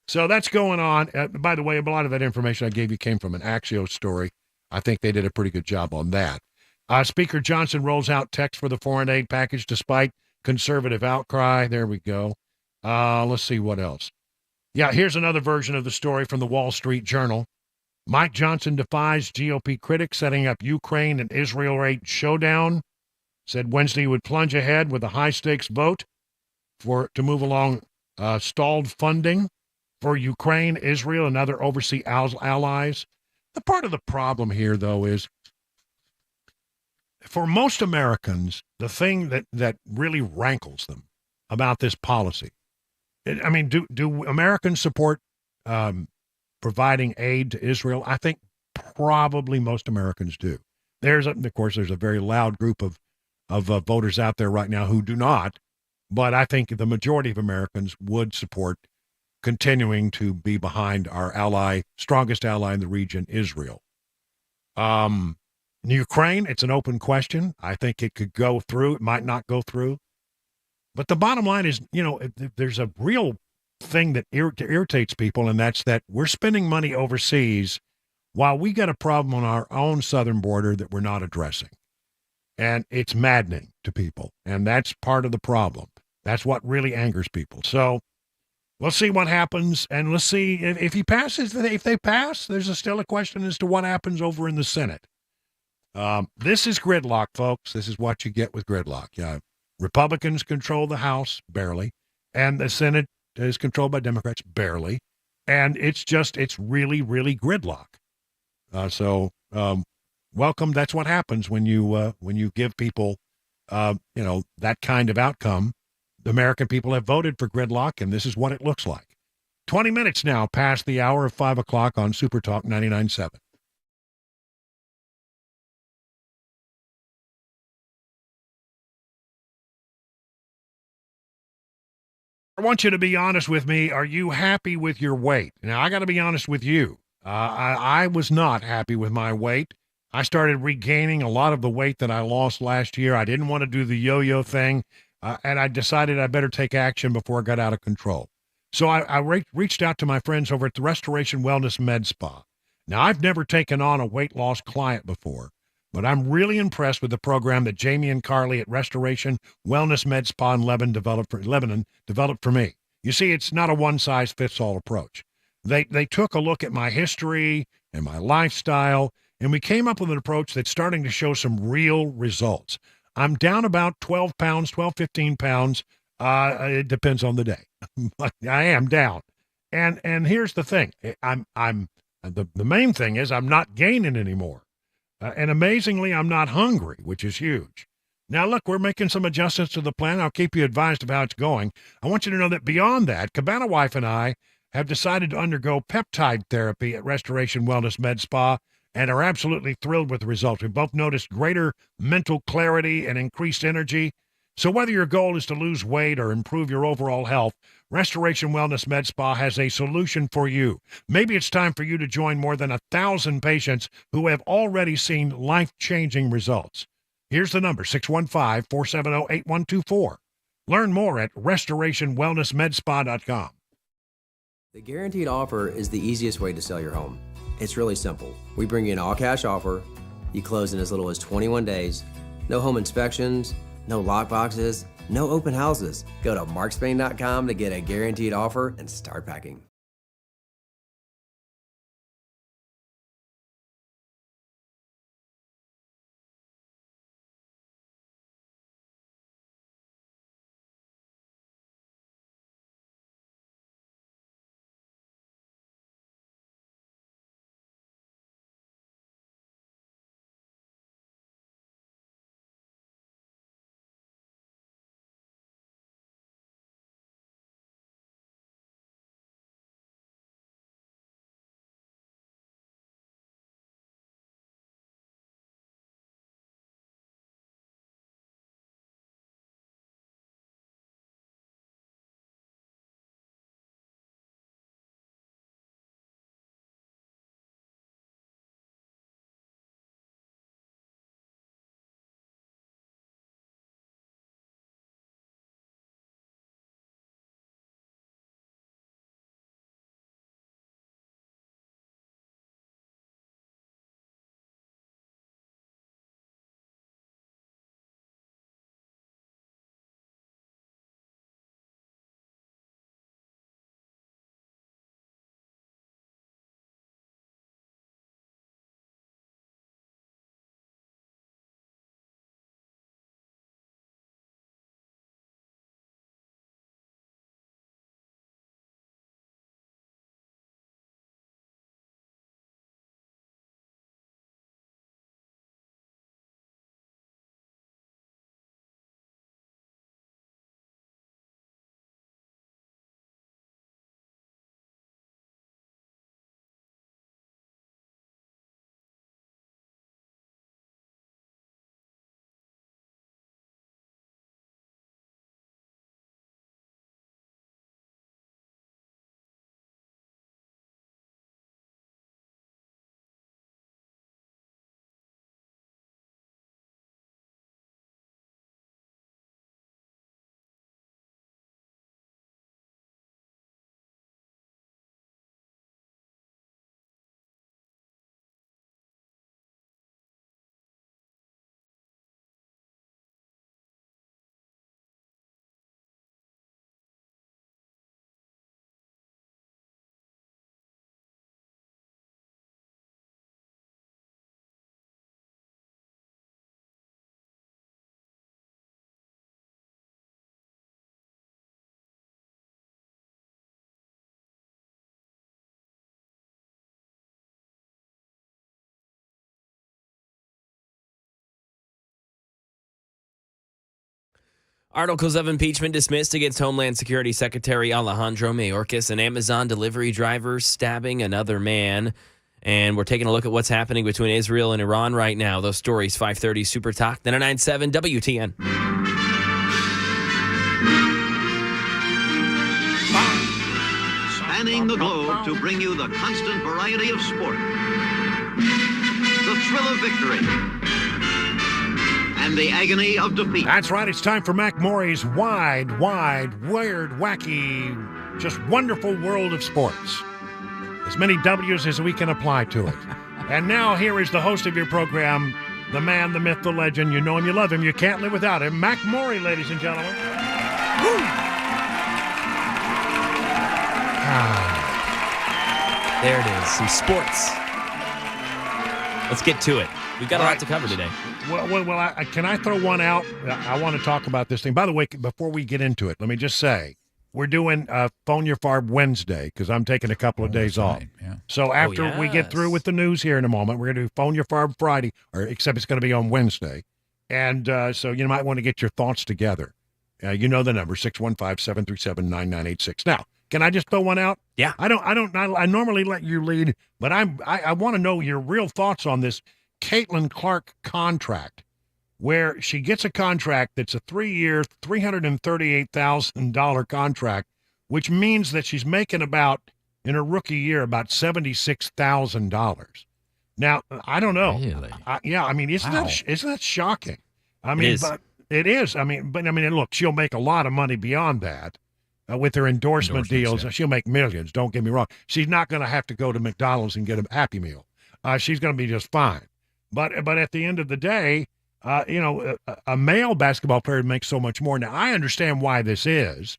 [SPEAKER 1] So that's going on. By the way, a lot of that information I gave you came from an Axios story. I think they did a pretty good job on that. Speaker Johnson rolls out text for the foreign aid package despite conservative outcry. There we go. Let's see what else. Yeah, here's another version of the story from the Wall Street Journal. Mike Johnson defies GOP critics setting up Ukraine and Israel rate showdown. Said Wednesday he would plunge ahead with a high-stakes vote to move along stalled funding for Ukraine, Israel, and other overseas allies. The part of the problem here, though, is for most Americans, the thing that really rankles them about this policy, do Americans support providing aid to Israel? I think probably most Americans do. Of course, there's a very loud group of voters out there right now who do not, but I think the majority of Americans would support continuing to be behind our strongest ally in the region, Israel. Ukraine, it's an open question. I think it could go through. It might not go through. But the bottom line is, there's a real thing that irritates people, and that's that we're spending money overseas while we got a problem on our own southern border that we're not addressing. And it's maddening to people, and that's part of the problem. That's what really angers people. So we'll see what happens, and let's see if he passes. If they pass, there's still a question as to what happens over in the Senate. This is gridlock, folks. This is what you get with gridlock. Republicans control the House, barely, and the Senate is controlled by Democrats, barely, and it's really, really gridlock. So welcome. That's what happens when you give people, that kind of outcome. The American people have voted for gridlock, and this is what it looks like. 20 minutes now past the hour of 5 o'clock on Super Talk 99.7. I want you to be honest with me. Are you happy with your weight? Now, I got to be honest with you. I was not happy with my weight. I started regaining a lot of the weight that I lost last year. I didn't want to do the yo-yo thing, and I decided I better take action before I got out of control. So I reached out to my friends over at the Restoration Wellness Med Spa. Now, I've never taken on a weight loss client before, but I'm really impressed with the program that Jamie and Carly at Restoration Wellness Med Spa in Lebanon developed for me. You see, it's not a one-size-fits-all approach. They took a look at my history and my lifestyle, and we came up with an approach that's starting to show some real results. I'm down about 12 pounds, 15 pounds. It depends on the day. I am down. And here's the thing. The main thing is I'm not gaining anymore. And amazingly, I'm not hungry, which is huge. Now, look, we're making some adjustments to the plan. I'll keep you advised of how it's going. I want you to know that beyond that, Cabana Wife and I have decided to undergo peptide therapy at Restoration Wellness Med Spa and are absolutely thrilled with the results. We both noticed greater mental clarity and increased energy. So whether your goal is to lose weight or improve your overall health, Restoration Wellness Med Spa has a solution for you. Maybe it's time for you to join more than 1,000 patients who have already seen life-changing results. Here's the number, 615-470-8124. Learn more at restorationwellnessmedspa.com.
[SPEAKER 9] The guaranteed offer is the easiest way to sell your home. It's really simple. We bring you an all-cash offer, You close in as little as 21 days. No home inspections, no lock boxes, no open houses. Go to markspain.com to get a guaranteed offer and start packing.
[SPEAKER 10] Articles of impeachment dismissed against Homeland Security Secretary Alejandro Mayorkas, an Amazon delivery driver stabbing another man. And we're taking a look at what's happening between Israel and Iran right now. Those stories, 5:30 Super Talk, 99.7 WTN.
[SPEAKER 7] Spanning the globe to bring you the constant variety of sport, the thrill of victory, and the agony of defeat.
[SPEAKER 1] That's right. It's time for Mac Morey's wide, weird, wacky, just wonderful world of sports. As many W's as we can apply to it. And now here is the host of your program, the man, the myth, the legend. You know him, you love him, you can't live without him. Mac Morey, ladies and gentlemen. Woo!
[SPEAKER 10] There it is, some sports. Let's get to it. We've got a lot to cover today.
[SPEAKER 1] Well, can I throw one out? I want to talk about this thing. By the way, before we get into it, let me just say, we're doing Phone Your Farb Wednesday because I'm taking a couple of days off.
[SPEAKER 21] Yeah.
[SPEAKER 1] So after we get through with the news here in a moment, we're going to do Phone Your Farb Friday, except it's going to be on Wednesday. And so you might want to get your thoughts together. You know the number, 615-737-9986. Now, can I just throw one out?
[SPEAKER 10] Yeah.
[SPEAKER 1] I normally let you lead, but I want to know your real thoughts on this Caitlin Clark contract, where she gets a contract that's a 3-year, $338,000 contract, which means that she's making about, in her rookie year, about $76,000. Now, I don't know.
[SPEAKER 21] Really?
[SPEAKER 1] Isn't that shocking?
[SPEAKER 10] It is.
[SPEAKER 1] But it is. Look, she'll make a lot of money beyond that. With her endorsement deals,
[SPEAKER 21] yeah.
[SPEAKER 1] She'll make millions, don't get me wrong. She's not going to have to go to McDonald's and get a Happy Meal. She's going to be just fine. But at the end of the day, a male basketball player makes so much more. Now, I understand why this is,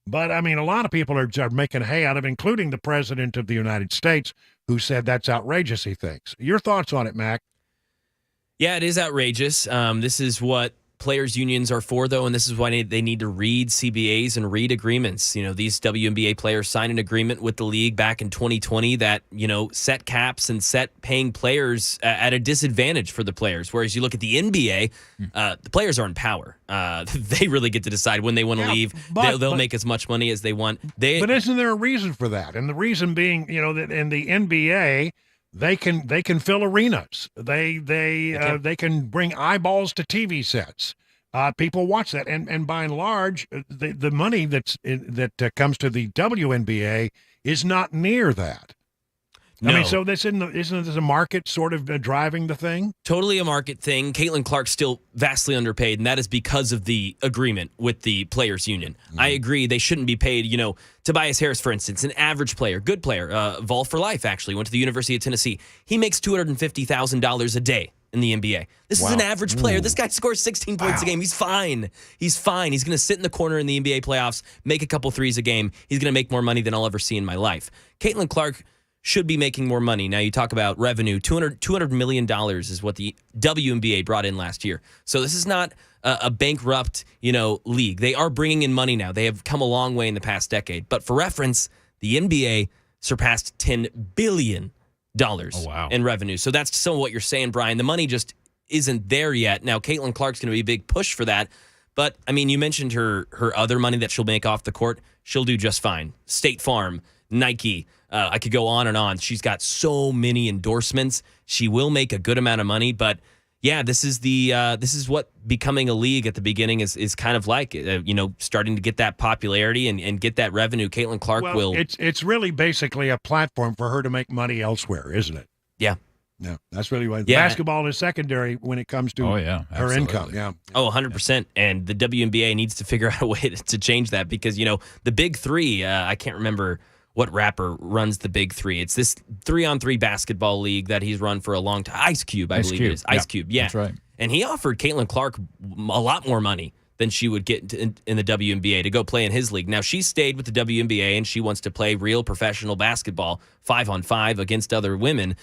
[SPEAKER 1] but I mean, a lot of people are making hay out of it, including the president of the United States, who said that's outrageous, he thinks. Your thoughts on it, Mac?
[SPEAKER 10] Yeah, it is outrageous. This is what players' unions are for, though, and this is why they need to read CBAs and read agreements. These WNBA players signed an agreement with the league back in 2020 that, set caps and set paying players at a disadvantage for the players. Whereas you look at the NBA, the players are in power. They really get to decide when they want to leave. They'll make as much money as they want.
[SPEAKER 1] But isn't there a reason for that? And the reason being, that in the NBA, they can fill arenas. They can bring eyeballs to TV sets. People watch that, and by and large, the money that comes to the WNBA is not near that.
[SPEAKER 10] No.
[SPEAKER 1] I mean, so isn't this a market sort of driving the thing?
[SPEAKER 10] Totally a market thing. Caitlin Clark's still vastly underpaid, and that is because of the agreement with the players' union. I agree they shouldn't be paid. Tobias Harris, for instance, an average player, good player, Vol for life, actually, went to the University of Tennessee. He makes $250,000 a day in the NBA. This is an average player. This guy scores 16 points a game. He's fine. He's fine. He's going to sit in the corner in the NBA playoffs, make a couple threes a game. He's going to make more money than I'll ever see in my life. Caitlin Clark should be making more money. Now, you talk about revenue. $200 million is what the WNBA brought in last year. So this is not a bankrupt, league. They are bringing in money now. They have come a long way in the past decade. But for reference, the NBA surpassed $10 billion in revenue. So that's some of what you're saying, Brian. The money just isn't there yet. Now, Caitlin Clark's going to be a big push for that. But, I mean, you mentioned her other money that she'll make off the court. She'll do just fine. State Farm, Nike, I could go on and on. She's got so many endorsements. She will make a good amount of money, but yeah, this is what becoming a league at the beginning is kind of like, starting to get that popularity and get that revenue. Caitlin Clark will.
[SPEAKER 1] It's really basically a platform for her to make money elsewhere, isn't it?
[SPEAKER 10] Yeah.
[SPEAKER 1] No, that's really why basketball is secondary when it comes to her income. Yeah.
[SPEAKER 10] Oh, 100%. And the WNBA needs to figure out a way to change that because, the big three, I can't remember what rapper runs the big three. It's this 3-on-3 basketball league that he's run for a long time. Ice Cube, I believe it is. Ice Cube, yeah.
[SPEAKER 21] That's right.
[SPEAKER 10] And he offered Caitlin Clark a lot more money than she would get in the WNBA to go play in his league. Now, she stayed with the WNBA, and she wants to play real professional basketball, 5-on-5 against other women,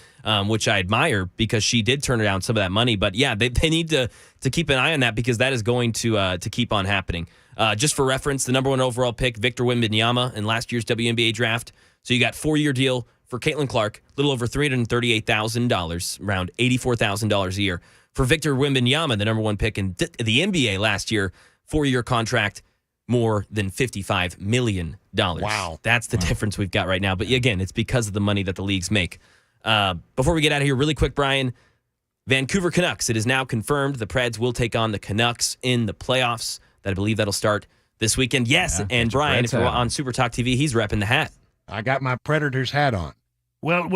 [SPEAKER 10] which I admire because she did turn down some of that money. But, yeah, they need to keep an eye on that because that is going to keep on happening. Just for reference, the number 1 overall pick, Victor Wembanyama, in last year's WNBA draft. So you got 4-year deal for Caitlin Clark, a little over $338,000, around $84,000 a year. For Victor Wembanyama, the number 1 pick in the NBA last year, 4-year contract, more than $55 million.
[SPEAKER 1] Wow.
[SPEAKER 10] That's the difference we've got right now. But again, it's because of the money that the leagues make. Before we get out of here, really quick, Brian, Vancouver Canucks. It is now confirmed the Preds will take on the Canucks in the playoffs. I believe that'll start this weekend. Yes, and Brian, if you're on Super Talk TV, he's repping the hat.
[SPEAKER 1] I got my Predators hat on. Well,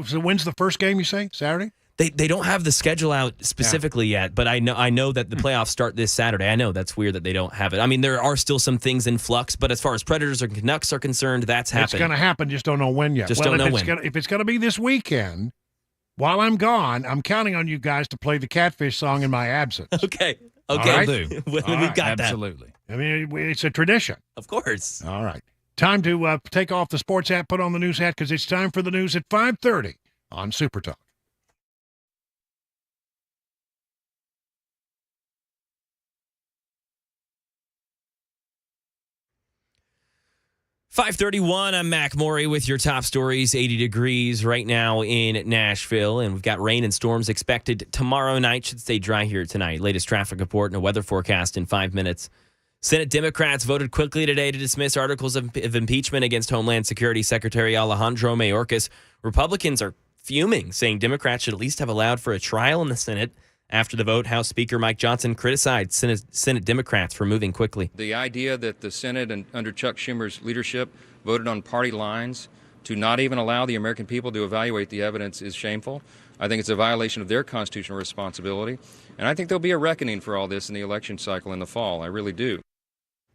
[SPEAKER 1] so when's the first game, you say? Saturday?
[SPEAKER 10] They don't have the schedule out specifically yet, but I know that the playoffs start this Saturday. I know that's weird that they don't have it. I mean, there are still some things in flux, but as far as Predators or Canucks are concerned, that's happening.
[SPEAKER 1] It's going to happen, just don't know when yet.
[SPEAKER 10] Don't know when.
[SPEAKER 1] If it's going to be this weekend, while I'm gone, I'm counting on you guys to play the Catfish song in my absence.
[SPEAKER 10] Okay.
[SPEAKER 1] Right?
[SPEAKER 10] We've got that.
[SPEAKER 21] Absolutely.
[SPEAKER 1] I mean, it's a tradition.
[SPEAKER 10] Of course.
[SPEAKER 1] All right. Time to take off the sports hat, put on the news hat, because it's time for the news at 5:30 on Super Talk.
[SPEAKER 10] .531, I'm Mac Maury with your top stories. 80 degrees right now in Nashville, and we've got rain and storms expected tomorrow night. Should stay dry here tonight. Latest traffic report and a weather forecast in 5 minutes. Senate Democrats voted quickly today to dismiss articles of impeachment against Homeland Security Secretary Alejandro Mayorkas. Republicans are fuming, saying Democrats should at least have allowed for a trial in the Senate. After the vote, House Speaker Mike Johnson criticized Senate Democrats for moving quickly.
[SPEAKER 8] The idea that the Senate and under Chuck Schumer's leadership voted on party lines to not even allow the American people to evaluate the evidence is shameful. I think it's a violation of their constitutional responsibility. And I think there'll be a reckoning for all this in the election cycle in the fall. I really do.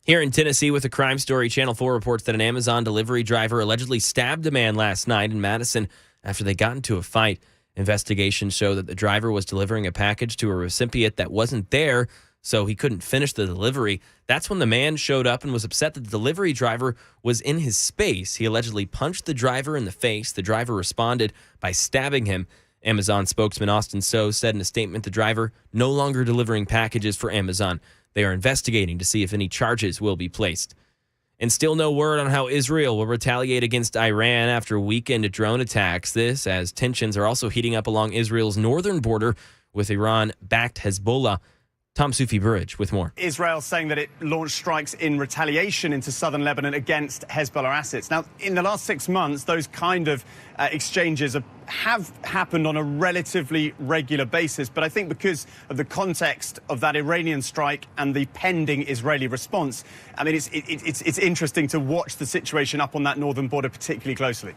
[SPEAKER 10] Here in Tennessee with a crime story, Channel 4 reports that an Amazon delivery driver allegedly stabbed a man last night in Madison after they got into a fight. Investigations show that the driver was delivering a package to a recipient that wasn't there, so he couldn't finish the delivery. That's when the man showed up and was upset that the delivery driver was in his space. He allegedly punched the driver in the face. The driver responded by stabbing him. Amazon spokesman Austin So said in a statement the driver no longer delivering packages for Amazon. They are investigating to see if any charges will be placed. And still no word on how Israel will retaliate against Iran after weekend drone attacks. This as tensions are also heating up along Israel's northern border with Iran-backed Hezbollah. Tom Sufi-Burridge with more.
[SPEAKER 11] Israel saying that it launched strikes in retaliation into southern Lebanon against Hezbollah assets. Now, in the last 6 months, those kind of exchanges have happened on a relatively regular basis. But I think because of the context of that Iranian strike and the pending Israeli response, I mean, it's interesting to watch the situation up on that northern border particularly closely.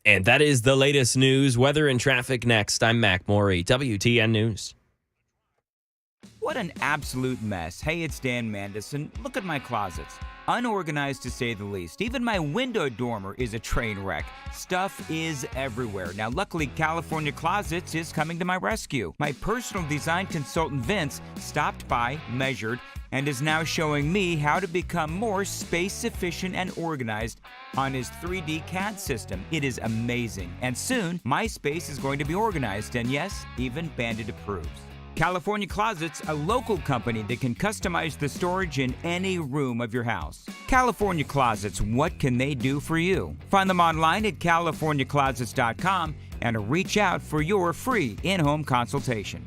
[SPEAKER 10] And that is the latest news. Weather and traffic next. I'm Mac Morey, WTN News.
[SPEAKER 15] What an absolute mess. Hey, it's Dan Mandison. Look at my closets. Unorganized to say the least. Even my window dormer is a train wreck. Stuff is everywhere. Now, luckily, California Closets is coming to my rescue. My personal design consultant, Vince, stopped by, measured, and is now showing me how to become more space efficient and organized on his 3D CAD system. It is amazing. And soon, my space is going to be organized, and yes, even Bandit approves. California Closets, a local company that can customize the storage in any room of your house. California Closets, what can they do for you? Find them online at californiaclosets.com and reach out for your free in-home consultation.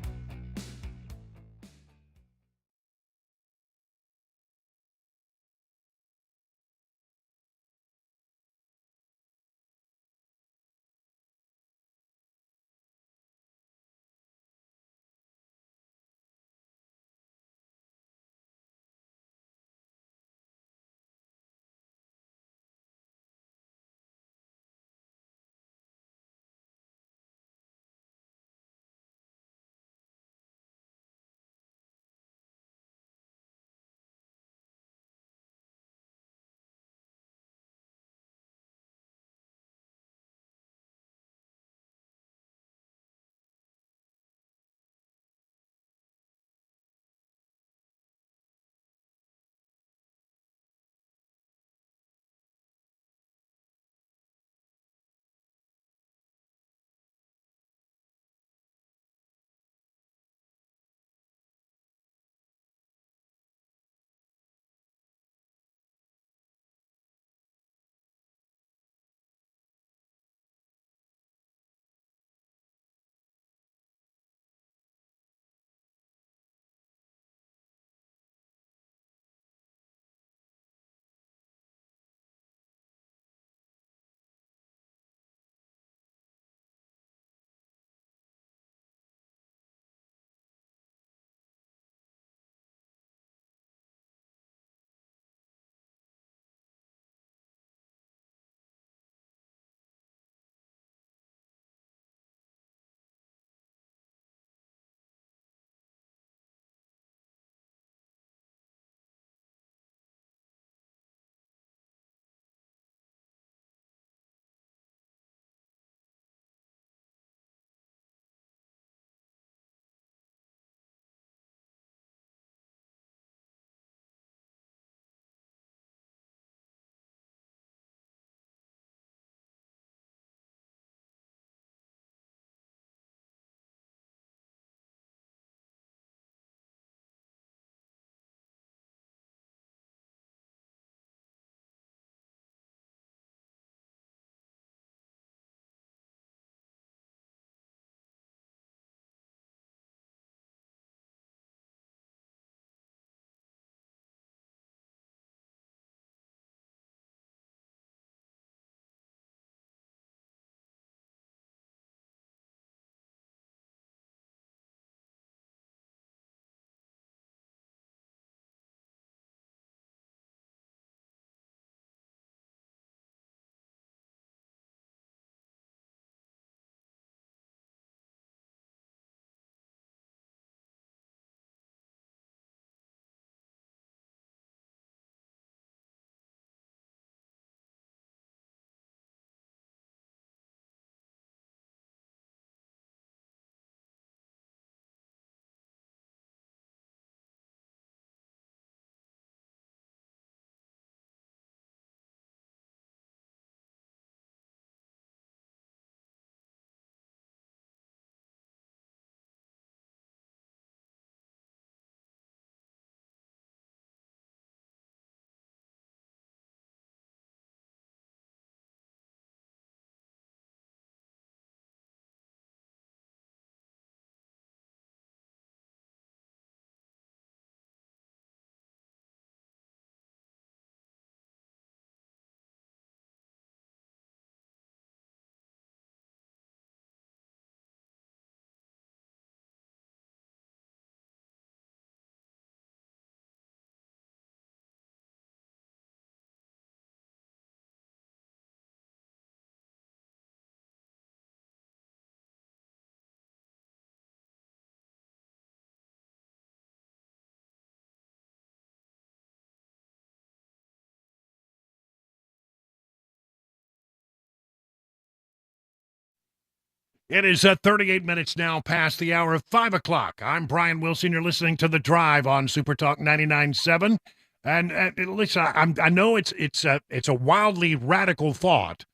[SPEAKER 1] It is 38 minutes now past the hour of 5 o'clock. I'm Brian Wilson. You're listening to The Drive on Super Talk 99.7. And listen, I know it's a wildly radical thought.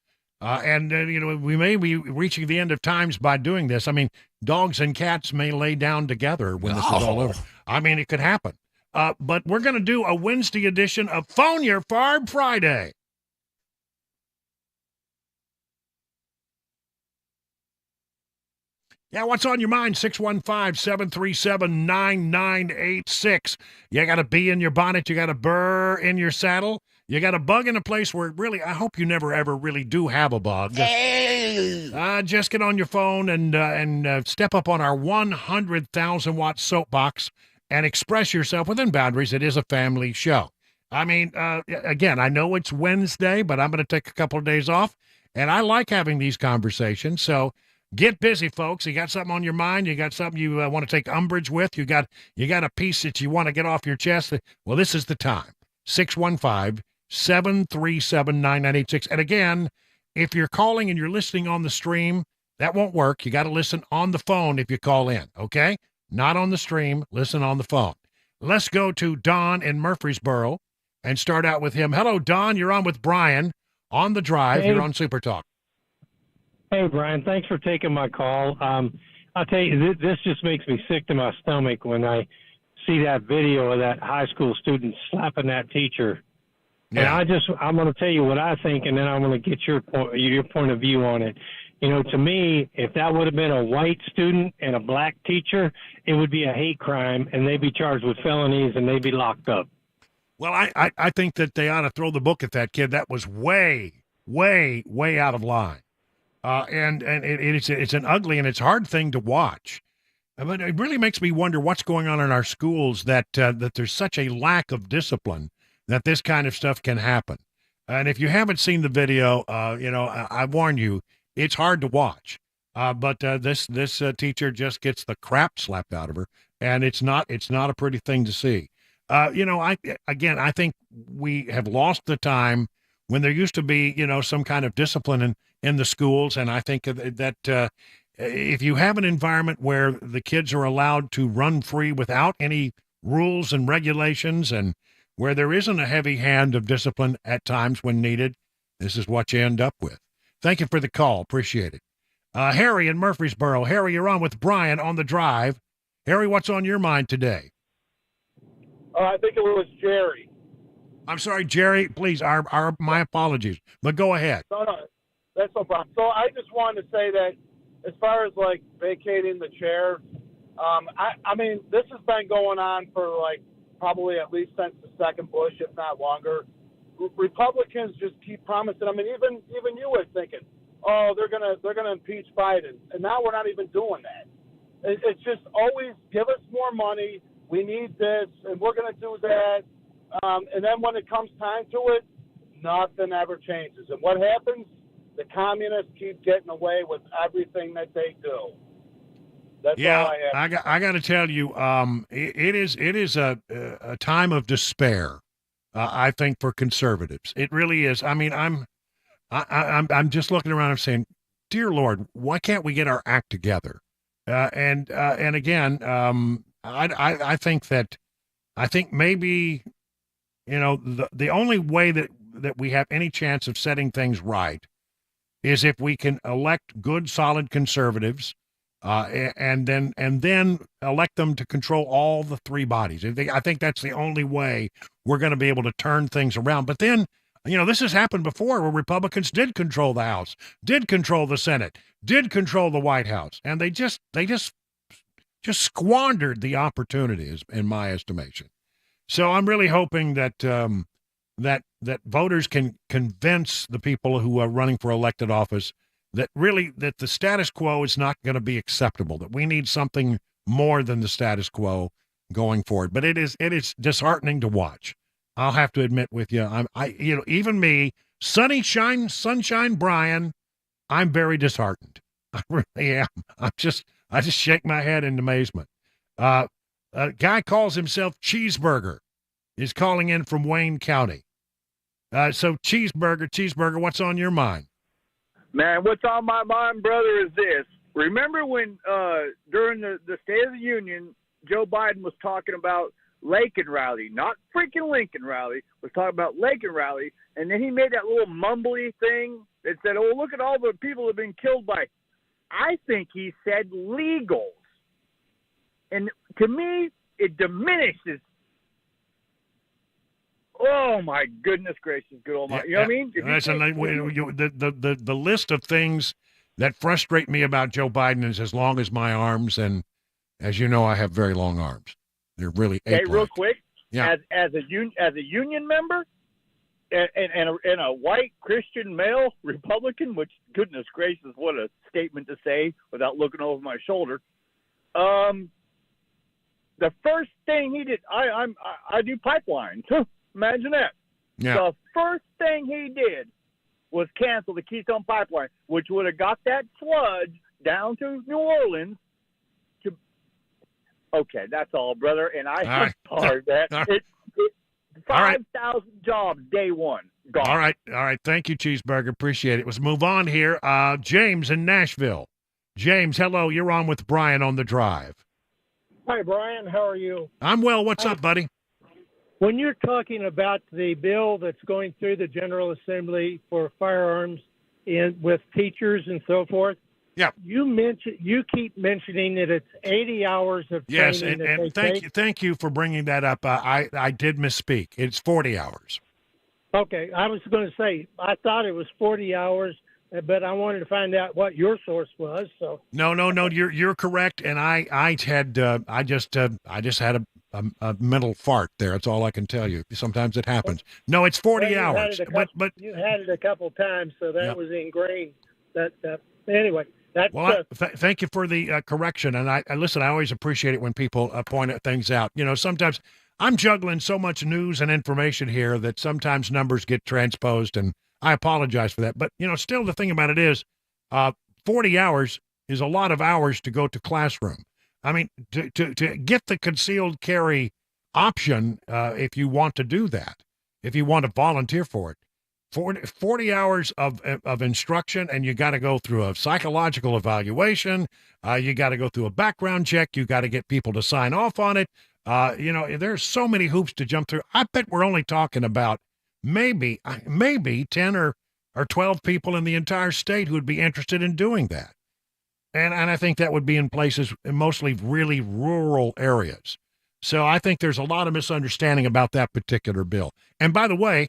[SPEAKER 1] We may be reaching the end of times by doing this. I mean, dogs and cats may lay down together when this is all over. I mean, it could happen. But we're going to do a Wednesday edition of Phone Your Farb Friday. Yeah, what's on your mind? 615-737-9986. You got a bee in your bonnet. You got a burr in your saddle. You got a bug in a place where really, I hope you never, ever really do have a bug. Just get on your phone and step up on our 100,000-watt soapbox and express yourself within boundaries. It is a family show. I mean, again, I know it's Wednesday, but I'm going to take a couple of days off, and I like having these conversations, so get busy, folks. You got something on your mind? You got something you want to take umbrage with? You got a piece that you want to get off your chest? Well, this is the time. 615-737-9986. And again, if you're calling and you're listening on the stream, that won't work. You got to listen on the phone if you call in, okay? Not on the stream. Listen on the phone. Let's go to Don in Murfreesboro and start out with him. Hello, Don. You're on with Brian on The Drive.
[SPEAKER 12] Hey.
[SPEAKER 1] You're on Super Talk.
[SPEAKER 12] Hey, Brian, thanks for taking my call. I'll tell you, this just makes me sick to my stomach when I see that video of that high school student slapping that teacher.
[SPEAKER 1] Yeah.
[SPEAKER 12] And I'm going to tell you what I think, and then I'm going to get your point of view on it. You know, to me, if that would have been a white student and a black teacher, it would be a hate crime, and they'd be charged with felonies, and they'd be locked up.
[SPEAKER 1] Well, I think that they ought to throw the book at that kid. That was way, way, way out of line. And it's an ugly and it's a hard thing to watch. But it really makes me wonder what's going on in our schools that there's such a lack of discipline that this kind of stuff can happen. And if you haven't seen the video, I warn you, it's hard to watch. But this teacher just gets the crap slapped out of her, and it's not a pretty thing to see. I think we have lost the time when there used to be, some kind of discipline in the schools. And I think that if you have an environment where the kids are allowed to run free without any rules and regulations, and where there isn't a heavy hand of discipline at times when needed, this is what you end up with. Thank you for the call. Appreciate it. Harry in Murfreesboro. Harry, you're on with Brian on The Drive. Harry, what's on your mind today?
[SPEAKER 14] I think it was Jerry.
[SPEAKER 1] I'm sorry, Jerry. Please, my apologies. But go ahead.
[SPEAKER 14] No, that's no problem. So I just wanted to say that as far as, like, vacating the chair, I mean, this has been going on for, like, probably at least since the second Bush, if not longer. Republicans just keep promising. I mean, even you were thinking, oh, they're gonna impeach Biden, and now we're not even doing that. It's just always give us more money. We need this, and we're going to do that. And then when it comes time to it, nothing ever changes. And what happens? The communists keep getting away with everything that they do. That's all I have.
[SPEAKER 1] I got to tell you, it is a time of despair. I think for conservatives, it really is. I mean, I'm just looking around and saying, dear Lord, why can't we get our act together? And again, I think maybe, the only way that we have any chance of setting things right is if we can elect good, solid conservatives, and then elect them to control all the three bodies. I think that's the only way we're going to be able to turn things around. But then, this has happened before where Republicans did control the House, did control the Senate, did control the White House, and they just squandered the opportunities, in my estimation. So I'm really hoping that that voters can convince the people who are running for elected office that the status quo is not going to be acceptable, that we need something more than the status quo going forward. But it is disheartening to watch. I'll have to admit with you, even me, sunshine Brian, I'm very disheartened. I really am. I just shake my head in amazement. A guy calls himself Cheeseburger is calling in from Wayne County. So Cheeseburger, what's on your mind?
[SPEAKER 17] Man, what's on my mind, brother, is this. Remember when during the State of the Union, Joe Biden was talking about Lincoln Rally, not freaking Lincoln Rally, was talking about Lincoln Rally, and then he made that little mumbly thing that said, oh, look at all the people that have been killed by. I think he said legals. And to me, it diminishes. Oh, my goodness gracious, good old my. You know what I mean?
[SPEAKER 1] The list of things that frustrate me about Joe Biden is as long as my arms, and as you know, I have very long arms. They're really
[SPEAKER 17] hey, real quick,
[SPEAKER 1] yeah.
[SPEAKER 17] as a union member and a white Christian male Republican, which goodness gracious, what a statement to say without looking over my shoulder. The first thing he did, I do pipelines. Imagine that.
[SPEAKER 1] Yeah.
[SPEAKER 17] The first thing he did was cancel the Keystone Pipeline, which would have got that sludge down to New Orleans. Okay, that's all, brother. And I'm sorry, man. It's 5,000 jobs day one. Gone.
[SPEAKER 1] All right. Thank you, Cheeseburger. Appreciate it. Let's move on here. James in Nashville. James, hello. You're on with Brian on the drive.
[SPEAKER 18] Hi, Brian. How are you?
[SPEAKER 1] I'm well. What's up, buddy?
[SPEAKER 18] When you're talking about the bill that's going through the General Assembly for firearms with teachers and so forth,
[SPEAKER 1] yeah,
[SPEAKER 18] you keep mentioning that it's 80 hours of training.
[SPEAKER 1] Yes, and thank you for bringing that up. I did misspeak. It's 40 hours.
[SPEAKER 18] Okay, I was going to say I thought it was 40 hours, but I wanted to find out what your source was. So
[SPEAKER 1] no, you're correct, and I just had a mental fart there. That's all I can tell you. Sometimes it happens. No, it's 40 hours. But
[SPEAKER 18] you had it a couple times, so that was ingrained. That anyway.
[SPEAKER 1] Thank you for the correction. And I listen, I always appreciate it when people point things out. You know, sometimes I'm juggling so much news and information here that sometimes numbers get transposed, and I apologize for that. But, you know, still the thing about it is 40 hours is a lot of hours to go to classroom. I mean, to get the concealed carry option, if you want to do that, if you want to volunteer for it, 40 hours of instruction, and you got to go through a psychological evaluation. You got to go through a background check. You got to get people to sign off on it. You know, there's so many hoops to jump through. I bet we're only talking about maybe 10 or 12 people in the entire state who would be interested in doing that. And I think that would be in places, mostly really rural areas. So I think there's a lot of misunderstanding about that particular bill. And by the way,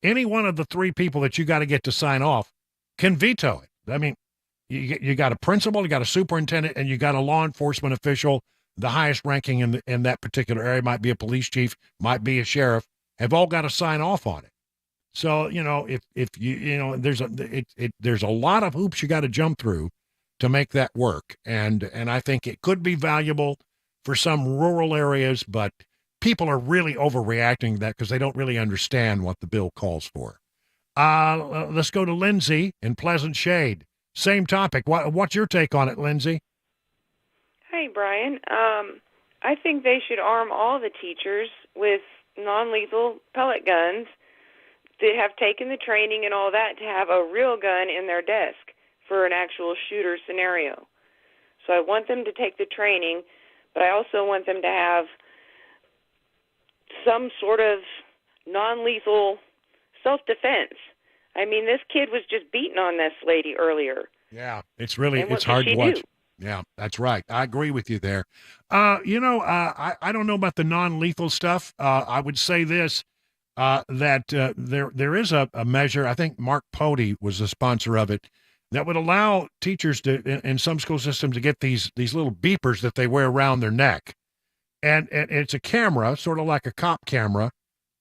[SPEAKER 1] any one of the three people that you got to get to sign off can veto it. I mean, you got a principal, you got a superintendent, and you got a law enforcement official. The highest ranking in that particular area might be a police chief, might be a sheriff, have all got to sign off on it. So, you know, if you know, there's a lot of hoops you got to jump through to make that work. And I think it could be valuable for some rural areas, but people are really overreacting to that because they don't really understand what the bill calls for. Let's go to Lindsay in Pleasant Shade. Same topic. What's your take on it, Lindsay?
[SPEAKER 19] Hey, Brian. I think they should arm all the teachers with non-lethal pellet guns that have taken the training and all that to have a real gun in their desk for an actual shooter scenario. So I want them to take the training, but I also want them to have some sort of non-lethal self-defense. I mean, this kid was just beating on this lady earlier.
[SPEAKER 1] Yeah, it's hard to watch. Yeah, that's right. I agree with you there. You know, I don't know about the non-lethal stuff. I would say this, that there is a measure, I think Mark Pody was the sponsor of it, that would allow teachers to, in some school systems, to get these little beepers that they wear around their neck. And it's a camera, sort of like a cop camera,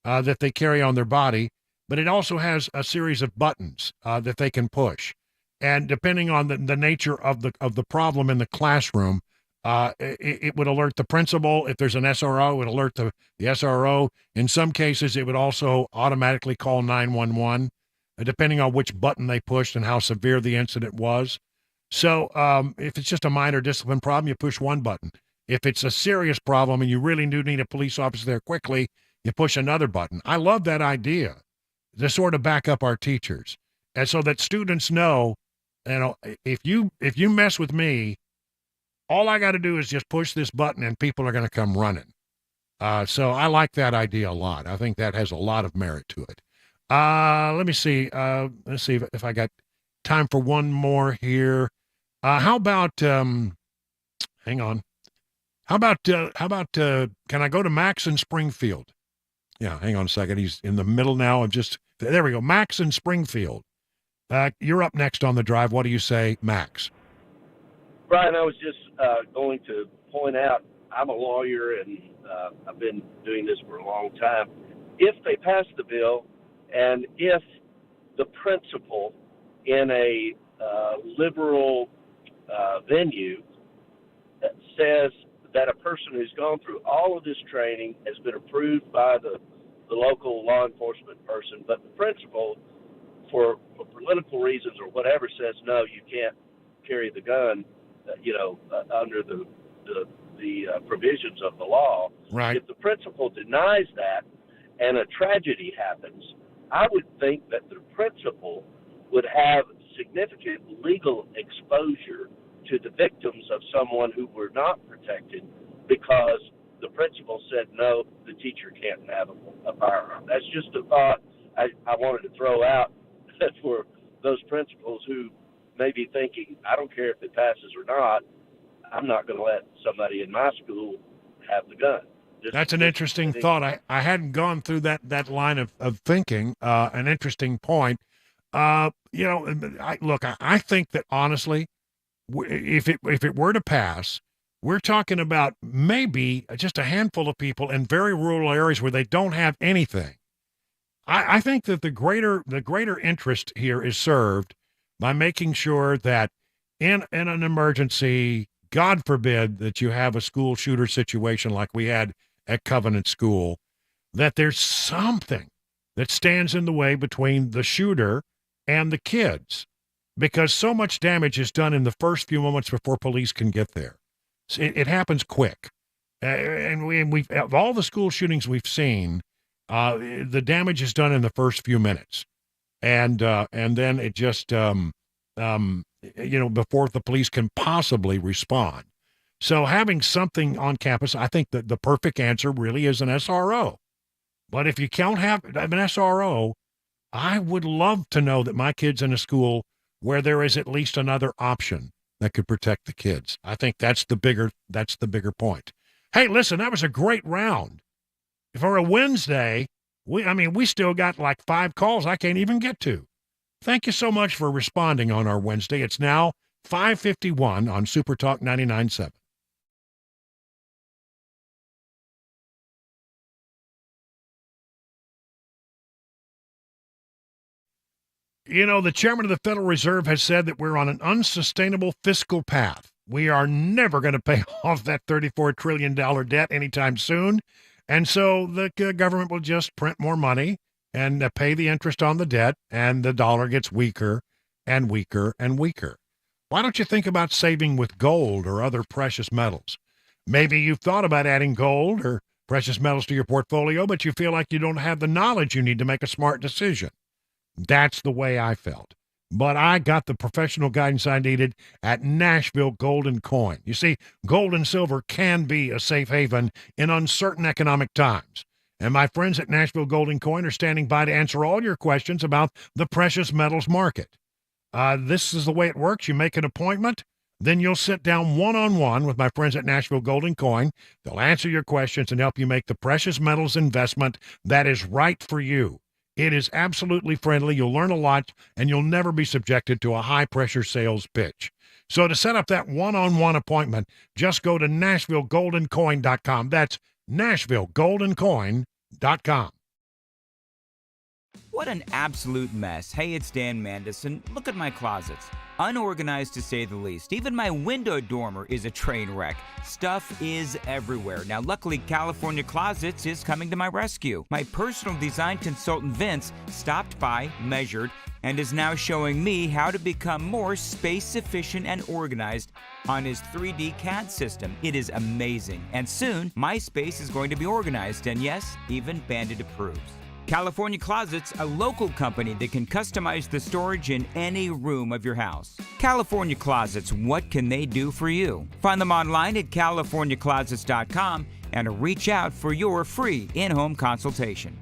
[SPEAKER 1] that they carry on their body, but it also has a series of buttons that they can push. And depending on the nature of the problem in the classroom, it would alert the principal. If there's an SRO, it would alert the SRO. In some cases, it would also automatically call 911, depending on which button they pushed and how severe the incident was. So if it's just a minor discipline problem, you push one button. If it's a serious problem and you really do need a police officer there quickly, you push another button. I love that idea to sort of back up our teachers, and so that students know You know, if you mess with me, all I got to do is just push this button and people are going to come running. So I like that idea a lot. I think that has a lot of merit to it. Let me see. Let's see if I got time for one more here. How about, hang on. How about, can I go to Max in Springfield? Yeah, hang on a second. He's in the middle now of there we go. Max in Springfield. You're up next on the drive. What do you say, Max?
[SPEAKER 4] Brian, I was just going to point out, I'm a lawyer and I've been doing this for a long time. If they pass the bill and if the principal in a liberal venue says that a person who's gone through all of this training has been approved by the local law enforcement person, but the principal, for political reasons or whatever, says, no, you can't carry the gun, under the provisions of the law.
[SPEAKER 1] Right.
[SPEAKER 4] If the principal denies that and a tragedy happens, I would think that the principal would have significant legal exposure to the victims of someone who were not protected because the principal said, no, the teacher can't have a firearm. That's just a thought I wanted to throw out for those principals who may be thinking, I don't care if it passes or not, I'm not going to let somebody in my school have the gun.
[SPEAKER 1] That's an interesting thought. I hadn't gone through that line of thinking. An interesting point. I think that honestly, if it were to pass, we're talking about maybe just a handful of people in very rural areas where they don't have anything. I think that the greater interest here is served by making sure that in an emergency, God forbid that you have a school shooter situation like we had at Covenant School, that there's something that stands in the way between the shooter and the kids, because so much damage is done in the first few moments before police can get there. It happens quick. And we've of all the school shootings we've seen, the damage is done in the first few minutes. And then it just, before the police can possibly respond. So having something on campus, I think that the perfect answer really is an SRO. But if you can't have an SRO, I would love to know that my kid's in a school where there is at least another option that could protect the kids. I think that's the bigger point. Hey, listen, that was a great round. For a Wednesday, we still got like 5 calls I can't even get to. Thank you so much for responding on our Wednesday. It's now 5:51 on Super Talk 99.7. The chairman of the Federal Reserve has said that we're on an unsustainable fiscal path. We are never going to pay off that $34 trillion debt anytime soon. And so the government will just print more money and pay the interest on the debt, and the dollar gets weaker and weaker and weaker. Why don't you think about saving with gold or other precious metals? Maybe you've thought about adding gold or precious metals to your portfolio, but you feel like you don't have the knowledge you need to make a smart decision. That's the way I felt. But I got the professional guidance I needed at Nashville Gold and Coin. You see, gold and silver can be a safe haven in uncertain economic times. And my friends at Nashville Gold and Coin are standing by to answer all your questions about the precious metals market. This is the way it works. You make an appointment, then you'll sit down one-on-one with my friends at Nashville Gold and Coin. They'll answer your questions and help you make the precious metals investment that is right for you. It is absolutely friendly. You'll learn a lot, and you'll never be subjected to a high-pressure sales pitch. So to set up that one-on-one appointment, just go to NashvilleGoldandCoin.com. That's NashvilleGoldandCoin.com.
[SPEAKER 15] What an absolute mess. Hey, it's Dan Mandison. Look at my closets. Unorganized to say the least. Even my window dormer is a train wreck. Stuff is everywhere. Now, luckily, California Closets is coming to my rescue. My personal design consultant, Vince, stopped by, measured, and is now showing me how to become more space efficient and organized on his 3D CAD system. It is amazing. And soon, my space is going to be organized, and yes, even Bandit approves. California Closets, a local company that can customize the storage in any room of your house. California Closets, what can they do for you? Find them online at californiaclosets.com and reach out for your free in-home consultation.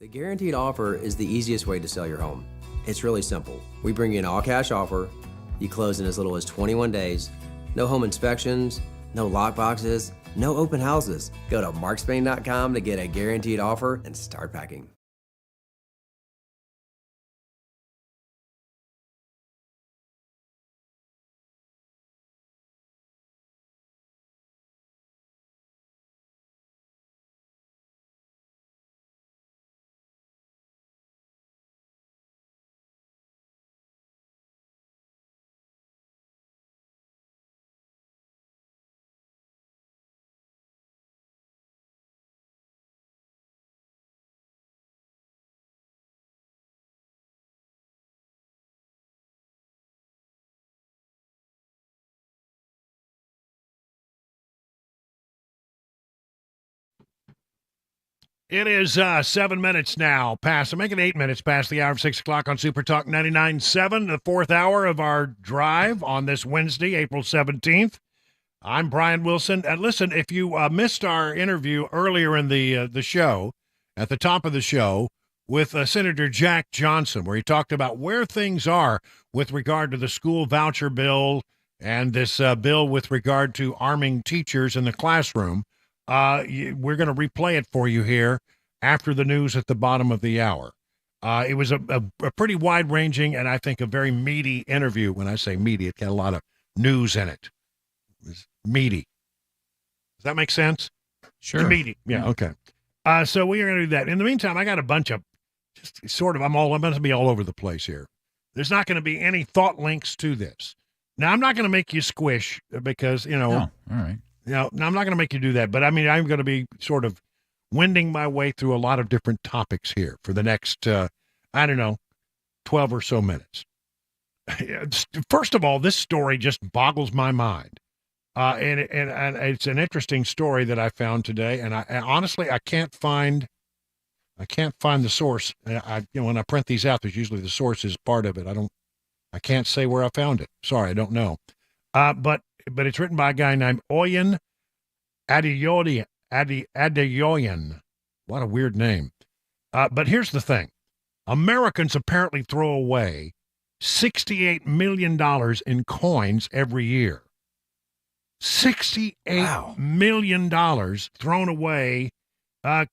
[SPEAKER 9] The guaranteed offer is the easiest way to sell your home. It's really simple. We bring you an all-cash offer. You close in as little as 21 days. No home inspections, no lock boxes, no open houses. Go to markspain.com to get a guaranteed offer and start packing.
[SPEAKER 1] It is 7 minutes now past. I'm making 8 minutes past the hour of 6 o'clock on Super Talk 99.7, the fourth hour of our drive on this Wednesday, April 17th. I'm Brian Wilson. And listen, if you missed our interview earlier in the show, at the top of the show, with Senator Jack Johnson, where he talked about where things are with regard to the school voucher bill and this bill with regard to arming teachers in the classroom, we're going to replay it for you here after the news at the bottom of the hour. It was a pretty wide-ranging and I think a very meaty interview. When I say meaty, it got a lot of news in it. It was meaty. Does that make sense?
[SPEAKER 21] Sure.
[SPEAKER 1] Meaty. Yeah, okay. So we are going to do that. In the meantime, I got a bunch of just sort of, I'm going to be all over the place here. There's not going to be any thought links to this. Now, I'm not going to make you squish because,
[SPEAKER 21] Oh, all right.
[SPEAKER 1] I'm not going to make you do that, but I mean, I'm going to be sort of wending my way through a lot of different topics here for the next, 12 or so minutes. First of all, this story just boggles my mind. And it's an interesting story that I found today. And I honestly, I can't find the source. When I print these out, there's usually the source is part of it. I can't say where I found it. Sorry, I don't know. But it's written by a guy named Oyen Adeyoyan. What a weird name. But here's the thing. Americans apparently throw away $68 million in coins every year. $68 million thrown away.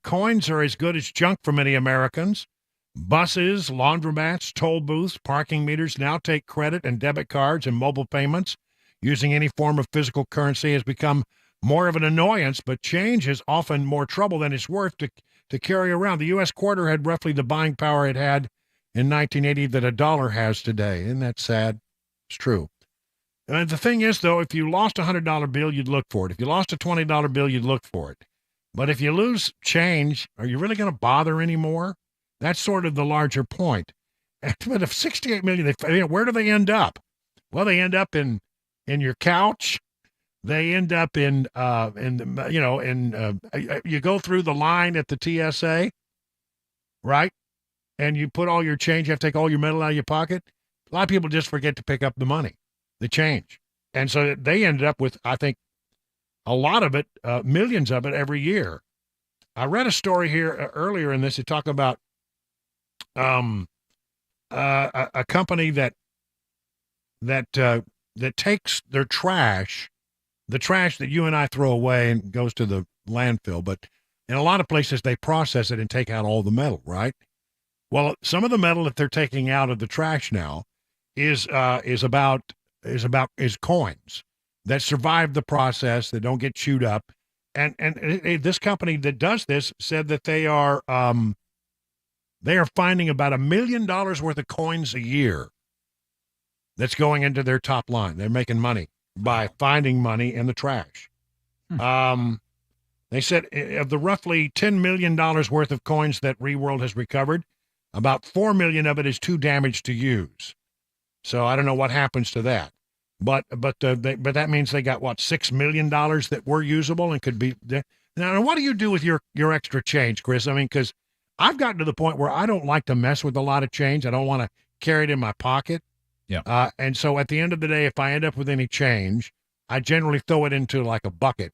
[SPEAKER 1] Coins are as good as junk for many Americans. Buses, laundromats, toll booths, parking meters now take credit and debit cards and mobile payments. Using any form of physical currency has become more of an annoyance, but change is often more trouble than it's worth to carry around. The U.S. quarter had roughly the buying power it had in 1980 that a dollar has today. Isn't that sad? It's true. And the thing is, though, if you lost a $100 bill, you'd look for it. If you lost a $20 bill, you'd look for it. But if you lose change, are you really going to bother anymore? That's sort of the larger point. But if 68 million, where do they end up? Well, they end up in your couch. They end up you go through the line at the TSA, right? And you put all your change, you have to take all your metal out of your pocket. A lot of people just forget to pick up the money, the change. And so they ended up with, I think, a lot of it, millions of it every year. I read a story here earlier in this. It talked about a company that takes their trash, the trash that you and I throw away and goes to the landfill. But in a lot of places, they process it and take out all the metal, right? Well, some of the metal that they're taking out of the trash now is coins that survive the process, that don't get chewed up. And this company that does this said that they are finding about $1 million worth of coins a year that's going into their top line. They're making money by finding money in the trash. They said of the roughly $10 million worth of coins that ReWorld has recovered, about $4 million of it is too damaged to use. So I don't know what happens to that. But that means they got, what, $6 million that were usable and could be there. Now, what do you do with your extra change, Chris? I mean, because I've gotten to the point where I don't like to mess with a lot of change. I don't want to carry it in my pocket.
[SPEAKER 21] Yeah.
[SPEAKER 1] And so at the end of the day, if I end up with any change, I generally throw it into like a bucket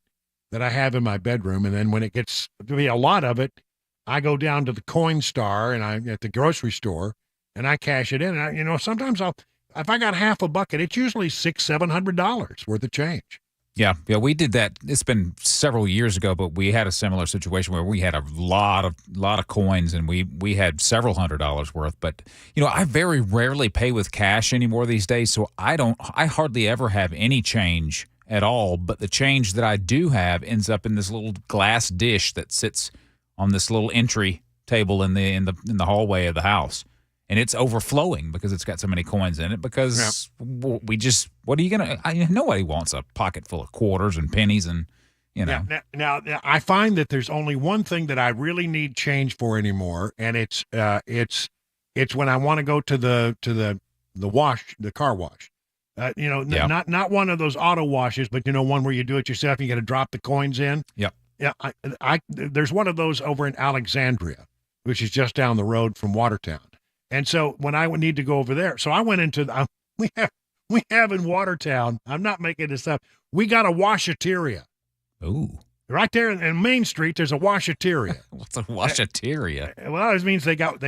[SPEAKER 1] that I have in my bedroom. And then when it gets to be a lot of it, I go down to the Coinstar and I at the grocery store and I cash it in. And sometimes if I got half a bucket, it's usually $600-700 worth of change.
[SPEAKER 21] Yeah, we did that. It's been several years ago, but we had a similar situation where we had a lot of coins, and we had several $100s worth. But I very rarely pay with cash anymore these days, so I hardly ever have any change at all. But the change that I do have ends up in this little glass dish that sits on this little entry table in the hallway of the house. And it's overflowing because it's got so many coins in it. Because what are you gonna? Nobody wants a pocket full of quarters and pennies, and
[SPEAKER 1] Now, I find that there's only one thing that I really need change for anymore, and it's when I want to go to the car wash. Not one of those auto washes, but one where you do it yourself. You got to drop the coins in.
[SPEAKER 21] Yep.
[SPEAKER 1] Yeah. There's one of those over in Alexandria, which is just down the road from Watertown. And so when I would need to go over there, so I went into we have in Watertown. I'm not making this up. We got a washateria.
[SPEAKER 21] Ooh.
[SPEAKER 1] Right there in Main Street, there's a washateria.
[SPEAKER 21] What's a washateria?
[SPEAKER 1] Well, it means they got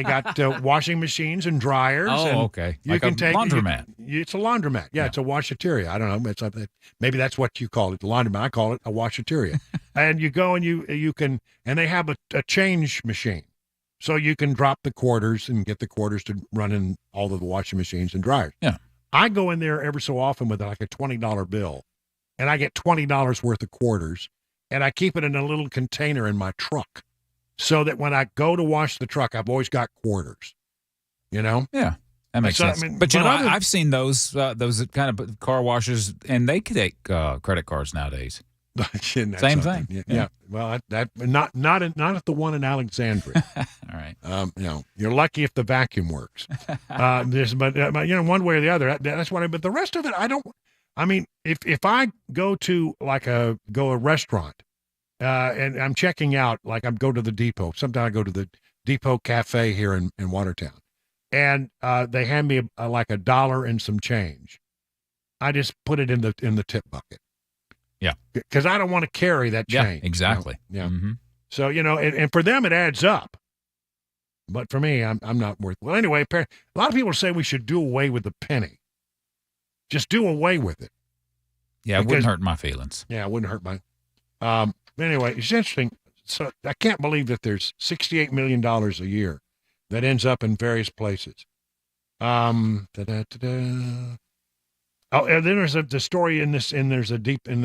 [SPEAKER 1] washing machines and dryers.
[SPEAKER 21] Oh,
[SPEAKER 1] and
[SPEAKER 21] okay. Like a laundromat.
[SPEAKER 1] It's a laundromat. Yeah, it's a washateria. I don't know. Maybe that's what you call it, the laundromat. I call it a washateria. And you go and you can, and they have a change machine. So you can drop the quarters and get the quarters to run in all of the washing machines and dryers.
[SPEAKER 21] Yeah.
[SPEAKER 1] I go in there ever so often with like a $20 bill, and I get $20 worth of quarters, and I keep it in a little container in my truck so that when I go to wash the truck, I've always got quarters,
[SPEAKER 21] Yeah, that makes sense. But I've seen those kind of car washes, and they take credit cards nowadays. Same thing.
[SPEAKER 1] Yeah. Well, that not at the one in Alexandria.
[SPEAKER 21] All right.
[SPEAKER 1] You're lucky if the vacuum works. But one way or the other, that's what. But the rest of it, I don't. I mean, if I go to a restaurant, and I'm checking out, like I go to the Depot. Sometimes I go to the Depot Cafe here in Watertown, and they hand me like $1 and some change. I just put it in the tip bucket.
[SPEAKER 21] Yeah.
[SPEAKER 1] Because I don't want to carry that change.
[SPEAKER 21] Yeah, exactly.
[SPEAKER 1] Yeah.
[SPEAKER 21] Mm-hmm.
[SPEAKER 1] So, and for them, it adds up. But for me, I'm not worth. Well, anyway, a lot of people say we should do away with the penny. Just do away with it.
[SPEAKER 21] Yeah, it wouldn't hurt my feelings.
[SPEAKER 1] Yeah, it wouldn't hurt mine. Anyway, it's interesting. So I can't believe that there's $68 million a year that ends up in various places. Oh, and then there's the story in this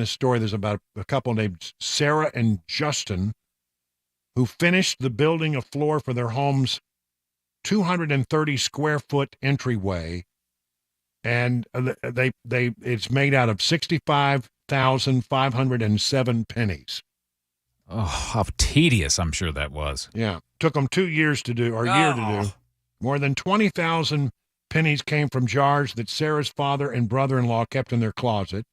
[SPEAKER 1] story. There's about a couple named Sarah and Justin who finished the building a floor for their home's 230 square foot entryway, and it's made out of 65,507 pennies.
[SPEAKER 21] Oh, how tedious I'm sure that was.
[SPEAKER 1] Yeah, took them 2 years to do, or a year to do. More than 20,000 pennies came from jars that Sarah's father and brother-in-law kept in their closet.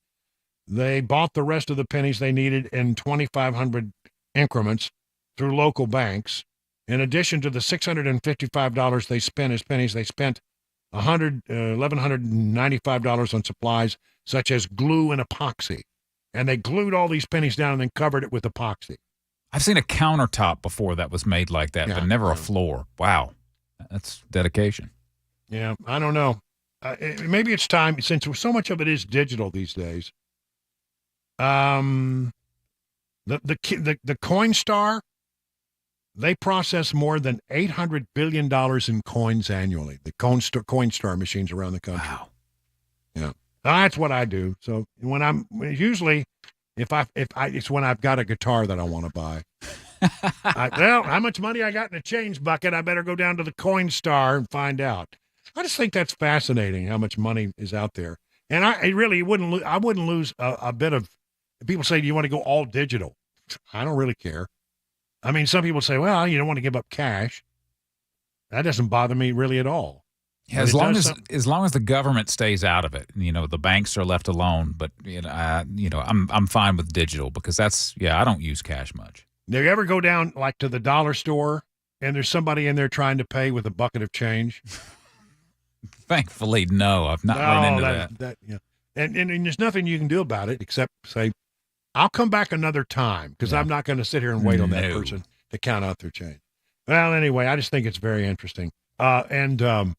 [SPEAKER 1] They bought the rest of the pennies they needed in 2,500 increments through local banks. In addition to the $655 they spent as pennies, they spent $1,195 on supplies such as glue and epoxy. And they glued all these pennies down and then covered it with epoxy.
[SPEAKER 21] I've seen a countertop before that was made like that, but never a floor. Wow. That's dedication.
[SPEAKER 1] Yeah, I don't know. Maybe it's time, since so much of it is digital these days. The Coinstar, they process more than $800 billion in coins annually. The Coinstar machines around the country.
[SPEAKER 21] Wow.
[SPEAKER 1] Yeah, that's what I do. So when it's when I've got a guitar that I want to buy. How much money I got in a change bucket? I better go down to the Coinstar and find out. I just think that's fascinating how much money is out there, and I wouldn't lose a bit of. People say, "Do you want to go all digital?" I don't really care. I mean, some people say, "Well, you don't want to give up cash." That doesn't bother me really at all.
[SPEAKER 21] Yeah, as long as the government stays out of it, the banks are left alone. But I'm fine with digital because I don't use cash much.
[SPEAKER 1] Do you ever go down like to the dollar store and there's somebody in there trying to pay with a bucket of change?
[SPEAKER 21] Thankfully, no. I've not run into that.
[SPEAKER 1] Yeah. And there's nothing you can do about it except say, I'll come back another time because I'm not going to sit here and wait on that person to count out their change. Well, anyway, I just think it's very interesting. Again,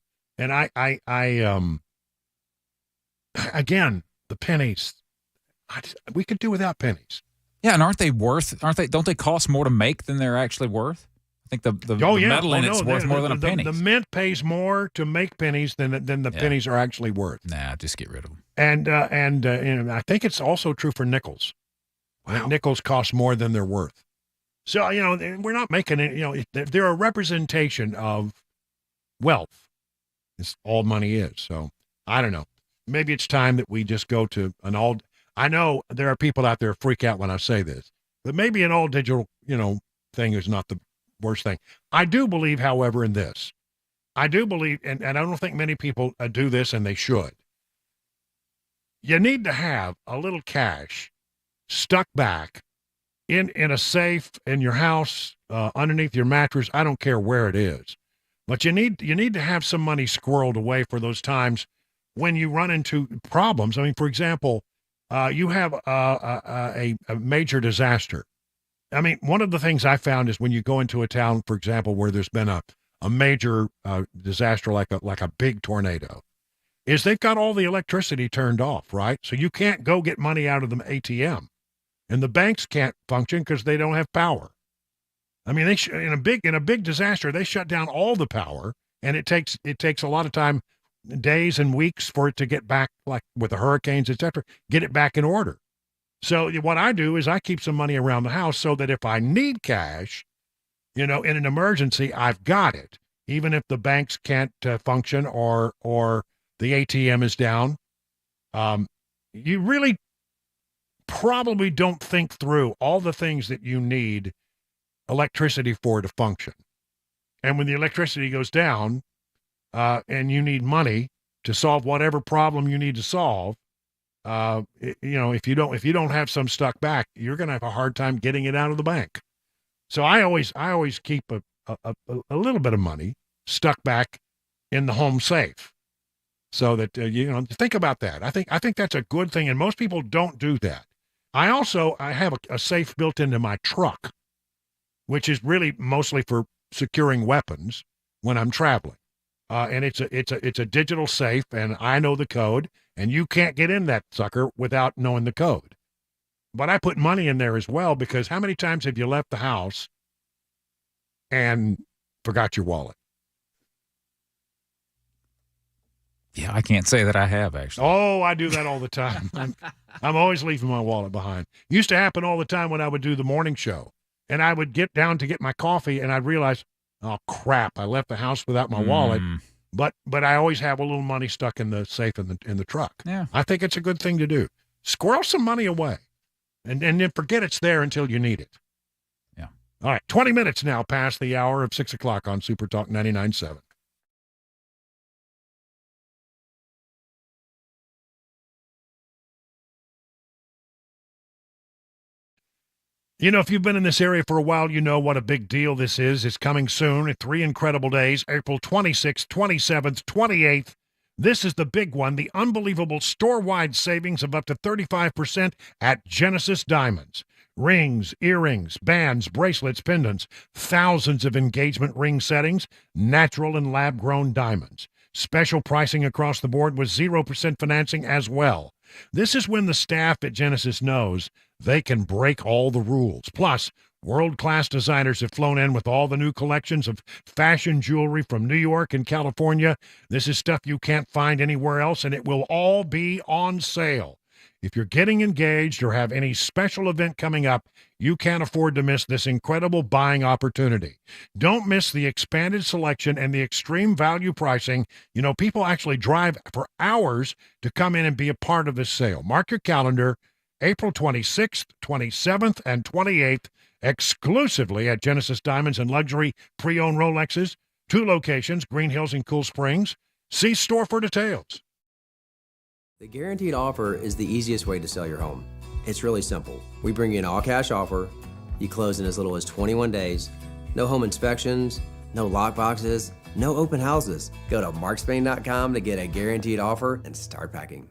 [SPEAKER 1] the pennies. We could do without pennies.
[SPEAKER 21] Yeah, and aren't they? Don't they cost more to make than they're actually worth? I think the metal in it's worth more than a penny.
[SPEAKER 1] The mint pays more to make pennies than the pennies are actually worth.
[SPEAKER 21] Nah, just get rid of them.
[SPEAKER 1] And I think it's also true for nickels. Wow. Nickels cost more than they're worth. So, we're not making it, they're a representation of wealth. It's all money is. So, I don't know. Maybe it's time that we just go to I know there are people out there freak out when I say this, but maybe an all digital, thing is not the worst thing. I do believe, however, in this. I do believe, and I don't think many people do this, and they should. You need to have a little cash stuck back in a safe in your house, underneath your mattress. I don't care where it is, but you need to have some money squirreled away for those times when you run into problems. I mean, for example, you have a major disaster. I mean, one of the things I found is when you go into a town, for example, where there's been a major disaster like a big tornado, is they've got all the electricity turned off, right? So you can't go get money out of the ATM, and the banks can't function because they don't have power. I mean, in a big disaster, they shut down all the power, and it takes a lot of time, days and weeks for it to get back, like with the hurricanes, etc., get it back in order. So what I do is I keep some money around the house so that if I need cash, in an emergency, I've got it, even if the banks can't function or the ATM is down. You really probably don't think through all the things that you need electricity for to function. And when the electricity goes down, and you need money to solve whatever problem you need to solve, if you don't have some stuck back, you're going to have a hard time getting it out of the bank. So I always keep a little bit of money stuck back in the home safe, so that think about that. I think that's a good thing, and most people don't do that. I have a safe built into my truck, which is really mostly for securing weapons when I'm traveling. And it's a digital safe, and I know the code, and you can't get in that sucker without knowing the code. But I put money in there as well, because how many times have you left the house and forgot your wallet?
[SPEAKER 21] Yeah, I can't say that I have, actually.
[SPEAKER 1] Oh, I do that all the time. I'm always leaving my wallet behind. Used to happen all the time when I would do the morning show, and I would get down to get my coffee, and I'd realize, oh crap, I left the house without my wallet. But I always have a little money stuck in the safe in the truck.
[SPEAKER 21] Yeah.
[SPEAKER 1] I think it's a good thing to do. Squirrel some money away, and then forget it's there until you need it.
[SPEAKER 21] Yeah.
[SPEAKER 1] All right, 20 minutes now past the hour of 6 o'clock on Super Talk 99.7. If you've been in this area for a while, you know what a big deal this is. It's coming soon in 3 incredible days, April 26th, 27th, 28th. This is the big one, the unbelievable store-wide savings of up to 35% at Genesis Diamonds. Rings, earrings, bands, bracelets, pendants, thousands of engagement ring settings, natural and lab-grown diamonds. Special pricing across the board with 0% financing as well. This is when the staff at Genesis knows they can break all the rules. Plus, world-class designers have flown in with all the new collections of fashion jewelry from New York and California. This is stuff you can't find anywhere else, and it will all be on sale. If you're getting engaged or have any special event coming up, you can't afford to miss this incredible buying opportunity. Don't miss the expanded selection and the extreme value pricing. People actually drive for hours to come in and be a part of this sale. Mark your calendar, April 26th, 27th, and 28th, exclusively at Genesis Diamonds and Luxury Pre-Owned Rolexes. 2 locations, Green Hills and Cool Springs. See store for details.
[SPEAKER 9] The guaranteed offer is the easiest way to sell your home. It's really simple. We bring you an all-cash offer. You close in as little as 21 days. No home inspections, no lock boxes, no open houses. Go to markspain.com to get a guaranteed offer and start packing.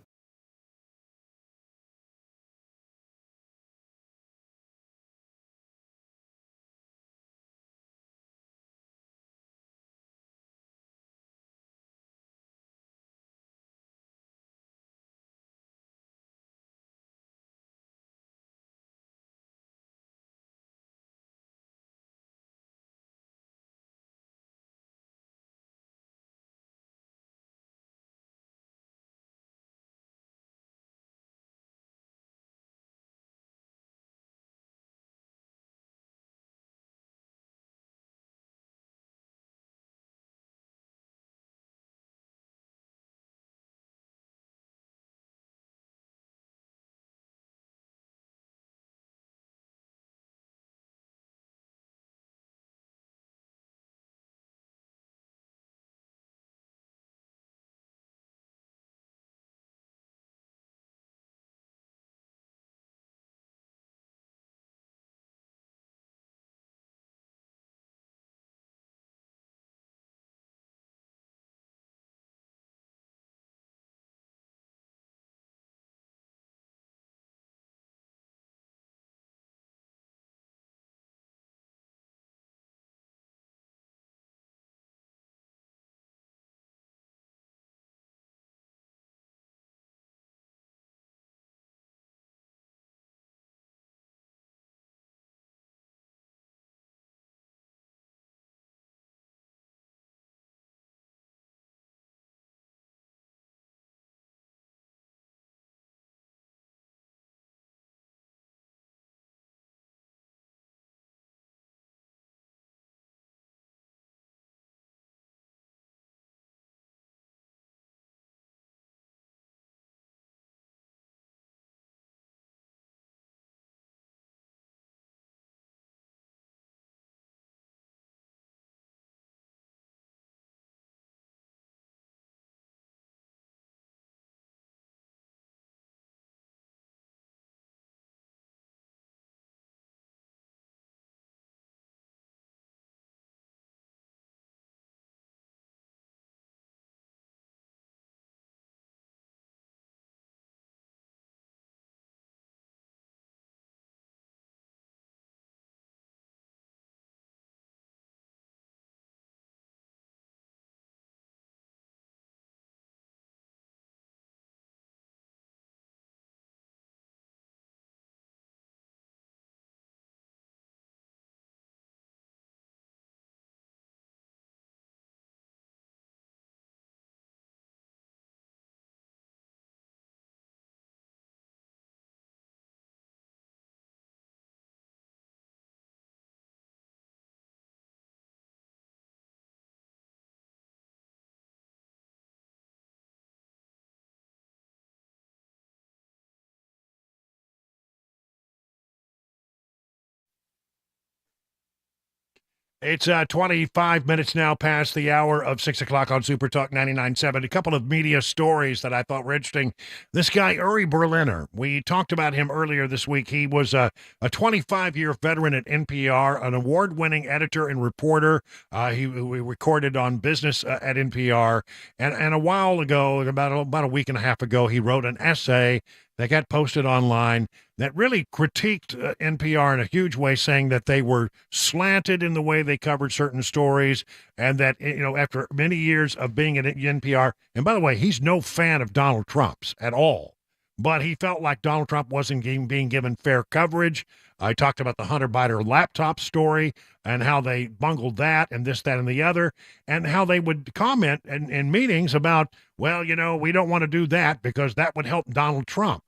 [SPEAKER 1] It's 25 minutes now past the hour of 6 o'clock on Super Talk 99.7. A couple of media stories that I thought were interesting. This guy, Uri Berliner, we talked about him earlier this week. He was a 25-year veteran at NPR, an award-winning editor and reporter. He recorded on business at NPR. And a while ago, about a week and a half ago, he wrote an essay that got posted online that really critiqued NPR in a huge way, saying that they were slanted in the way they covered certain stories, and that, after many years of being at NPR, and by the way, he's no fan of Donald Trump's at all, but he felt like Donald Trump wasn't being given fair coverage. I talked about the Hunter Biden laptop story and how they bungled that and this, that, and the other, and how they would comment in meetings about, well, we don't want to do that because that would help Donald Trump.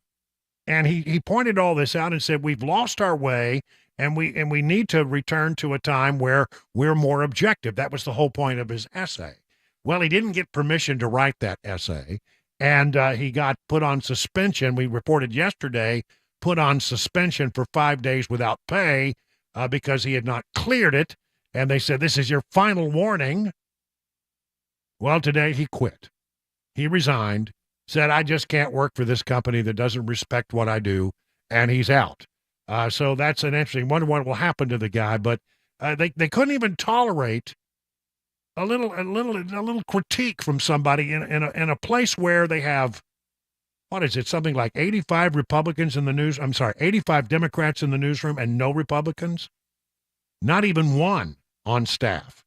[SPEAKER 1] And he pointed all this out and said, we've lost our way, and we need to return to a time where we're more objective. That was the whole point of his essay. Well, he didn't get permission to write that essay, and he got put on suspension. We reported yesterday, put on suspension for 5 days without pay because he had not cleared it. And they said, this is your final warning. Well, today he quit. He resigned. Said, I just can't work for this company that doesn't respect what I do, and he's out. So that's an interesting. Wonder what will happen to the guy. But they couldn't even tolerate a little critique from somebody in a place where they have, what is it, something like 85 Republicans in the news. I'm sorry, 85 Democrats in the newsroom and no Republicans, not even one on staff.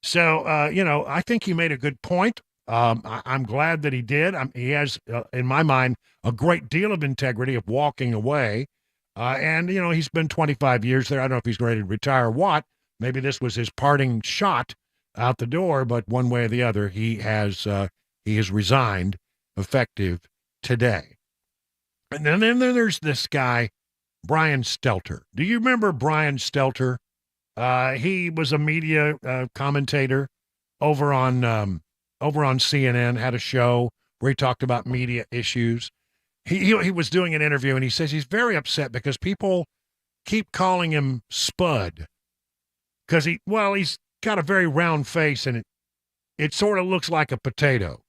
[SPEAKER 1] So I think he made a good point. I'm glad that he did. He has, in my mind, a great deal of integrity of walking away. And he's been 25 years there. I don't know if he's ready to retire or what. Maybe this was his parting shot out the door, but one way or the other, he has resigned, effective today. And then there's this guy, Brian Stelter. Do you remember Brian Stelter? He was a media commentator over on CNN, had a show where he talked about media issues. He was doing an interview, and he says he's very upset because people keep calling him Spud because he's got a very round face, and it sort of looks like a potato.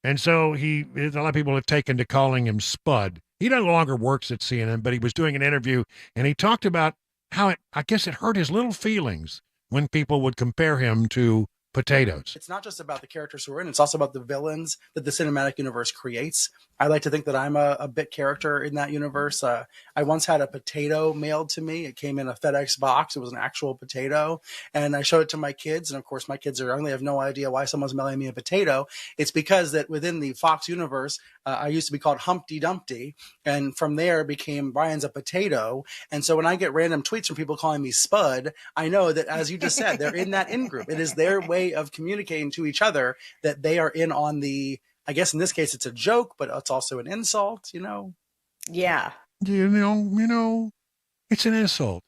[SPEAKER 1] And so a lot of people have taken to calling him Spud. He no longer works at CNN, but he was doing an interview, and he talked about how I guess it hurt his little feelings when people would compare him to potatoes.
[SPEAKER 2] It's not just about the characters who are in, it's also about the villains that the cinematic universe creates. I like to think that I'm a bit character in that universe. I once had a potato mailed to me. It came in a FedEx box. It was an actual potato. And I showed it to my kids. And of course, my kids are young. They have no idea why someone's mailing me a potato. It's because that within the Fox universe, I used to be called Humpty Dumpty. And from there became Brian's a potato. And so when I get random tweets from people calling me Spud, I know that, as you just said, they're in that in group. It is their way of communicating to each other that they are in on the, I guess in this case it's a joke, but it's also an insult,
[SPEAKER 16] Yeah.
[SPEAKER 1] It's an insult.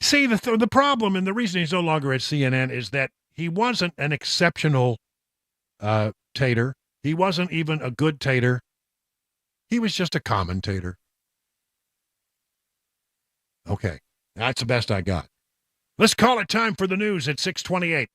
[SPEAKER 1] See, the problem and the reason he's no longer at CNN is that he wasn't an exceptional tater. He wasn't even a good tater. He was just a commentator. Okay, that's the best I got. Let's call it time for the news at 6:28.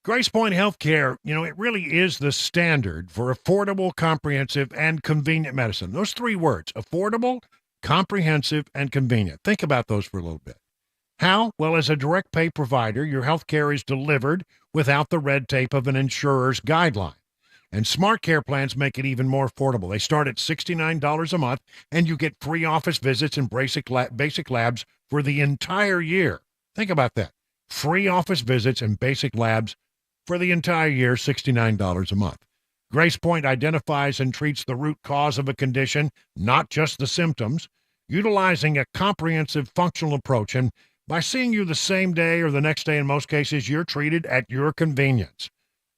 [SPEAKER 1] Grace Point Healthcare, it really is the standard for affordable, comprehensive, and convenient medicine. Those three words, affordable, comprehensive, and convenient. Think about those for a little bit. How? Well, as a direct pay provider, your health care is delivered without the red tape of an insurer's guideline. And smart care plans make it even more affordable. They start at $69 a month, and you get free office visits and basic labs for the entire year. Think about that. Free office visits and basic labs for the entire year, $69 a month. Grace Point identifies and treats the root cause of a condition, not just the symptoms, utilizing a comprehensive functional approach. And by seeing you the same day or the next day in most cases, you're treated at your convenience.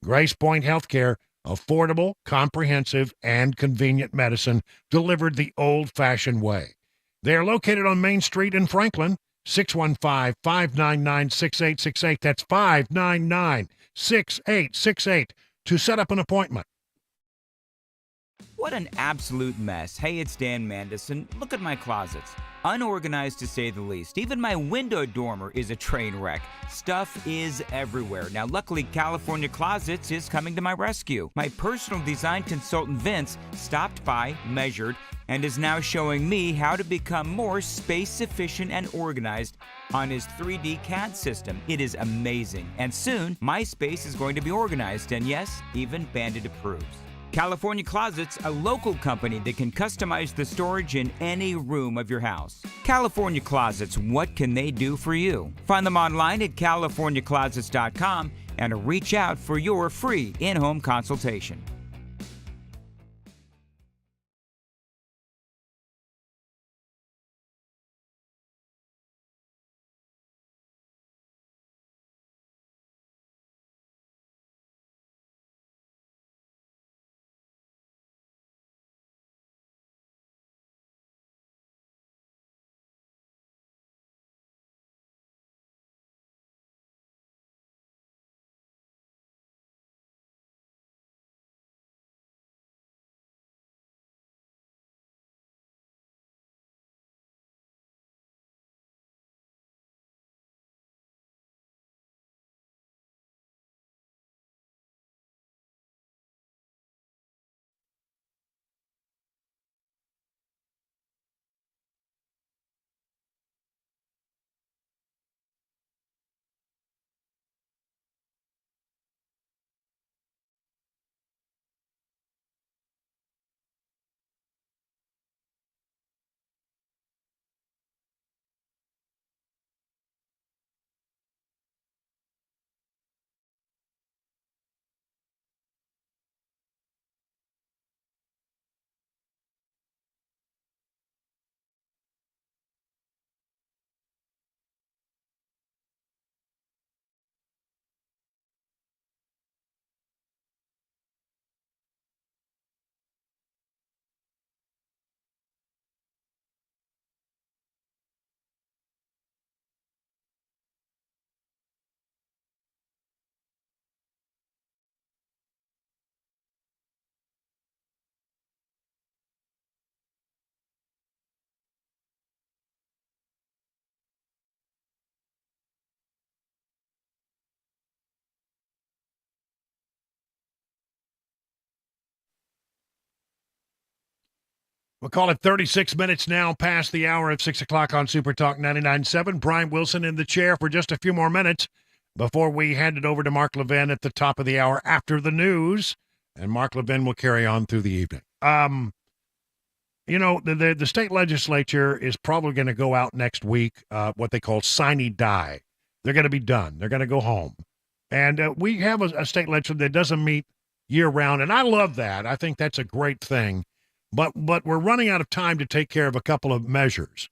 [SPEAKER 1] Grace Point Healthcare, affordable, comprehensive, and convenient medicine delivered the old-fashioned way. They are located on Main Street in Franklin, 615-599-6868. That's 599-6868 to set up an appointment.
[SPEAKER 15] What an absolute mess. Hey, it's Dan Mandison. Look at my closets. Unorganized to say the least. Even my window dormer is a train wreck. Stuff is everywhere. Now, luckily, California Closets is coming to my rescue. My personal design consultant, Vince, stopped by, measured, and is now showing me how to become more space efficient and organized on his 3D CAD system. It is amazing. And soon, my space is going to be organized, and yes, even Bandit approves. California Closets, a local company that can customize the storage in any room of your house. California Closets, what can they do for you? Find them online at californiaclosets.com and reach out for your free in-home consultation.
[SPEAKER 1] We'll call it 36 minutes now past the hour of 6 o'clock on Super Talk 99.7. Brian Wilson in the chair for just a few more minutes before we hand it over to Mark Levin at the top of the hour after the news. And Mark Levin will carry on through the evening. The state legislature is probably going to go out next week, what they call sine die. They're going to be done. They're going to go home. And we have a state legislature that doesn't meet year-round, and I love that. I think that's a great thing. But we're running out of time to take care of a couple of measures.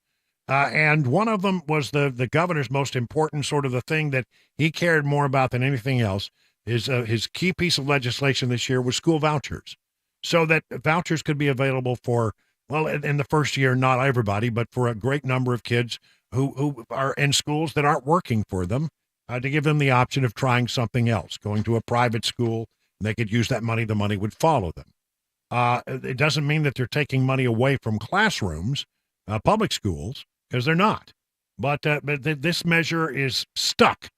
[SPEAKER 1] And one of them was the governor's most important, sort of the thing that he cared more about than anything else. His key piece of legislation this year was school vouchers, so that vouchers could be available for, well, in the first year, not everybody, but for a great number of kids who are in schools that aren't working for them, to give them the option of trying something else, going to a private school. They could use that money. The money would follow them. It doesn't mean that they're taking money away from classrooms, public schools, because they're not. But this measure is stuck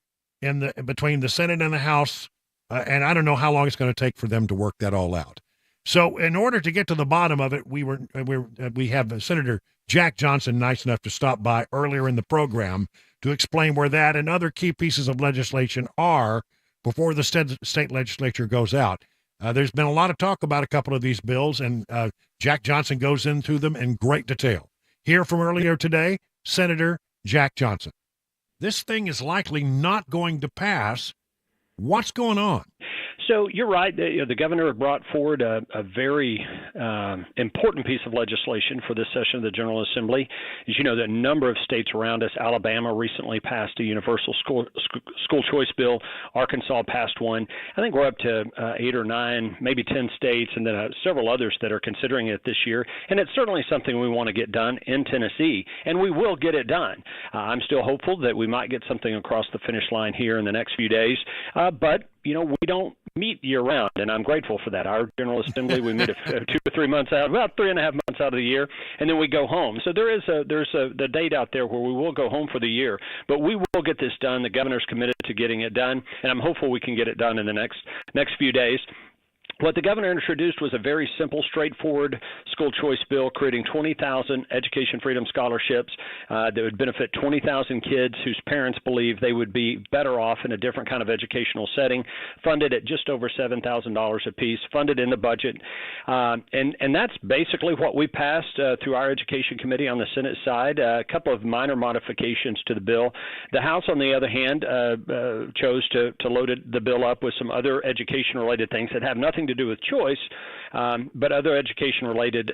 [SPEAKER 1] between the Senate and the House and I don't know how long it's going to take for them to work that all out. So in order to get to the bottom of it, we have Senator Jack Johnson nice enough to stop by earlier in the program to explain where that and other key pieces of legislation are before the state legislature goes out. There's been a lot of talk about a couple of these bills, and Jack Johnson goes into them in great detail. Here from earlier today, Senator Jack Johnson. This thing is likely not going to pass. What's going on?
[SPEAKER 13] So you're right. The governor brought forward a very important piece of legislation for this session of the General Assembly. As you know, the number of states around us, Alabama recently passed a universal school choice bill. Arkansas passed one. I think we're up to 8 or 9, maybe 10 states, and then several others that are considering it this year. And it's certainly something we want to get done in Tennessee, and we will get it done. I'm still hopeful that we might get something across the finish line here in the next few days. But we don't meet year round, and I'm grateful for that. Our General Assembly, we meet 2 or 3 months out, about 3.5 months out of the year, and then we go home. So there's the date out there where we will go home for the year, but we will get this done. The governor's committed to getting it done, and I'm hopeful we can get it done in the next few days. What the governor introduced was a very simple, straightforward school choice bill creating 20,000 education freedom scholarships that would benefit 20,000 kids whose parents believe they would be better off in a different kind of educational setting, funded at just over $7,000 apiece, funded in the budget. And that's basically what we passed through our Education Committee on the Senate side, a couple of minor modifications to the bill. The House, on the other hand, chose to load the bill up with some other education-related things that have nothing to do with choice, but other education-related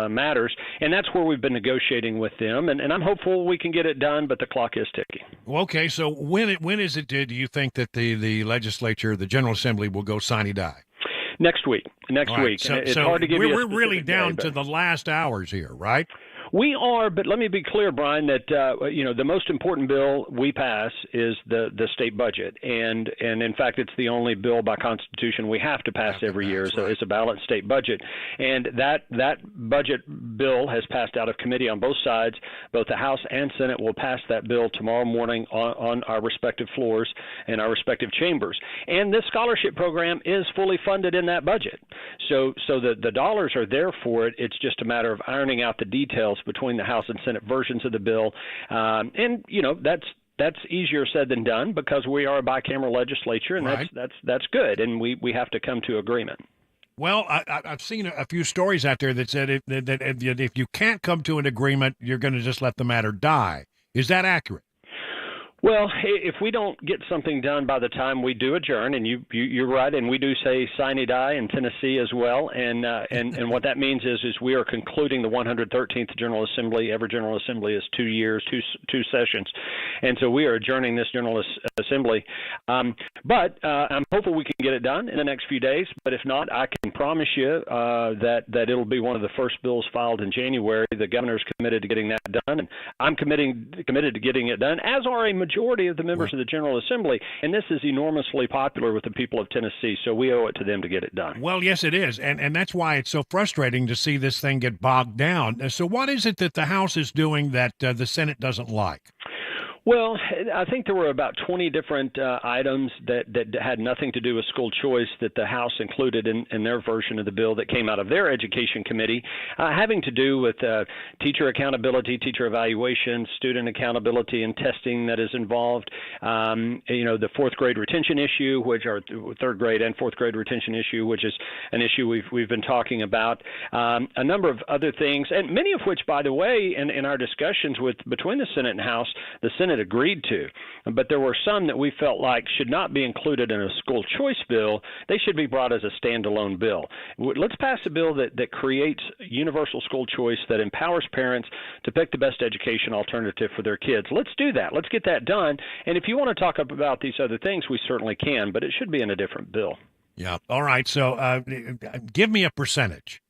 [SPEAKER 13] matters, and that's where we've been negotiating with them, and I'm hopeful we can get it done, but the clock is ticking.
[SPEAKER 1] Well, okay, so when is it, do you think that the legislature, the General Assembly, will go sine die?
[SPEAKER 13] Next week. It's hard to give you a
[SPEAKER 1] we're really down
[SPEAKER 13] day,
[SPEAKER 1] to the last hours here, right?
[SPEAKER 13] We are, but let me be clear, Brian, that the most important bill we pass is the state budget, and in fact, it's the only bill by Constitution we have to pass every year. So it's a balanced state budget, and that budget bill has passed out of committee on both sides. Both the House and Senate will pass that bill tomorrow morning on our respective floors and our respective chambers. And this scholarship program is fully funded in that budget, so the dollars are there for it. It's just a matter of ironing out the details between the House and Senate versions of the bill, and that's easier said than done because we are a bicameral legislature, and
[SPEAKER 1] right.
[SPEAKER 13] that's good, and we have to come to agreement.
[SPEAKER 1] Well, I've seen a few stories out there that said that if you can't come to an agreement, you're going to just let the matter die. Is that accurate?
[SPEAKER 13] Well, if we don't get something done by the time we do adjourn, and you're right, and we do say sine die in Tennessee as well, and what that means is we are concluding the 113th General Assembly. Every General Assembly is 2 years, two sessions, and so we are adjourning this General Assembly. But I'm hopeful we can get it done in the next few days. But if not, I can promise you that it'll be one of the first bills filed in January. The governor's committed to getting that done, and I'm committed to getting it done, as are a majority of the members of the General Assembly, and this is enormously popular with the people of Tennessee, so we owe it to them to get it done.
[SPEAKER 1] Well, yes, it is, and that's why it's so frustrating to see this thing get bogged down. So what is it that the House is doing that the Senate doesn't like?
[SPEAKER 13] Well, I think there were about 20 different items that had nothing to do with school choice that the House included in their version of the bill that came out of their Education Committee, having to do with teacher accountability, teacher evaluation, student accountability and testing that is involved, the fourth grade retention issue, which are third grade and fourth grade retention issue, which is an issue we've been talking about, a number of other things, and many of which, by the way, in our discussions between the Senate and House, the Senate agreed to, but there were some that we felt like should not be included in a school choice bill. They should be brought as a standalone bill. Let's pass a bill that creates universal school choice, that empowers parents to pick the best education alternative for their kids. Let's do that. Let's get that done. And if you want to talk about these other things, we certainly can, but it should be in a different bill.
[SPEAKER 1] Yeah. All right. So give me a percentage.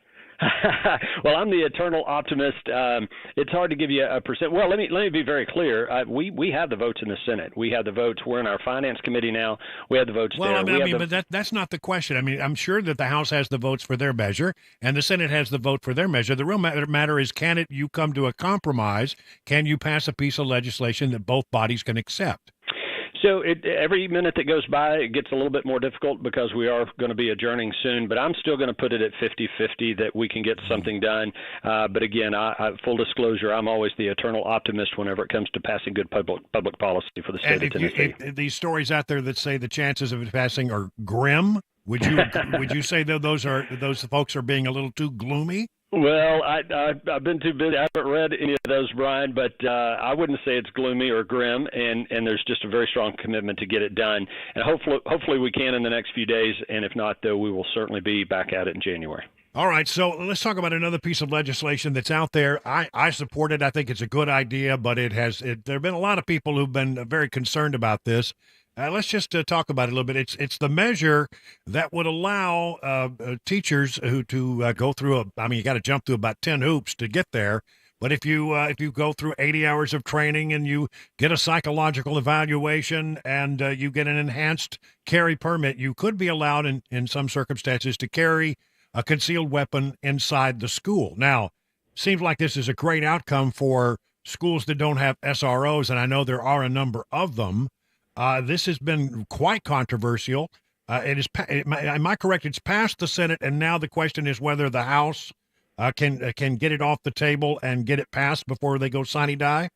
[SPEAKER 13] Well, I'm the eternal optimist. It's hard to give you a percent. Well, let me be very clear. We have the votes in the Senate. We have the votes. We're in our Finance Committee now. We have the votes there.
[SPEAKER 1] But that's not the question. I mean, I'm sure that the House has the votes for their measure, and the Senate has the vote for their measure. The real matter is, you come to a compromise? Can you pass a piece of legislation that both bodies can accept?
[SPEAKER 13] So every minute that goes by, it gets a little bit more difficult because we are going to be adjourning soon. But I'm still going to put it at 50-50 that we can get something done. But again, full disclosure, I'm always the eternal optimist whenever it comes to passing good public policy for the state of Tennessee.
[SPEAKER 1] If these stories out there that say the chances of it passing are grim, would you say that those folks are being a little too gloomy?
[SPEAKER 13] Well, I've been too busy. I haven't read any of those, Brian, but I wouldn't say it's gloomy or grim, and there's just a very strong commitment to get it done. And hopefully we can in the next few days, and if not, though, we will certainly be back at it in January.
[SPEAKER 1] All right, so let's talk about another piece of legislation that's out there. I support it. I think it's a good idea, but there have been a lot of people who've been very concerned about this. Let's just talk about it a little bit. It's the measure that would allow teachers to go through you got to jump through about 10 hoops to get there. But if you go through 80 hours of training and you get a psychological evaluation and you get an enhanced carry permit, you could be allowed in some circumstances to carry a concealed weapon inside the school. Now, seems like this is a great outcome for schools that don't have SROs, and I know there are a number of them. This has been quite controversial. Am I correct? It's passed the Senate, and now the question is whether the House can get it off the table and get it passed before they go sine die?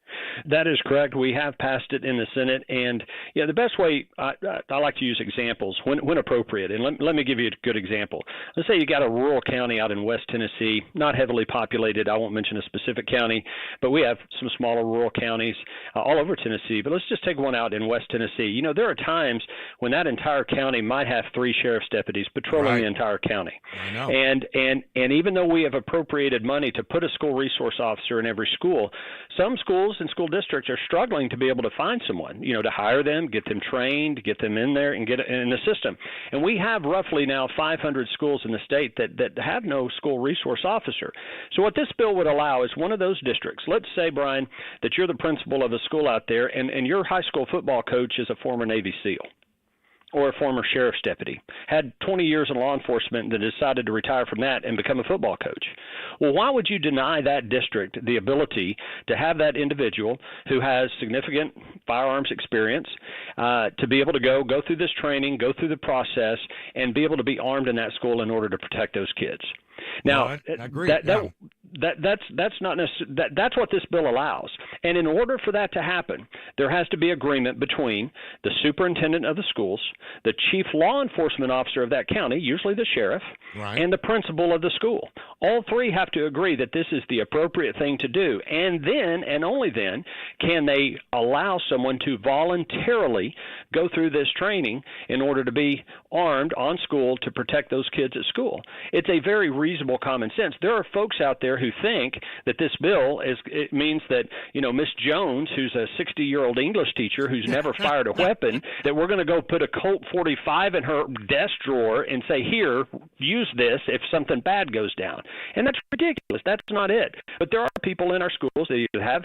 [SPEAKER 13] That is correct. We have passed it in the Senate, and the best way I like to use examples when appropriate. And let me give you a good example. Let's say you got a rural county out in West Tennessee, not heavily populated. I won't mention a specific county, but we have some smaller rural counties all over Tennessee. But let's just take one out in West Tennessee. There are times when that entire county might have 3 sheriff's deputies patrolling the entire county.
[SPEAKER 1] I know.
[SPEAKER 13] And even though we have appropriated money to put a school resource officer in every school, some schools and school districts are struggling to be able to find someone, to hire them, get them trained, get them in there and get in the system. And we have roughly now 500 schools in the state that have no school resource officer. So what this bill would allow is one of those districts. Let's say, Brian, that you're the principal of a school out there and your high school football coach is a former Navy SEAL or a former sheriff's deputy, had 20 years in law enforcement and decided to retire from that and become a football coach. Well, why would you deny that district the ability to have that individual who has significant firearms experience to be able to go through this training, go through the process, and be able to be armed in that school in order to protect those kids? Now,
[SPEAKER 1] I agree.
[SPEAKER 13] That's not necessarily that's what this bill allows. And in order for that to happen, there has to be agreement between the superintendent of the schools, the chief law enforcement officer of that county, usually the sheriff, and the principal of the school. All three have to agree that this is the appropriate thing to do. And then, and only then, can they allow someone to voluntarily go through this training in order to be armed on school to protect those kids at school. It's a very reasonable common sense. There are folks out there who think that this bill it means that, Miss Jones, who's a 60-year-old English teacher who's never fired a weapon, that we're going to go put a Colt 45 in her desk drawer and say, here, use this if something bad goes down. And that's ridiculous. That's not it. But there are people in our schools that either have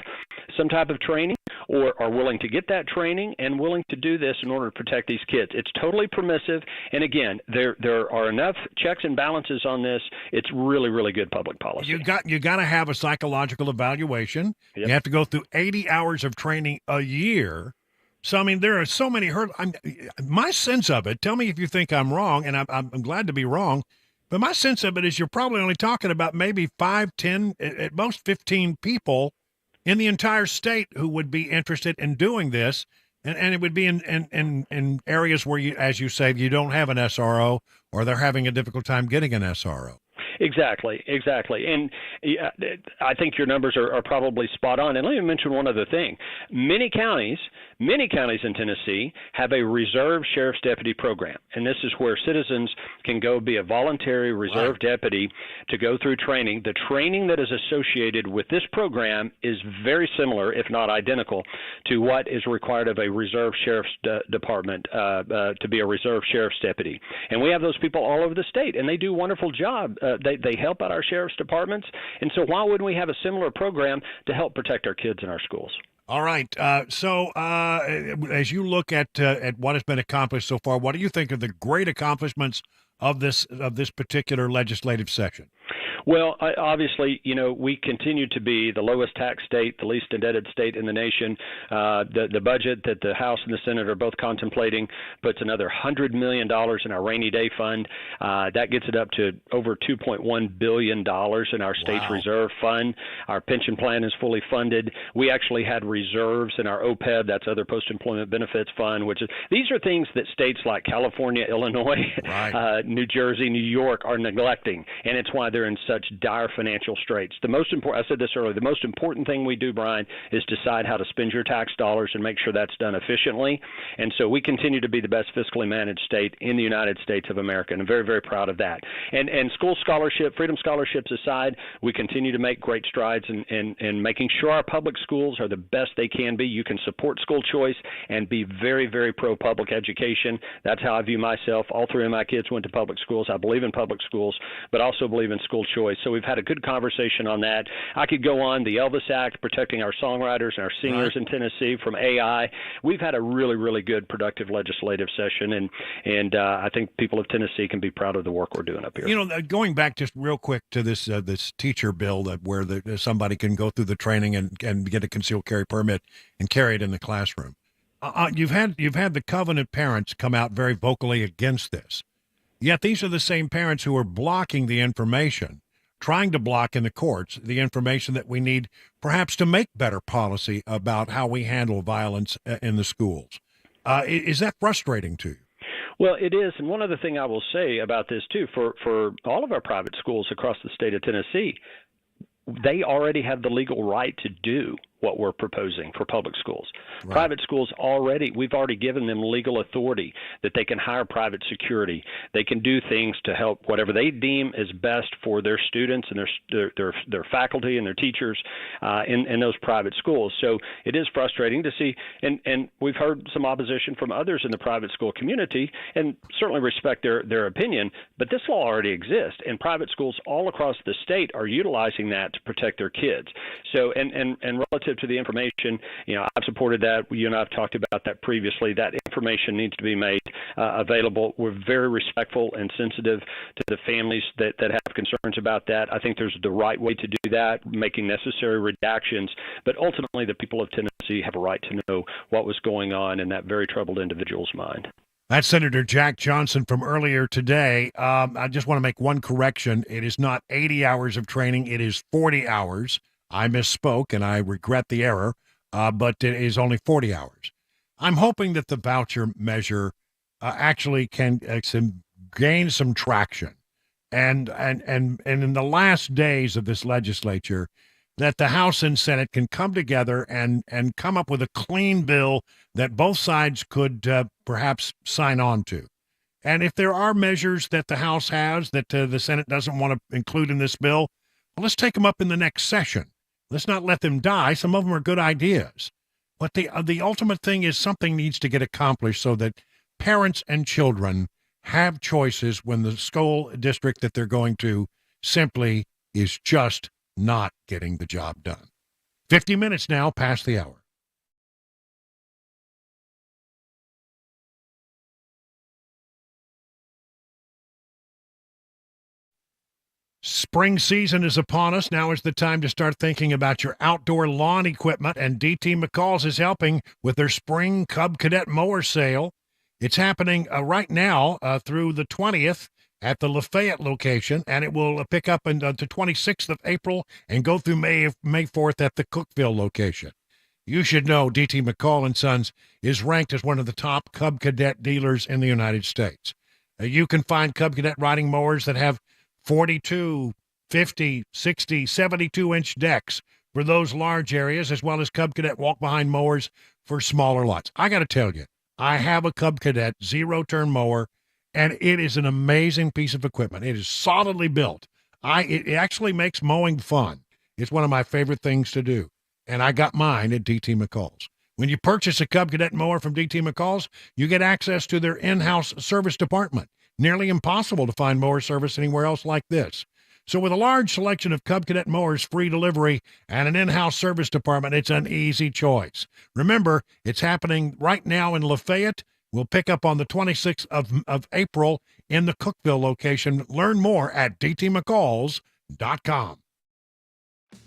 [SPEAKER 13] some type of training or are willing to get that training and willing to do this in order to protect these kids. It's totally permissive. And again, there are enough checks and balances on this. It's really, really good public policy.
[SPEAKER 1] You got to have a psychological evaluation. Yep. You have to go through 80 hours of training a year. So, there are so many hurdles. My sense of it, tell me if you think I'm wrong, and I'm glad to be wrong, but my sense of it is you're probably only talking about maybe 5, 10, at most 15 people in the entire state who would be interested in doing this. And it would be in areas where, you, as you say, you don't have an SRO or they're having a difficult time getting an SRO.
[SPEAKER 13] Exactly. And I think your numbers are probably spot on. And let me mention one other thing. Many counties in Tennessee have a reserve sheriff's deputy program. And this is where citizens can go be a voluntary reserve deputy to go through training. The training that is associated with this program is very similar, if not identical, to what is required of a reserve sheriff's department to be a reserve sheriff's deputy. And we have those people all over the state, and they do a wonderful job. They help out our sheriff's departments. And so why wouldn't we have a similar program to help protect our kids in our schools?
[SPEAKER 1] All right. So as you look at what has been accomplished so far, what do you think of the great accomplishments of this particular legislative session?
[SPEAKER 13] Well, obviously, we continue to be the lowest tax state, the least indebted state in the nation. The budget that the House and the Senate are both contemplating puts another $100 million in our rainy day fund. That gets it up to over $2.1 billion in our state's reserve fund. Our pension plan is fully funded. We actually had reserves in our OPEB, that's other post-employment benefits fund, these are things that states like California, Illinois, New Jersey, New York are neglecting, and it's why they're in such dire financial straits. The most important, I said this earlier, the most important thing we do, Brian, is decide how to spend your tax dollars and make sure that's done efficiently. And so we continue to be the best fiscally managed state in the United States of America, and I'm very, very proud of that. And school scholarship, freedom scholarships aside, we continue to make great strides in making sure our public schools are the best they can be. You can support school choice and be very, very pro-public education. That's how I view myself. All three of my kids went to public schools. I believe in public schools, but also believe in school choice. So we've had a good conversation on that. I could go on. The Elvis Act, protecting our songwriters and our singers in Tennessee from AI. We've had a really, really good, productive legislative session, and I think people of Tennessee can be proud of the work we're doing up here.
[SPEAKER 1] Going back just real quick to this teacher bill where somebody can go through the training and get a concealed carry permit and carry it in the classroom. You've had the Covenant parents come out very vocally against this. Yet these are the same parents who are blocking the information, trying to block in the courts the information that we need perhaps to make better policy about how we handle violence in the schools. Is that frustrating to you?
[SPEAKER 13] Well, it is. And one other thing I will say about this, too, for all of our private schools across the state of Tennessee, they already have the legal right to do what we're proposing for public schools. Right. Private schools we've already given them legal authority that they can hire private security. They can do things to help whatever they deem is best for their students and their faculty and their teachers in those private schools. So it is frustrating to see, and we've heard some opposition from others in the private school community, and certainly respect their opinion, but this law already exists, and private schools all across the state are utilizing that to protect their kids. So, and relative to the information, I've supported that. You and I have talked about that previously. That information needs to be made available. We're very respectful and sensitive to the families that have concerns about that. I think there's the right way to do that, making necessary redactions. But ultimately, the people of Tennessee have a right to know what was going on in that very troubled individual's mind.
[SPEAKER 1] That's Senator Jack Johnson from earlier today. I just want to make one correction. It is not 80 hours of training. It is 40 hours. I misspoke, and I regret the error, but it is only 40 hours. I'm hoping that the voucher measure actually can gain some traction. And in the last days of this legislature, that the House and Senate can come together and come up with a clean bill that both sides could perhaps sign on to. And if there are measures that the House has that the Senate doesn't want to include in this bill, well, let's take them up in the next session. Let's not let them die. Some of them are good ideas. But the ultimate thing is something needs to get accomplished so that parents and children have choices when the school district that they're going to simply is just not getting the job done. 50 minutes now past the hour. Spring season is upon us. Now is the time to start thinking about your outdoor lawn equipment, and DT McCall's is helping with their spring Cub Cadet mower sale. It's happening right now through the 20th at the Lafayette location, and it will pick up on the 26th of April and go through May 4th at the Cookeville location. You should know DT McCall & Sons is ranked as one of the top Cub Cadet dealers in the United States. You can find Cub Cadet riding mowers that have 42, 50, 60, 72-inch decks for those large areas, as well as Cub Cadet walk-behind mowers for smaller lots. I got to tell you, I have a Cub Cadet zero-turn mower, and it is an amazing piece of equipment. It is solidly built. It actually makes mowing fun. It's one of my favorite things to do, and I got mine at DT McCall's. When you purchase a Cub Cadet mower from DT McCall's, you get access to their in-house service department. Nearly impossible to find mower service anywhere else like this. So with a large selection of Cub Cadet mowers, free delivery, and an in-house service department, it's an easy choice. Remember, it's happening right now in Lafayette. We'll pick up on the 26th of April in the Cookeville location. Learn more at dtmccalls.com.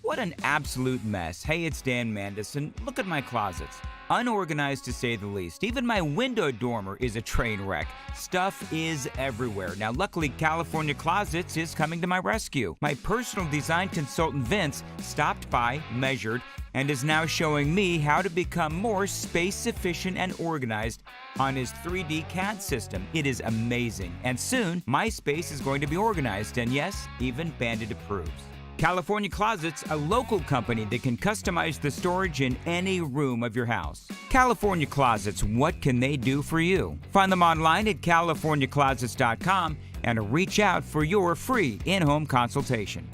[SPEAKER 15] What an absolute mess. Hey, it's Dan Mandison. Look at my closets. Unorganized to say the least. Even my window dormer is a train wreck. Stuff is everywhere. Now, luckily, California Closets is coming to my rescue. My personal design consultant, Vince, stopped by, measured, and is now showing me how to become more space efficient and organized on his 3D CAD system. It is amazing. And soon, my space is going to be organized, and yes, even Bandit approves. California Closets, a local company that can customize the storage in any room of your house. California Closets, what can they do for you? Find them online at californiaclosets.com and reach out for your free in-home consultation.